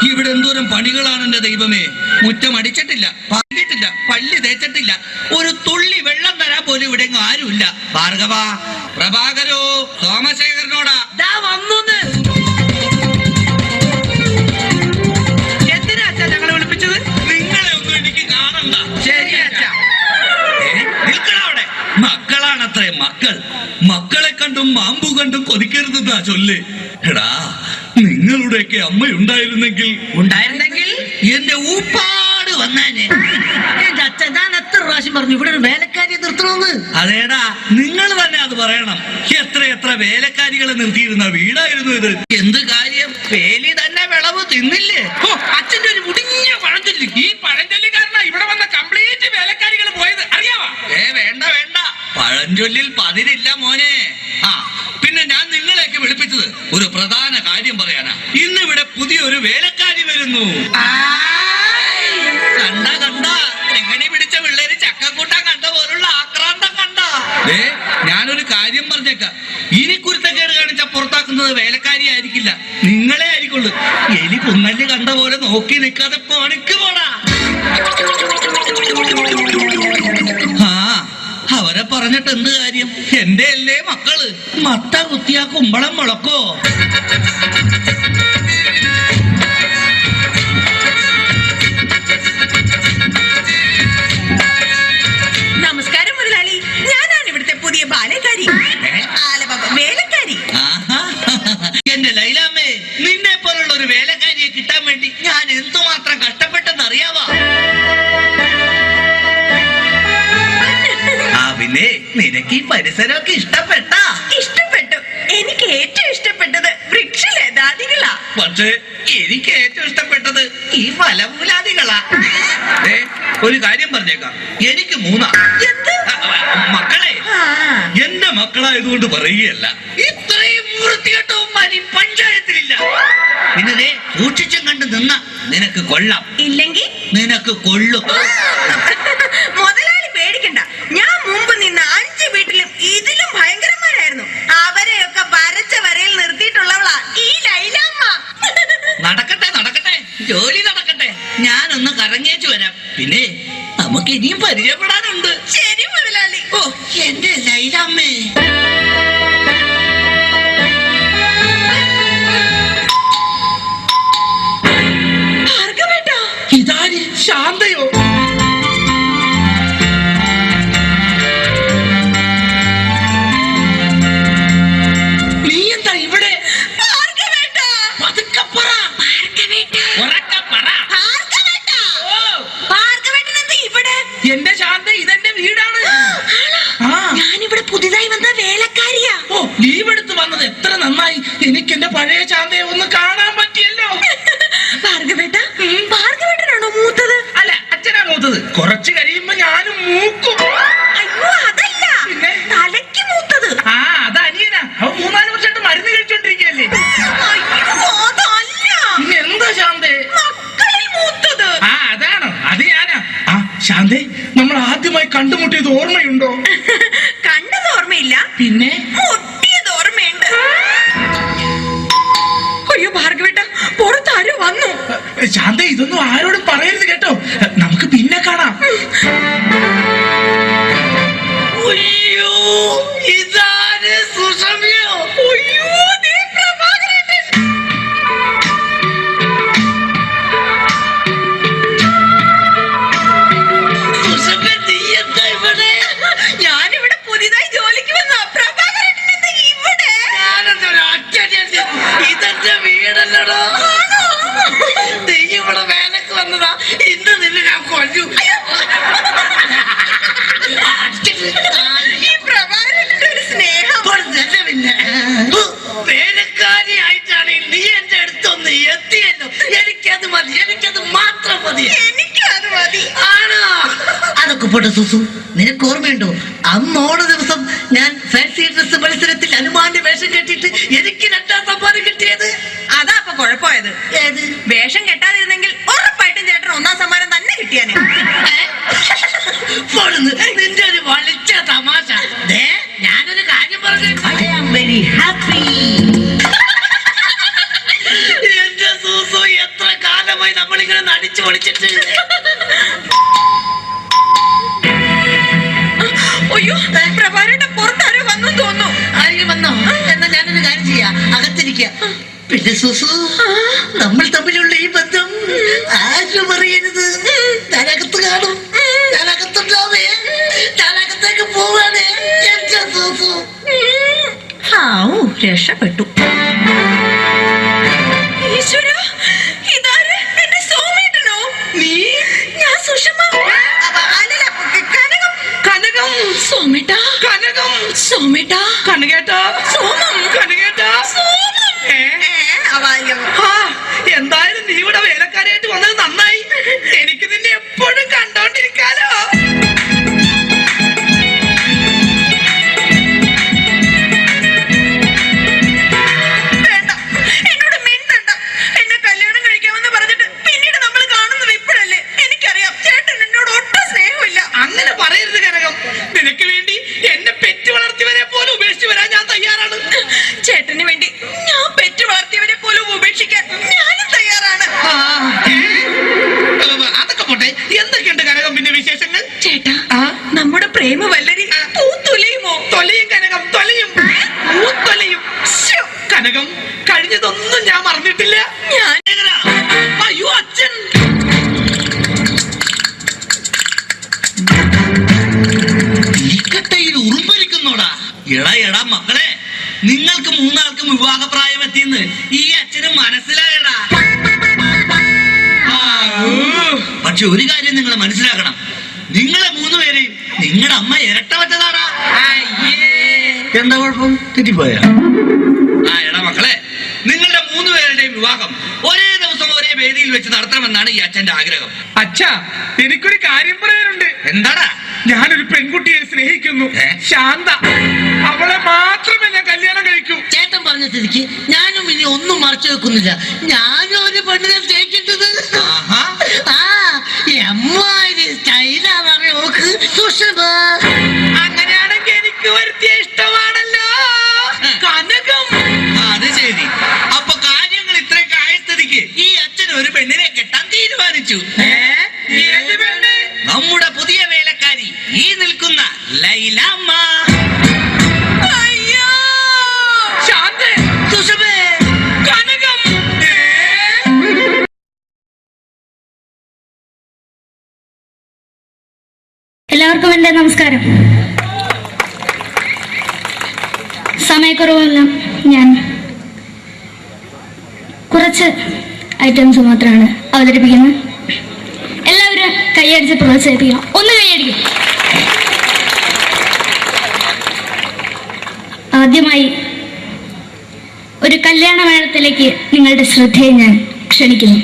ഇവിടെ എന്തോരം പണികളാണ് എന്റെ ദൈവമേ. മുറ്റം അടിച്ചിട്ടില്ല, പറഞ്ഞിട്ടില്ല, പള്ളി തേച്ചിട്ടില്ല, ഒരു തുള്ളി വെള്ളം തരാൻ പോലും ഇവിടെ ആരുമില്ല. ഭാർഗവ, പ്രഭാകരോ, സോമശേഖരനോടാ എന്തിനാ ഞങ്ങളെ വിളിപ്പിച്ചത്? നിങ്ങളെ ഒന്നും എനിക്ക് കാണണ്ട. ശരി അച്ഛാ. നിൽക്കണവിടെ. മക്കളാണത്രേ മക്കൾ. മക്കളെ കണ്ടും മാമ്പു കണ്ടും കൊതിക്കരുതെന്നാ ചൊല്ല്. എടാ, നിങ്ങളുടെയൊക്കെ അമ്മയുണ്ടായിരുന്നെങ്കിൽ എന്റെ ഊപ്പാട് വന്നേനെ. എന്റെ അച്ഛൻ ഞാൻ എത്ര പ്രാവശ്യം പറഞ്ഞു ഇവിടെ ഒരു വേലക്കാരിയെ നിർത്തണമെന്ന്. അതേടാ, നിങ്ങൾ തന്നെ അത് പറയണം. എത്ര എത്ര വേലക്കാരികളെ നിർത്തിയിരുന്ന വീടായിരുന്നു ഇത്. എന്ത് കാര്യം, വേലി തന്നെ വിളവ് തിന്നില്ലേ? അച്ഛന്റെ ഒരു മുടിഞ്ഞ പഴഞ്ചൊല്ലി. ഈ പഴഞ്ചൊല്ലി കാരണം ഇവിടെ വന്ന കംപ്ലീറ്റ് വേലക്കാരികൾ പോയത് അറിയാവാ? വേണ്ട വേണ്ട, പഴഞ്ചൊല്ലിൽ പതിരില്ല മോനെ. പിന്നെ ഞാൻ നിങ്ങളെയൊക്കെ വിളിപ്പിച്ചത് ഒരു പ്രധാന കാര്യം പറയാനാ. ഇന്നിവിടെ പുതിയൊരു വേലക്കാരി വരുന്നു. കണ്ട കണ്ട, എങ്ങനെ പിടിച്ച പിള്ളേര് ചക്കക്കൂട്ടം കണ്ട പോലുള്ള ആക്രാന്തം കണ്ട. ഞാനൊരു കാര്യം പറഞ്ഞേക്കാം, ഇനി കുരുത്തക്കേട് കാണിച്ച പുറത്താക്കുന്നത് വേലക്കാരി ആയിരിക്കില്ല, നിങ്ങളെ ആയിരിക്കുള്ളൂ. എലി പുന്നല് കണ്ട പോലെ നോക്കി നിൽക്കാതെ പണിക്ക് പോടാ. അവരെ പറഞ്ഞിട്ട് എന്ത് കാര്യം? എന്റെ അല്ലേ മക്കള്. മത്ത കുത്തിയാ കുമ്പളം മുളക്കോ? നമസ്കാരം മുതലാളി, ഞാനാണ് ഇവിടുത്തെ പുതിയ ബാലക്കാരി, വേലക്കാരി. എന്റെ ലൈലാമ്മേ, നിന്നെ പോലുള്ള ഒരു വേലക്കാരിയെ കിട്ടാൻ വേണ്ടി ഞാൻ എന്തുമാത്രം കഷ്ടപ്പെട്ടെന്ന് അറിയാവാ? പിന്നെ നിനക്ക് ഈ പരിസരമൊക്കെ ഇഷ്ടപ്പെട്ടു? എനിക്ക് ഏറ്റവും ഇഷ്ടപ്പെട്ടത് വൃക്ഷലതാദികളാ. പക്ഷേ എനിക്ക് ഏറ്റവും ഇഷ്ടപ്പെട്ടത് ഈ ഫലമൂലാദികളാ. ഒരു കാര്യം പറഞ്ഞേക്കാം, എനിക്ക് 3 മക്കളെ. എന്റെ മക്കളായതുകൊണ്ട് പറയുകയല്ല, ഇത്രയും വൃത്തികെട്ടവന്മാർ ഈ പഞ്ചായത്തിലില്ല. പിന്നെ സൂക്ഷിച്ചും കണ്ട് നിന്ന നിനക്ക് കൊള്ളാം, ഇല്ലെങ്കിൽ നിനക്ക് കൊള്ളും. മുതലാളി പേടിക്കണ്ട, ഞാൻ മുമ്പ് നിന്ന 5 വീട്ടിലും ഇതിലും ഭയങ്കരന്മാരായിരുന്നു. അവരെയൊക്കെ വരച്ച വരയിൽ നിർത്തിയിട്ടുള്ളവളാ ഈ ലൈലാമ്മ. നടക്കട്ടെ നടക്കട്ടെ, ജോലി നടക്കട്ടെ. ഞാനൊന്ന് കറങ്ങിയേച്ചു വരാം. പിന്നെ നമുക്ക് ഇനിയും പരിചയപ്പെടാനുണ്ട്. ശരി മുതലാളി. ഓ എന്റെ ലൈലാമ്മേ. ഇതാര്? ശാന്തയോ? നീ എന്താ ഇവിടെ? എന്റെ ശാന്ത, ഇതെന്റെ വീടാണ്. ഞാനിവിടെ പുതിയതായി വന്ന വേലക്കാരിയാ. ഓ, ലീവ് എടുത്ത് വന്നത് എത്ര നന്നായി. എനിക്ക് എന്റെ പഴയ ശാന്തയെ ഒന്ന് കാണാൻ പറ്റിയല്ലോ. ഭാർഗവേട്ടനാണോ മൂത്തത്? അല്ല, അച്ഛനാ മൂത്തത്. കുറച്ച് കഴിയുമ്പോ ഞാനും മൂക്കും. അയ്യോ അതല്ല, പിന്നെ തലയ്ക്ക് മൂത്തത്. ആ, അത് അനിയനാ. അവൻ 3-4 വർഷമായിട്ട് മരുന്ന് കഴിച്ചോണ്ടിരിക്കല്ലേ. പിന്നെ എന്താ ശാന്തേ? മക്കളിൽ മൂത്തത്. ആ, അതാണോ? അത് ഞാനാ. ആ ശാന്തേ, നമ്മൾ ആദ്യമായി കണ്ടുമുട്ടിയത് ഓർമ്മയുണ്ടോ? കണ്ടത് ഓർമ്മയില്ല, പിന്നെ മുട്ടിയത് ഓർമ്മയുണ്ട്. അയ്യോ ഭാർഗവേട്ട, പുറത്താരോ വന്നു. ശാന്ത, ഇതൊന്നും ആരോടും പറയരുത് കേട്ടോ. നമുക്ക് പിന്നെ കാണാം. അയ്യോ, ഇതാര്? സുഷമയോ? അയ്യോ, ദേ പ്രഭാകരേട്ടൻ. സുഷമ, നീ എന്താ ഇവിടെ? ഞാനിവിടെ പുതിയതായി ജോലിക്ക് വന്ന പ്രഭാകരേട്ടൻ എന്താ ഇവിടെ? ഇതെന്റെ വീടല്ലടോ. നീ ഇവിടെ വേലക്ക് വന്നതാ. ഇന്ന് നിന്നെ ഞാൻ കൊല്ലു. ഈ പ്രഭാകരേട്ടന്റെ ഒരു സ്നേഹം. പിന്നെ വേലക്കാരിയായിട്ടാണ് നീ എന്റെ അടുത്തൊന്ന് എത്തിയല്ലോ. എനിക്കത് മതി, എനിക്കത് മാത്രം മതി. എനിക്കത് മതി. ആണോ? അതൊക്കെ പോട്ടെ സുസു, നിനക്ക് ഓർമ്മയുണ്ടോ അന്ന് ഓണ ദിവസം ഞാൻ ഫാൻസി ഡ്രസ് മത്സരത്തിൽ ഹനുമാന്റെ വേഷം കെട്ടിയിട്ട് എനിക്ക് 2ാം സമ്മാനം കിട്ടിയത്? അതാ അപ്പൊ കുഴപ്പമായത്. ഏത്? വേഷം കെട്ടാതിരുന്നെങ്കിൽ ഉറപ്പായിട്ടും ചേട്ടൻ 1ാം സമ്മാനം തന്നെ കിട്ടിയാനെ. നിന്റെ ഒരു വളിച്ച തമാശ. ഞാനൊരു കാര്യം പറഞ്ഞു. I am very happy. എന്റെ സൂസു, എത്ര കാലമായി നമ്മളിങ്ങനെ നടിച്ചു പൊളിച്ചിട്ട്. അയ്യോ, പ്രഭാകരേട്ടൻ പുറത്താരോ വന്നു തോന്നുന്നു. ആരെങ്കിലും വന്നോ? എന്നാ ഞാനൊരു കാര്യം ചെയ്യാം, അകത്തിരിക്ക. പിന്നെ സുസു, നമ്മൾ തമ്മിലുള്ള ഈ ബന്ധം ആരും അറിയരുത്. ഞാനകത്ത് കാണും, ഞാനകത്തുണ്ടാവേ, ഞാനകത്തേക്ക് പോവാണേ എന്റെ സുസു. രക്ഷപ്പെട്ടു. ഈശ്വരാ, ഇതാര്? എന്റെ സോമേട്ടനോ? നീ? ഞാൻ സുഷമ. അല്ലല്ല, കനകം. കനകം. സോമേട്ടാ. കനകം. സോമേട്ടാ. കനകേട്ടാ. സോമം. കനകേട്ടാ. സോമം. എന്തായാലും നീ ഇവിടെ വേലക്കാരിയായിട്ട് വന്നത് നന്നായി. എനിക്ക് നിന്നെ എപ്പോഴും കണ്ടോണ്ടിരിക്കാലോ. വേണ്ട, എന്നോട് മിണ്ടണ്ട. എന്നെ കല്യാണം കഴിക്കാമെന്ന് പറഞ്ഞിട്ട് പിന്നീട് നമ്മൾ കാണുന്നത് ഇപ്പോഴല്ലേ. എനിക്കറിയാം ചേട്ടൻ എന്നോട് ഒട്ടും സ്നേഹമില്ല. അങ്ങനെ പറയരുത് കനകം. നിനക്ക് വേണ്ടി എന്നെ പെറ്റ് വളർത്തിയവരെ പോലും ഉപേക്ഷിച്ച് വരാൻ ഞാൻ തയ്യാറാണ്. ചേട്ടന് വേണ്ടി ഞാൻ പെറ്റ് വളർത്തിയവരെ പോലും ഉപേക്ഷിക്കാൻ ഞാനും തയ്യാറാണ്. അതൊക്കെ പോട്ടെ, എന്തൊക്കെയുണ്ട് കനകം പിന്നെ വിശേഷങ്ങൾ? ചേട്ടാ, നമ്മുടെ പ്രേമ വല്ലരി പൂത്തുലയുമോ? തൊലയും കനകം, തൊലയും പൂത്തൊലയും. കനകം, കഴിഞ്ഞതൊന്നും ഞാൻ മറന്നിട്ടില്ല. ഞാൻ അയ്യോ അച്ഛൻ. ഇക്കട്ടയിൽ ഉറുമ്പരിക്കുന്നോടാ. എടാ മക്കളെ, നിങ്ങൾക്ക് 3 ആൾക്കും വിവാഹപ്രായം എത്തിയെന്ന് ഈ അച്ഛന് മനസ്സിലായടാ. പക്ഷെ ഒരു കാര്യം നിങ്ങൾ മനസ്സിലാക്കണം, നിങ്ങളെ 3 പേരെയും നിങ്ങളുടെ അമ്മ ഇരട്ട വെച്ചതാടാ. എന്താ കുഴപ്പം? തെറ്റിപ്പോയ? എടാ മക്കളെ, നിങ്ങളുടെ 3 പേരുടെയും വിവാഹം ഒരേ ദിവസം ഒരേ വേദിയിൽ വെച്ച് നടത്തണമെന്നാണ് ഈ അച്ഛന്റെ ആഗ്രഹം. അച്ഛാ, എനിക്കൊരു കാര്യം പറയാനുണ്ട്. എന്താടാ? ഞാനൊരു പെൺകുട്ടിയെ സ്നേഹിക്കുന്നു, ശാന്ത. അവളെ മാത്രമേ ഞാൻ കല്യാണം കഴിക്കൂ. ചേട്ടൻ പറഞ്ഞ സ്ഥിതിക്ക് ഞാനും ഇനി ഒന്നും മറച്ചു വെക്കുന്നില്ല. ഞാനും ഒരു പെണ്ണിനെ സ്നേഹിക്കുന്നത്. അങ്ങനെയാണെങ്കിൽ എനിക്ക് വരുത്തിയ ഇഷ്ടമാണല്ലോ കനകം. അത് ശരി. അപ്പൊ കാര്യങ്ങൾ ഇത്രയൊക്കെ ആയ സ്ഥിതിക്ക് ഈ അച്ഛൻ ഒരു പെണ്ണിനെ കെട്ടാൻ തീരുമാനിച്ചു. നമ്മുടെ പുതിയ വേലക്കാരി ഈ നിൽക്കുന്ന ലൈലാമ്മ. അയ്യോ, ശാന്തേ, സുഷമേ, കനകം. എല്ലാവർക്കും എൻ്റെ നമസ്കാരം. സമയക്കുറവെല്ലാം ഞാൻ കുറച്ച് ഐറ്റംസ് മാത്രമാണ് അവതരിപ്പിക്കുന്നത്. എല്ലാവരും കൈയടിച്ച് പ്രോത്സാഹിപ്പിക്കണം. ഒന്ന് കൈയടിക്കും. ആദ്യമായി ഒരു കല്യാണ മേളത്തിലേക്ക് നിങ്ങളുടെ ശ്രദ്ധയെ ഞാൻ ക്ഷണിക്കുന്നു.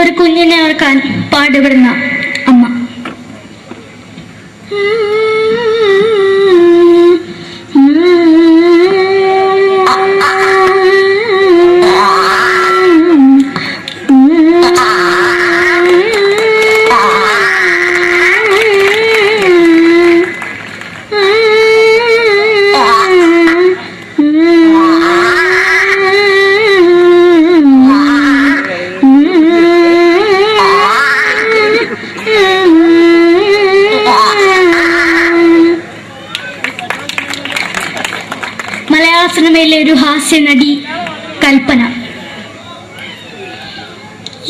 ഒരു കുഞ്ഞിനെ ഓർക്കാൻ പാടുപെടുന്ന അമ്മ. മലയാള സിനിമയിലെ ഒരു ഹാസ്യ നടി കൽപ്പന.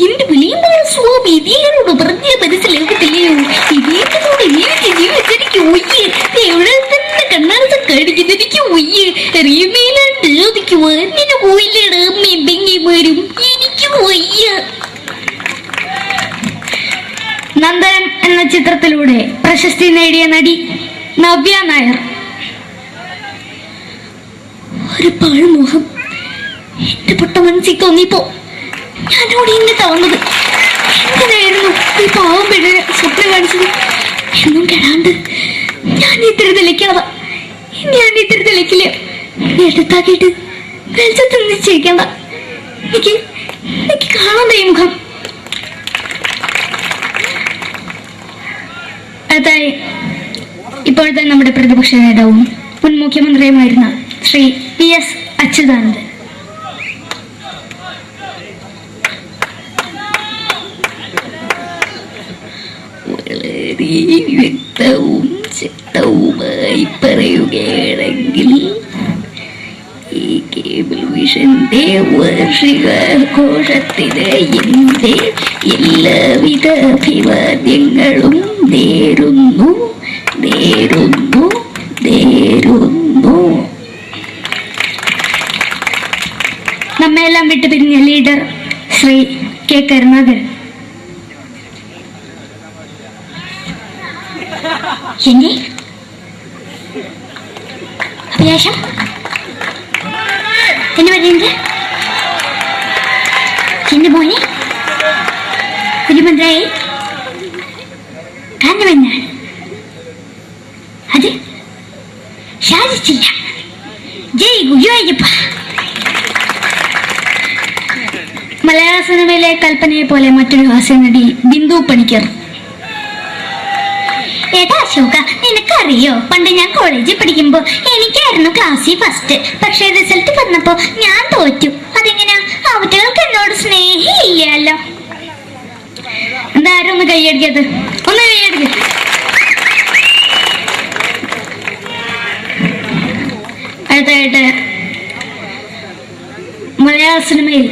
എന്റെ വിളിയുമ്പോൾ സ്വാമി ഇതിനോട് പറഞ്ഞ മനസ്സിലാകത്തില്ലയോ? ഇതിനോട് ജീവിച്ചിരിക്കും ഒയ്യ്. എവിടെ തന്നെ കണ്ണാടത്ത് കടിക്കുന്നത് എനിക്ക് ഒയ്യ്. റിയമേലാണ്ട് ചോദിക്കുവാൻ എന്നെ പോയില്ലേടാ അമ്മയും പെങ്ങിമാരും. എനിക്ക് വയ്യ. നന്ദനം എന്ന ചിത്രത്തിലൂടെ പ്രശസ്തി നേടിയ നടി നവ്യ നായർ. ഒരു പാഴ്മുഖം എന്റെ പൊട്ട മനസ്സിൽ തോന്നിയപ്പോ ഞാനോട് ഇങ്ങോട്ടാ വന്നത്. എന്തിനായിരുന്നു ഈ പാവം പെണ്ണിനെ സ്വപ്നം കാണിച്ചത്? എന്നും കെടാണ്ട് ഞാൻ ഇത്തിരി തെളിക്കണതാ. ഞാൻ ഇത്തിരി തെളിക്കില്ല. എടുത്താക്കിയിട്ട് വെളിച്ചത്ത് നിശ്ചയിക്കണ്ട. എനിക്ക് കാണാൻ ഈ മുഖം. അടുത്തായി ഇപ്പോഴത്തെ നമ്മുടെ പ്രതിപക്ഷ നേതാവും മുൻ മുഖ്യമന്ത്രിയുമായിരുന്ന ശ്രീ PS അച്യുതാനന്ദൻ. വളരെ വ്യക്തവും ശക്തവുമായി പറയുകയാണെങ്കിൽ ഈ കേബിൾ വിഷന്റെ വാർഷികാഘോഷത്തിന് എന്റെ എല്ലാവിധ അഭിവാദ്യങ്ങളും നേരുന്നു. നമ്മെല്ലാം വിട്ടുപിരിഞ്ഞ ലീഡർ ശ്രീ K. കരുണാകരൻ. എന്റെ അഭിലാഷം എന്ന് പറയുന്നത് എന്റെ മോനെ കുരുമന്ത്രായി കാരണമെന്നാണ്. അത് സാധിച്ചില്ല. ജയ് ഗുരുവായൂരപ്പ. മലയാള സിനിമയിലെ കൽപ്പനയെ പോലെ മറ്റൊരു ഹാസ്യ നടി ബിന്ദു പണിക്കർ. ഏട്ടാ അശോക, നിനക്കറിയോ പണ്ട് ഞാൻ കോളേജിൽ പഠിക്കുമ്പോ എനിക്കായിരുന്നു ക്ലാസ്സിൽ ഫസ്റ്റ്. പക്ഷെ റിസൾട്ട് വന്നപ്പോ ഞാൻ തോറ്റു. അതെങ്ങനെയാ? അവറ്റകൾക്ക് എന്നോട് സ്നേഹമില്ലല്ലോ. എന്താരും ഒന്ന് കൈയടിക്കത്? ഒന്ന് കൈയടിക്ക. അടുത്തായിട്ട് മലയാള സിനിമയിൽ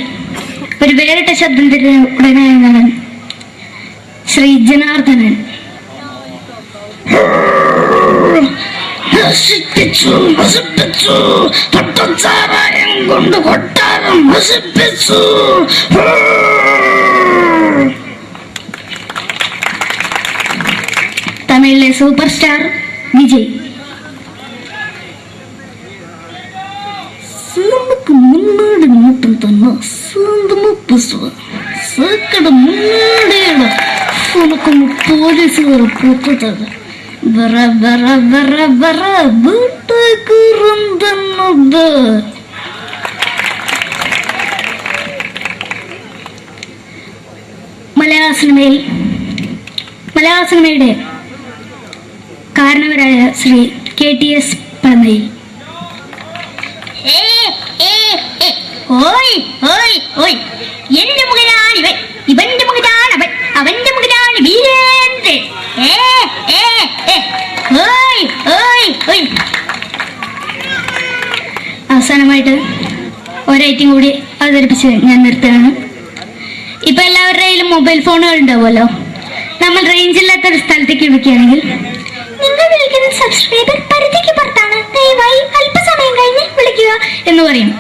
ഒരു വേറിട്ട ശബ്ദത്തിന്റെ ഉടനായ നടൻ ശ്രീ ജനാർദ്ദനൻ. നശിപ്പിച്ചു നശിപ്പിച്ചു പട്ടം ചാരായം കൊണ്ട് കൊട്ടാരം നശിപ്പിച്ചു. തമിഴിലെ സൂപ്പർ സ്റ്റാർ വിജയ്. നമുക്ക് മുന്നോടി നോട്ടം തന്നെ സ്വന്തമോ പുസ്തകം സക്കട മുന്നോടിയാണ് ഉനക്കൊന്ന് പോലീസുകാർ പൊത്തത് വറ വറ വറ വറ വീട്ടേക്കുറന്തെന്നത്. മലയാള സിനിമയുടെ കാരണവരായ ശ്രീ KTS പനയിൽ. എന്റെ മകനാണ് ഇവൻ, ഇവന്റെ മകനാണ് അവൻ, അവന്റെ മകനാണ് വീരേന്ദ്രൻ. അവസാനമായിട്ട് ഒരൈറ്റം കൂടി അവതരിപ്പിച്ച് ഞാൻ നിർത്തുകയാണ്. ഇപ്പൊ എല്ലാവരുടെ കയ്യിലും മൊബൈൽ ഫോണുകൾ ഉണ്ടാവുമല്ലോ. നമ്മൾ റേഞ്ച് ഇല്ലാത്ത ഒരു സ്ഥലത്തേക്ക് വിളിക്കുകയാണെങ്കിൽ നിങ്ങൾ വിളിക്കുന്ന സബ്സ്ക്രൈബർ പരിധിക്ക് പുറത്താണ്, ദയവായി അല്പസമയം കഴിഞ്ഞ് വിളിക്കുക എന്ന് പറയും.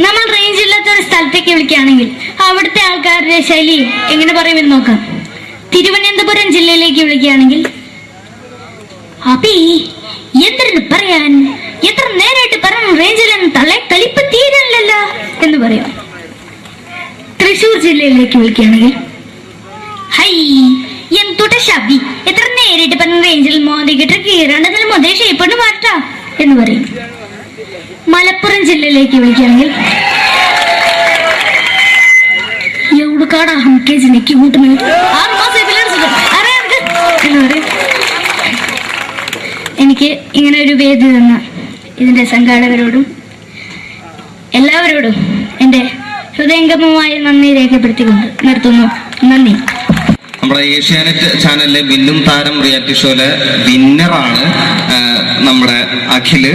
നമ്മൾ റേഞ്ച് ഇല്ലാത്ത ഒരു സ്ഥലത്തേക്ക് വിളിക്കുകയാണെങ്കിൽ അവിടുത്തെ ആൾക്കാരുടെ ശൈലി എങ്ങനെ പറയുമെന്ന് നോക്കാം. തിരുവനന്തപുരം ജില്ലയിലേക്ക് വിളിക്കുകയാണെങ്കിൽ അപ്പി എന്തിനു പറയാൻ, എത്ര നേരായിട്ട് പറയാൻ റേഞ്ചിലെന്ന് തളിപ്പ് തീരല്ലോ എന്ന് പറയും. തൃശൂർ ജില്ലയിലേക്ക് വിളിക്കുകയാണെങ്കിൽ ഹൈ എന്തുട്ട ശബി, എത്ര നേരിട്ട് പറഞ്ഞ റേഞ്ചിൽ മോദിക്കിട്ട് കീറേണ്ടതിൽ മുതൽ ഷേപ്പണ് മാറ്റാ എന്ന് പറയും. മലപ്പുറം ജില്ലയിലേക്ക് വിളിക്കുകയാണെങ്കിൽ എവിടുക്കാടാ ഹംകേജിലേക്ക് കൂട്ടുന്നത് 6 മാസം എന്ന് പറയും. എനിക്ക് ഇങ്ങനെ ഒരു വേദി തന്ന ഇതിന്റെ സംഘാടകരോടും എല്ലാവരോടും എൻ്റെ ഹൃദയംഗമമായ നന്ദി രേഖപ്പെടുത്തിക്കൊണ്ട് നിർത്തുന്നു. നന്ദി. നമ്മുടെ ഏഷ്യാനെറ്റ് ചാനലിലെ വില്ലും താരം റിയാലിറ്റി ഷോയിലെ വിന്നറാണ് നമ്മുടെ അഖില്.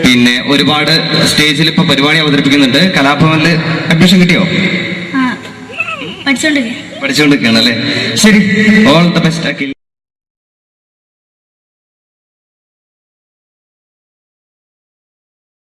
പിന്നെ ഒരുപാട് സ്റ്റേജിൽ ഇപ്പൊ പരിപാടി അവതരിപ്പിക്കുന്നുണ്ട്. കലാഭവനില് അഡ്മിഷൻ കിട്ടിയോ? പഠിച്ചോണ്ടിരിക്കുകയാണ് അല്ലേ? ശരി, ഓൾ ദ ബെസ്റ്റ് അഖിൽ.